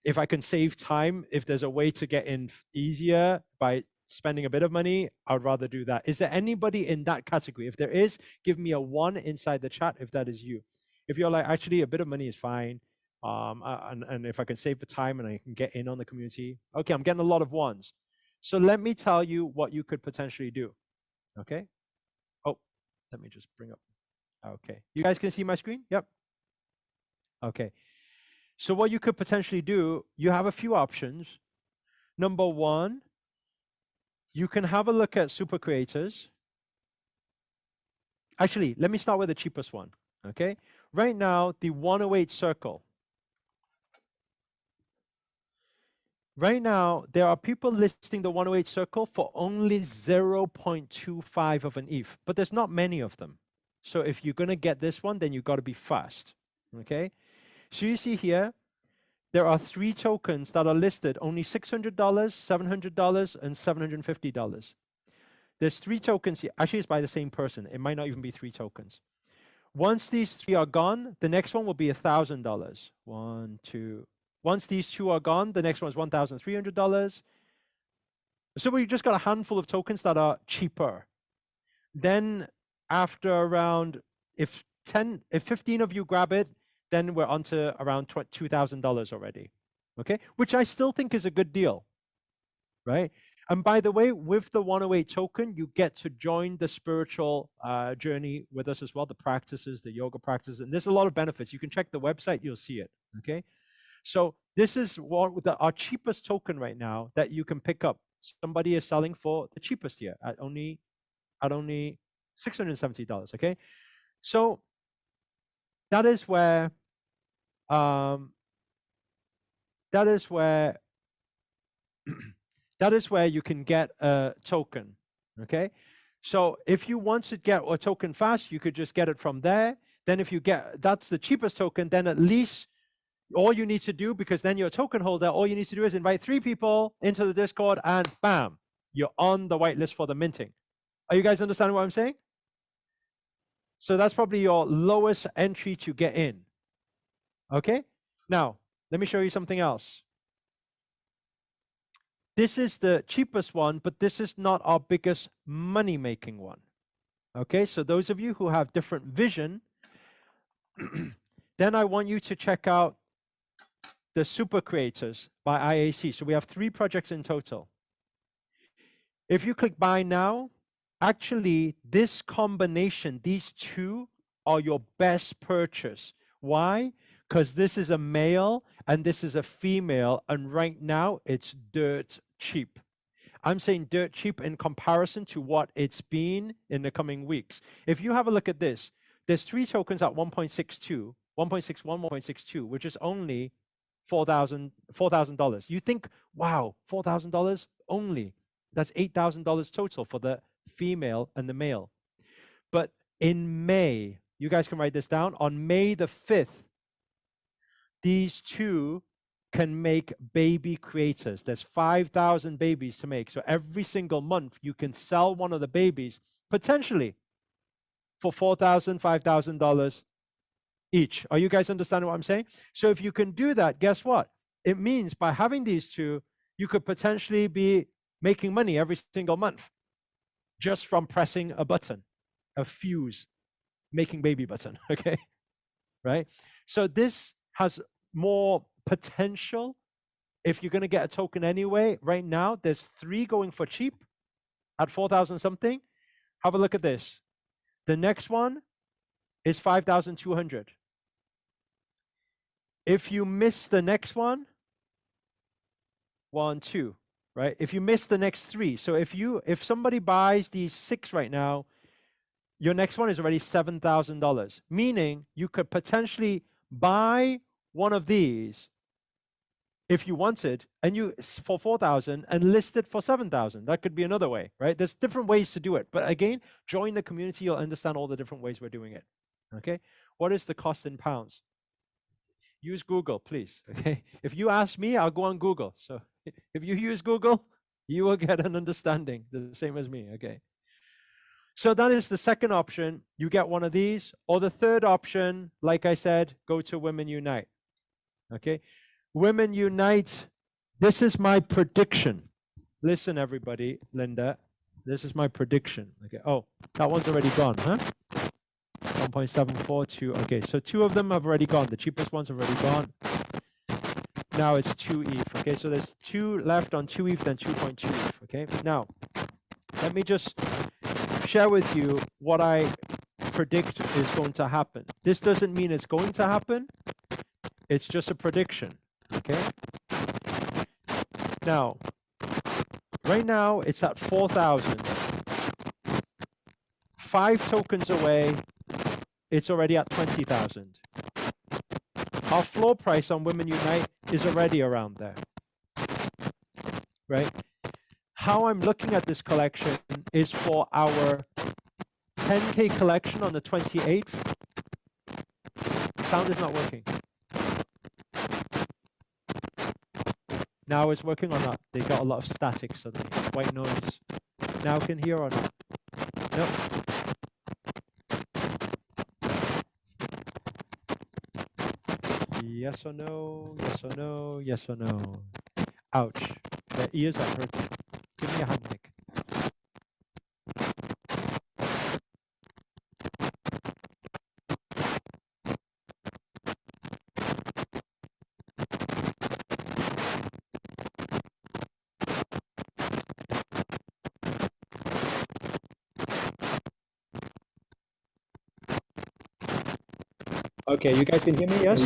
if I can save time, if there's a way to get in easier by spending a bit of money, I'd rather do that. Is there anybody in that category? If there is, give me a 1 inside the chat if that is you. If you're like, actually, a bit of money is fine, and if I can save the time and I can get in on the community, okay, I'm getting a lot of 1s. So let me tell you what you could potentially do, okay? Oh, let me just bring up, okay. You guys can see my screen? Yep. Okay. So what you could potentially do, you have a few options. Number 1, you can have a look at super creators. Actually, let me start with the cheapest one, okay? Right now, the 108 Circle. Right now, there are people listing the 108 Circle for only 0.25 of an ETH, but there's not many of them. So if you're going to get this one, then you got to be fast. Okay. So you see here, there are 3 tokens that are listed, only $600, $700, and $750. There's 3 tokens here. Actually, it's by the same person. It might not even be 3 tokens. Once these 3 are gone, the next one will be $1,000. 1, 2. Once these 2 are gone, the next one is $1,300. So we just got a handful of tokens that are cheaper. Then after around, if 15 of you grab it, then we're on to around $2,000 already. Okay, which I still think is a good deal, right? And by the way, with the 108 token, you get to join the spiritual journey with us as well, the practices, the yoga practices, and there's a lot of benefits. You can check the website, you'll see it, okay? So this is our cheapest token right now that you can pick up. Somebody is selling for the cheapest here at only $670, okay? So that is where that is where you can get a token, okay? So if you want to get a token fast, you could just get it from there. Then if you get, that's the cheapest token, then at least all you need to do, because then you're a token holder, all you need to do is invite 3 people into the Discord and bam, you're on the whitelist for the minting. Are you guys understanding what I'm saying? So that's probably your lowest entry to get in. Okay? Now, let me show you something else. This is the cheapest one, but this is not our biggest money-making one. Okay, so those of you who have different vision, then I want you to check out the Super Creators by IAC. So we have 3 projects in total. If you click buy now, actually this combination, these 2 are your best purchase. Why? Because this is a male and this is a female, and right now it's dirt cheap. I'm saying dirt cheap in comparison to what it's been in the coming weeks. If you have a look at this, there's 3 tokens at 1.62, 1.61, 1.62, which is only $4,000. You think, wow, $4,000 only. That's $8,000 total for the female and the male. But in May, you guys can write this down, on May the 5th, these 2 can make baby creators. There's 5,000 babies to make. So every single month, you can sell one of the babies, potentially, for $4,000, $5,000 each. Are you guys understanding what I'm saying? So if you can do that, guess what? It means by having these 2, you could potentially be making money every single month just from pressing a button, a fuse, making baby button, okay? Right? So this has more potential. If you're going to get a token anyway, right now, there's 3 going for cheap at 4,000 something. Have a look at this. The next one is 5,200. If you miss the next one, 1, 2, right? If you miss the next 3, so if somebody buys these 6 right now, your next one is already $7,000, meaning you could potentially buy one of these if you wanted, and you for 4,000 and list it for 7,000. That could be another way, right? There's different ways to do it. But again, join the community, you'll understand all the different ways we're doing it. Okay? What is the cost in pounds? Use Google, please. Okay? If you ask me, I'll go on Google. So if you use Google, you will get an understanding, the same as me. Okay? So that is the second option. You get one of these. Or the third option, like I said, go to Women Unite. Okay? Women Unite, this is my prediction. Listen, everybody, Linda, this is my prediction. Okay. Oh, that one's already gone, huh? 1.742. Okay, so 2 of them have already gone. The cheapest ones have already gone. Now it's 2 ETH. Okay, so there's 2 left on 2 ETH, then 2.2 ETH. Okay, now let me just share with you what I predict is going to happen. This doesn't mean it's going to happen. It's just a prediction. Okay. Now, right now it's at 4,000. 5 tokens away, it's already at 20,000. Our floor price on Women Unite is already around there. Right? How I'm looking at this collection is for our 10K collection on the 28th. Sound is not working. Now it's working or not? They got a lot of static suddenly. White noise. Now can hear or not? No. Yes or no? Yes or no? Yes or no? Ouch. The ears are hurting. Give me a hand, Nick. Okay, you guys can hear me, yes?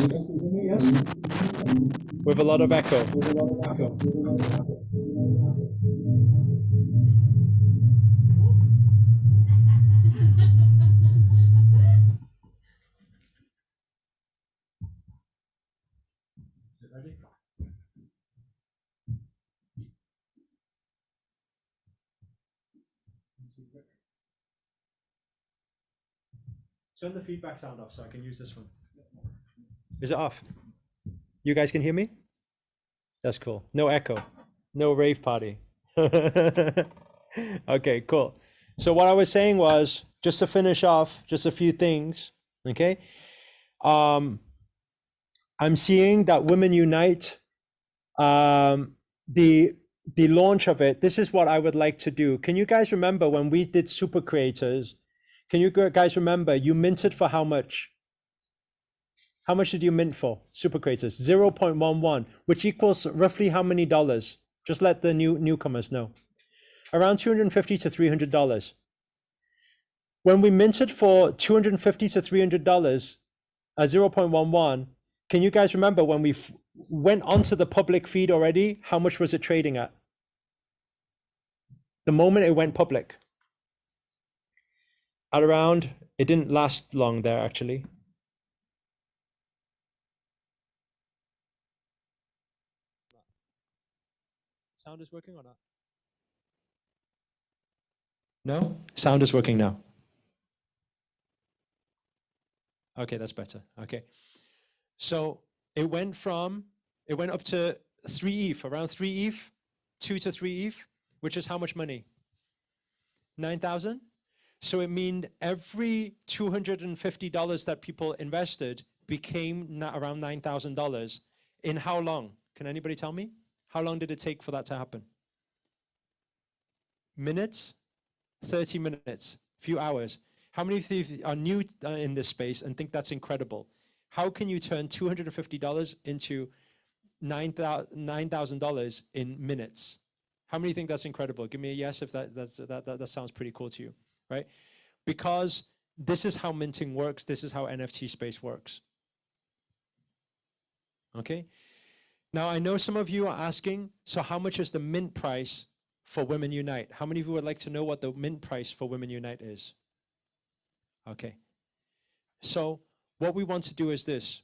With a lot of echo. Ready? Turn the feedback sound off so I can use this one. Is it off? You guys can hear me? That's cool. No echo. No rave party. Okay, cool. So what I was saying was, just to finish off, just a few things, okay? I'm seeing that Women Unite, the launch of it, this is what I would like to do. Can you guys remember when we did Super Creators? Can you guys remember you minted for how much? How much did you mint for Super Creators? 0.11, which equals roughly how many dollars? Just let the newcomers know. Around $250 to $300. When we minted for $250 to $300, 0.11, can you guys remember when we went onto the public feed already? How much was it trading at? The moment it went public. At around, it didn't last long there actually. Sound is working or not? No? Sound is working now. Okay, that's better. Okay. So it went up to 3 ETH, around 3 ETH, 2 to 3 ETH, which is how much money? 9,000? So it means every $250 that people invested became around $9,000 in how long? Can anybody tell me? How long did it take for that to happen? Minutes? 30 minutes, few hours. How many of you are new in this space and think that's incredible? How can you turn $250 into $9,000 in minutes? How many think that's incredible? Give me a yes if that sounds pretty cool to you, right? Because this is how minting works. This is how NFT space works. Okay. Now I know some of you are asking, so how much is the mint price for Women Unite? How many of you would like to know what the mint price for Women Unite is? Okay. So what we want to do is this.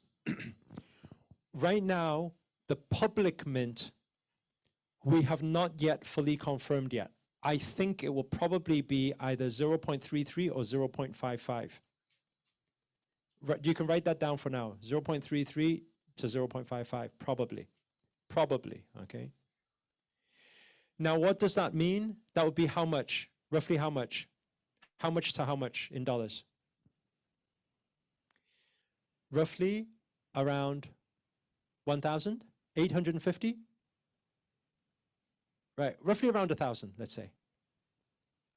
Right now, the public mint, we have not yet fully confirmed yet. I think it will probably be either 0.33 or 0.55. You can write that down for now. 0.33 to 0.55, probably. Probably, okay? Now, what does that mean? That would be how much? Roughly how much? How much to how much in dollars? Roughly around 1,850? Right, roughly around 1,000, let's say.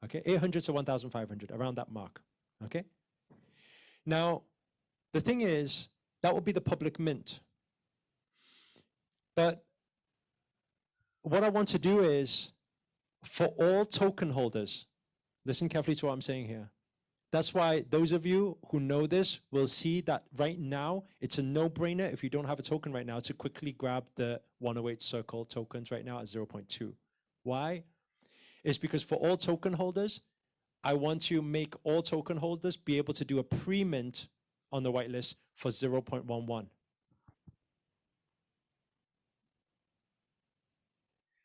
Okay, 800 to 1,500, around that mark, okay? Now, the thing is, that will be the public mint. But what I want to do is, for all token holders, listen carefully to what I'm saying here. That's why those of you who know this will see that right now, it's a no-brainer if you don't have a token right now to quickly grab the 108 Circle tokens right now at 0.2. Why? It's because for all token holders, I want to make all token holders be able to do a pre-mint on the whitelist for 0.11.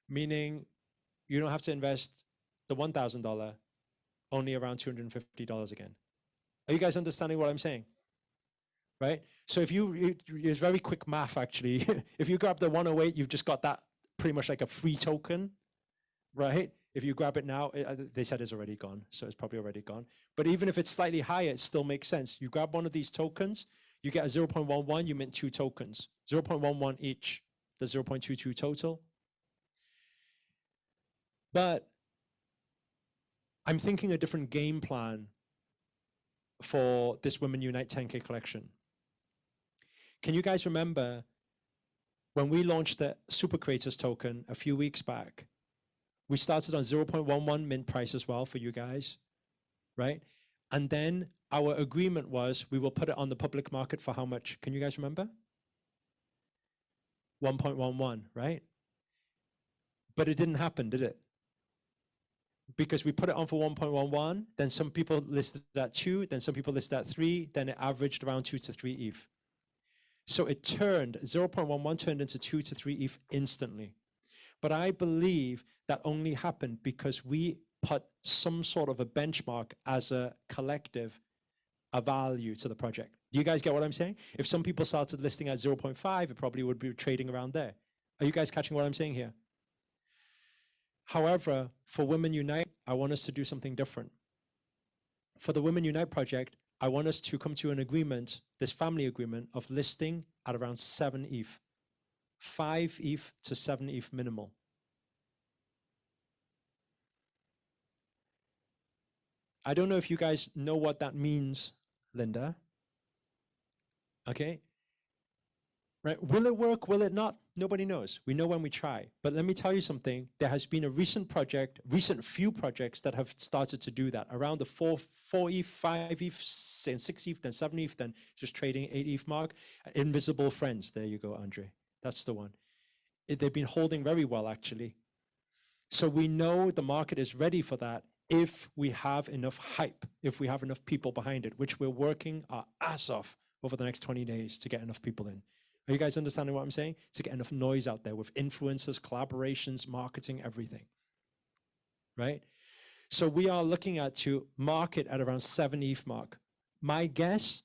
Meaning you don't have to invest the $1,000. only around $250 again. Are you guys understanding what I'm saying? Right? So if it's very quick math actually. If you grab the 108, you've just got that pretty much like a free token, right? If you grab it now, they said it's already gone, so it's probably already gone. But even if it's slightly higher, it still makes sense. You grab one of these tokens, you get a 0.11, you mint 2 tokens, 0.11 each, the 0.22 total. But I'm thinking a different game plan for this Women Unite 10K collection. Can you guys remember when we launched the Super Creators token a few weeks back? We started on 0.11 mint price as well for you guys, right? And then our agreement was we will put it on the public market for how much? Can you guys remember? 1.11, right? But it didn't happen, did it? Because we put it on for 1.11, then some people listed at 2, then some people listed at 3, then it averaged around 2 to 3 ETH. So it turned, 0.11 turned into 2 to 3 ETH instantly. But I believe that only happened because we put some sort of a benchmark as a collective, a value to the project. Do you guys get what I'm saying? If some people started listing at 0.5, it probably would be trading around there. Are you guys catching what I'm saying here? However, for Women Unite, I want us to do something different. For the Women Unite project, I want us to come to an agreement, this family agreement of listing at around 7 ETH. 5 ETH to 7 ETH minimal. I don't know if you guys know what that means, Linda. Okay. Right. Will it work? Will it not? Nobody knows. We know when we try. But let me tell you something. There has been a recent few projects that have started to do that around the 4 ETH, 5 ETH, 6 ETH, then 7 ETH, then just trading 8 ETH mark. Invisible Friends. There you go, Andre. That's the one. They've been holding very well, actually. So we know the market is ready for that if we have enough hype, if we have enough people behind it, which we're working our ass off over the next 20 days to get enough people in. Are you guys understanding what I'm saying? To get enough noise out there with influencers, collaborations, marketing, everything, right? So we are looking at to market at around 7 ETH mark. My guess,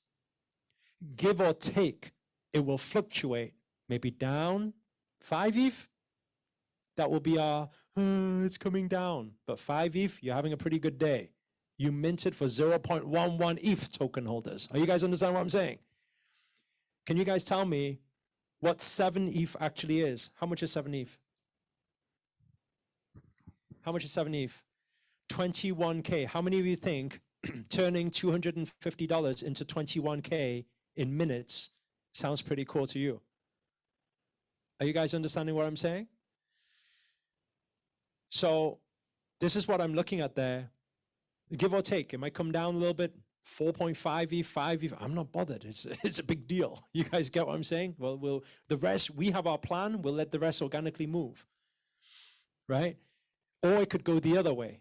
give or take, it will fluctuate, maybe down 5 ETH. That will be our, it's coming down. But 5 ETH, you're having a pretty good day. You minted for 0.11 ETH token holders. Are you guys understand what I'm saying? Can you guys tell me what 7 ETH actually is? How much is 7 ETH? How much is 7 ETH? 21K. How many of you think turning $250 into 21K in minutes sounds pretty cool to you? Are you guys understanding what I'm saying? So this is what I'm looking at there. Give or take, it might come down a little bit, 4.5 ETH, 5 ETH. I'm not bothered. It's a big deal. You guys get what I'm saying? Well, the rest, we have our plan. We'll let the rest organically move, right? Or it could go the other way.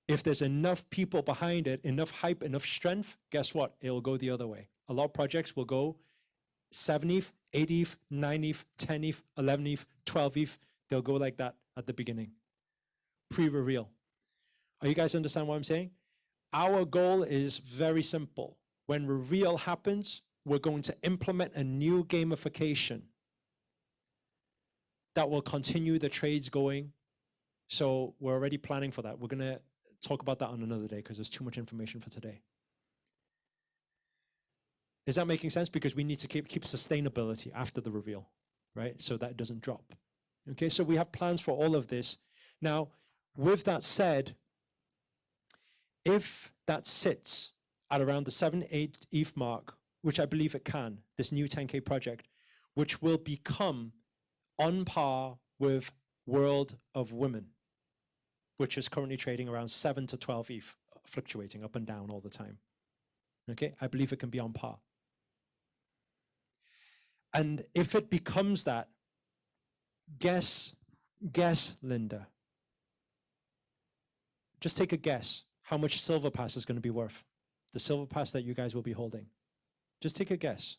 If there's enough people behind it, enough hype, enough strength, guess what? It'll go the other way. A lot of projects will go 7 ETH, 8 ETH, 9 ETH, 10 ETH, 11 ETH, 12 ETH. They'll go like that at the beginning. Pre-reveal. Are you guys understand what I'm saying? Our goal is very simple. When reveal happens, we're going to implement a new gamification that will continue the trades going. So we're already planning for that. We're going to talk about that on another day because there's too much information for today. Is that making sense? Because we need to keep sustainability after the reveal, right? So that it doesn't drop. Okay, so we have plans for all of this. Now, with that said, if that sits at around the 7-8 ETH mark, which I believe it can, this new 10K project, which will become on par with World of Women, which is currently trading around 7 to 12 ETH, fluctuating up and down all the time. Okay, I believe it can be on par. And if it becomes that, guess, Linda, just take a guess how much Silver Pass is going to be worth. The Silver Pass that you guys will be holding. Just take a guess.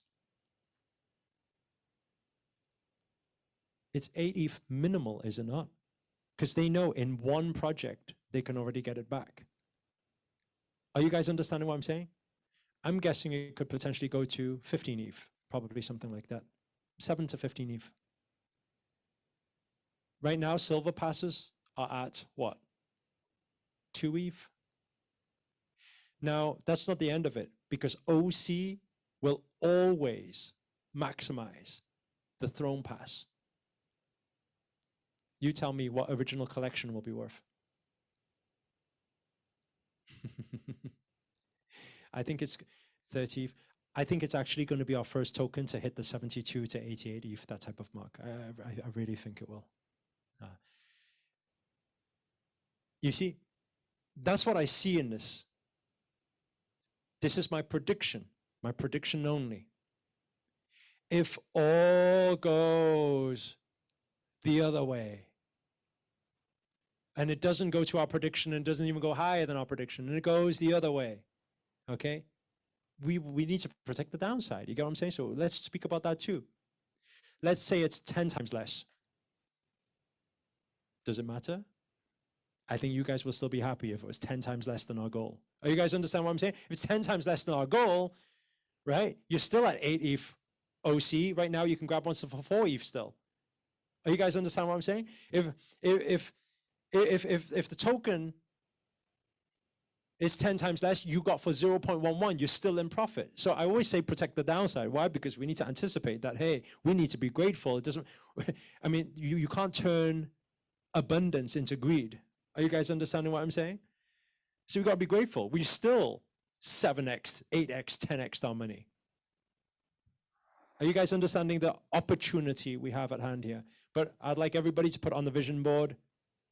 It's 8 ETH minimal, is it not? Because they know in one project, they can already get it back. Are you guys understanding what I'm saying? I'm guessing it could potentially go to 15 ETH, probably something like that. 7 to 15 ETH. Right now, silver passes are at what? 2 ETH? Now, that's not the end of it, because OC will always maximize the throne pass. You tell me what original collection will be worth. I think it's 30. I think it's actually going to be our first token to hit the 72 to 88 ETH, that type of mark. I really think it will. You see, that's what I see in this. This is my prediction only. If all goes the other way, and it doesn't go to our prediction and doesn't even go higher than our prediction, and it goes the other way, okay? We need to protect the downside. You get what I'm saying? So let's speak about that too. Let's say it's 10 times less. Does it matter? I think you guys will still be happy if it was 10 times less than our goal. Are you guys understand what I'm saying? If it's 10 times less than our goal, right? You're still at 8 ETH OC. Right now you can grab one for 4 ETH still. Are you guys understand what I'm saying? If the token is 10 times less, you got for 0.11, you're still in profit. So I always say protect the downside. Why? Because we need to anticipate that, hey, we need to be grateful. It doesn't, I mean, you can't turn abundance into greed. Are you guys understanding what I'm saying? So we've got to be grateful. We still 7x, 8x, 10x our money. Are you guys understanding the opportunity we have at hand here? But I'd like everybody to put on the vision board,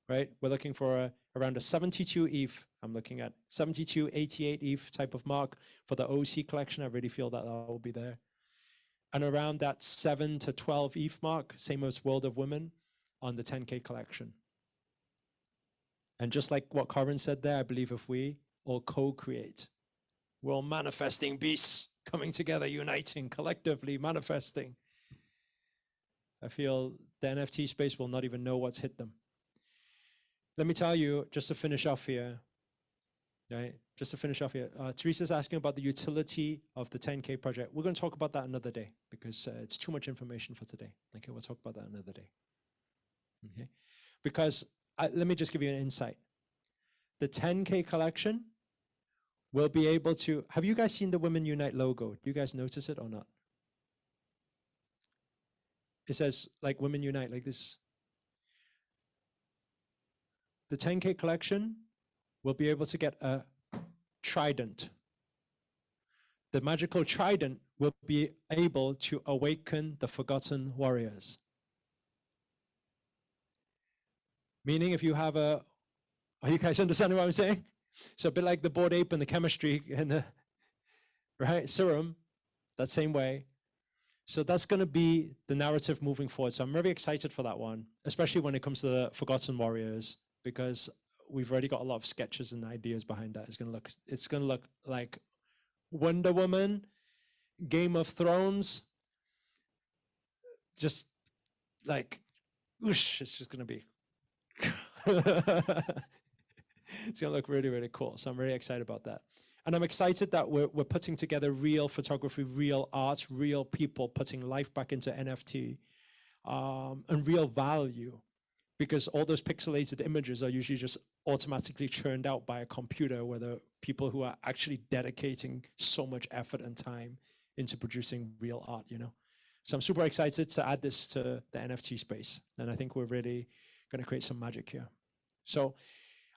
right? We're looking for around a 72 ETH. I'm looking at 72, 88 ETH type of mark for the OC collection. I really feel that will be there. And around that 7 to 12 ETH mark, same as World of Women on the 10K collection. And just like what Corin said there, I believe if we all co-create, we're all manifesting beasts coming together, uniting, collectively manifesting. I feel the NFT space will not even know what's hit them. Let me tell you, just to finish off here, right? Just to finish off here, Teresa's asking about the utility of the 10K project. We're going to talk about that another day because it's too much information for today. Okay, we'll talk about that another day. Okay, because let me just give you an insight. The 10K collection will be able to, have you guys seen the Women Unite logo? Do you guys notice it or not? It says like Women Unite, like this. The 10K collection will be able to get a trident. The magical trident will be able to awaken the forgotten warriors. Meaning if you have are you guys understanding what I'm saying? So a bit like the Bored Ape and the chemistry and the, right, serum, that same way. So that's going to be the narrative moving forward. So I'm very excited for that one, especially when it comes to the forgotten warriors, because we've already got a lot of sketches and ideas behind that. It's going to look like Wonder Woman, Game of Thrones, just like, whoosh, it's just going to be, it's going to look really, really cool. So I'm really excited about that. And I'm excited that we're putting together real photography, real art, real people putting life back into NFT and real value, because all those pixelated images are usually just automatically churned out by a computer, where the people who are actually dedicating so much effort and time into producing real art, you know? So I'm super excited to add this to the NFT space. And I think we're really going to create some magic here. So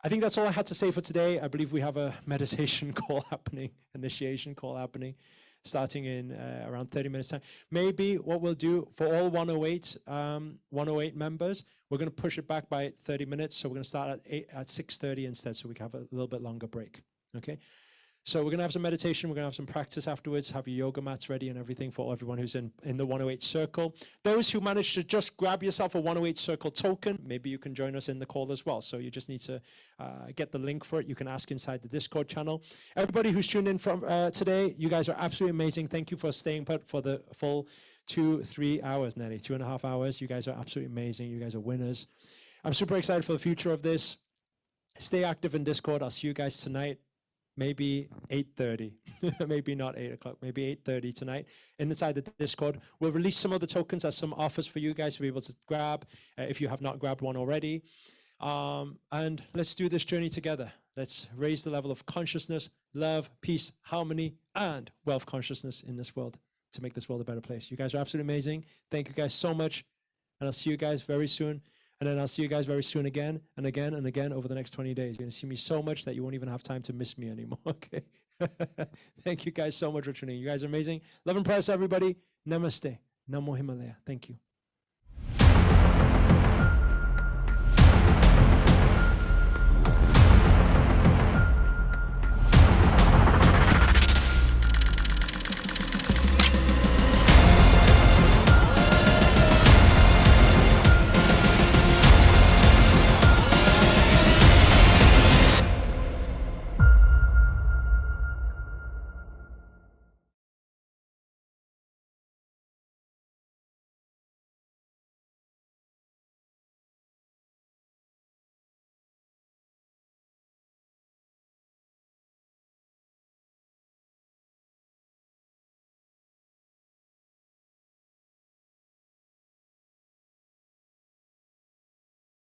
I think that's all I had to say for today. I believe we have a meditation call happening, initiation call happening, starting in around 30 minutes time. Maybe what we'll do for all 108 members, we're going to push it back by 30 minutes. So we're going to start at 6:30 instead, so we can have a little bit longer break. Okay. So we're going to have some meditation. We're going to have some practice afterwards, have your yoga mats ready and everything for everyone who's in the 108 circle. Those who managed to just grab yourself a 108 circle token, maybe you can join us in the call as well. So you just need to get the link for it. You can ask inside the Discord channel. Everybody who's tuned in from today, you guys are absolutely amazing. Thank you for staying put for the full 2-3 hours, nearly 2.5 hours. You guys are absolutely amazing. You guys are winners. I'm super excited for the future of this. Stay active in Discord. I'll see you guys tonight. maybe 8:30, maybe not 8 o'clock, maybe 8:30 tonight inside the Discord. We'll release some of the tokens as some offers for you guys to be able to grab if you have not grabbed one already. And let's do this journey together. Let's raise the level of consciousness, love, peace, harmony, and wealth consciousness in this world to make this world a better place. You guys are absolutely amazing. Thank you guys so much. And I'll see you guys very soon. And then I'll see you guys very soon again and again and again over the next 20 days. You're going to see me so much that you won't even have time to miss me anymore. Okay. Thank you guys so much for tuning in. You guys are amazing. Love and prayers, everybody. Namaste. Namo Himalaya. Thank you.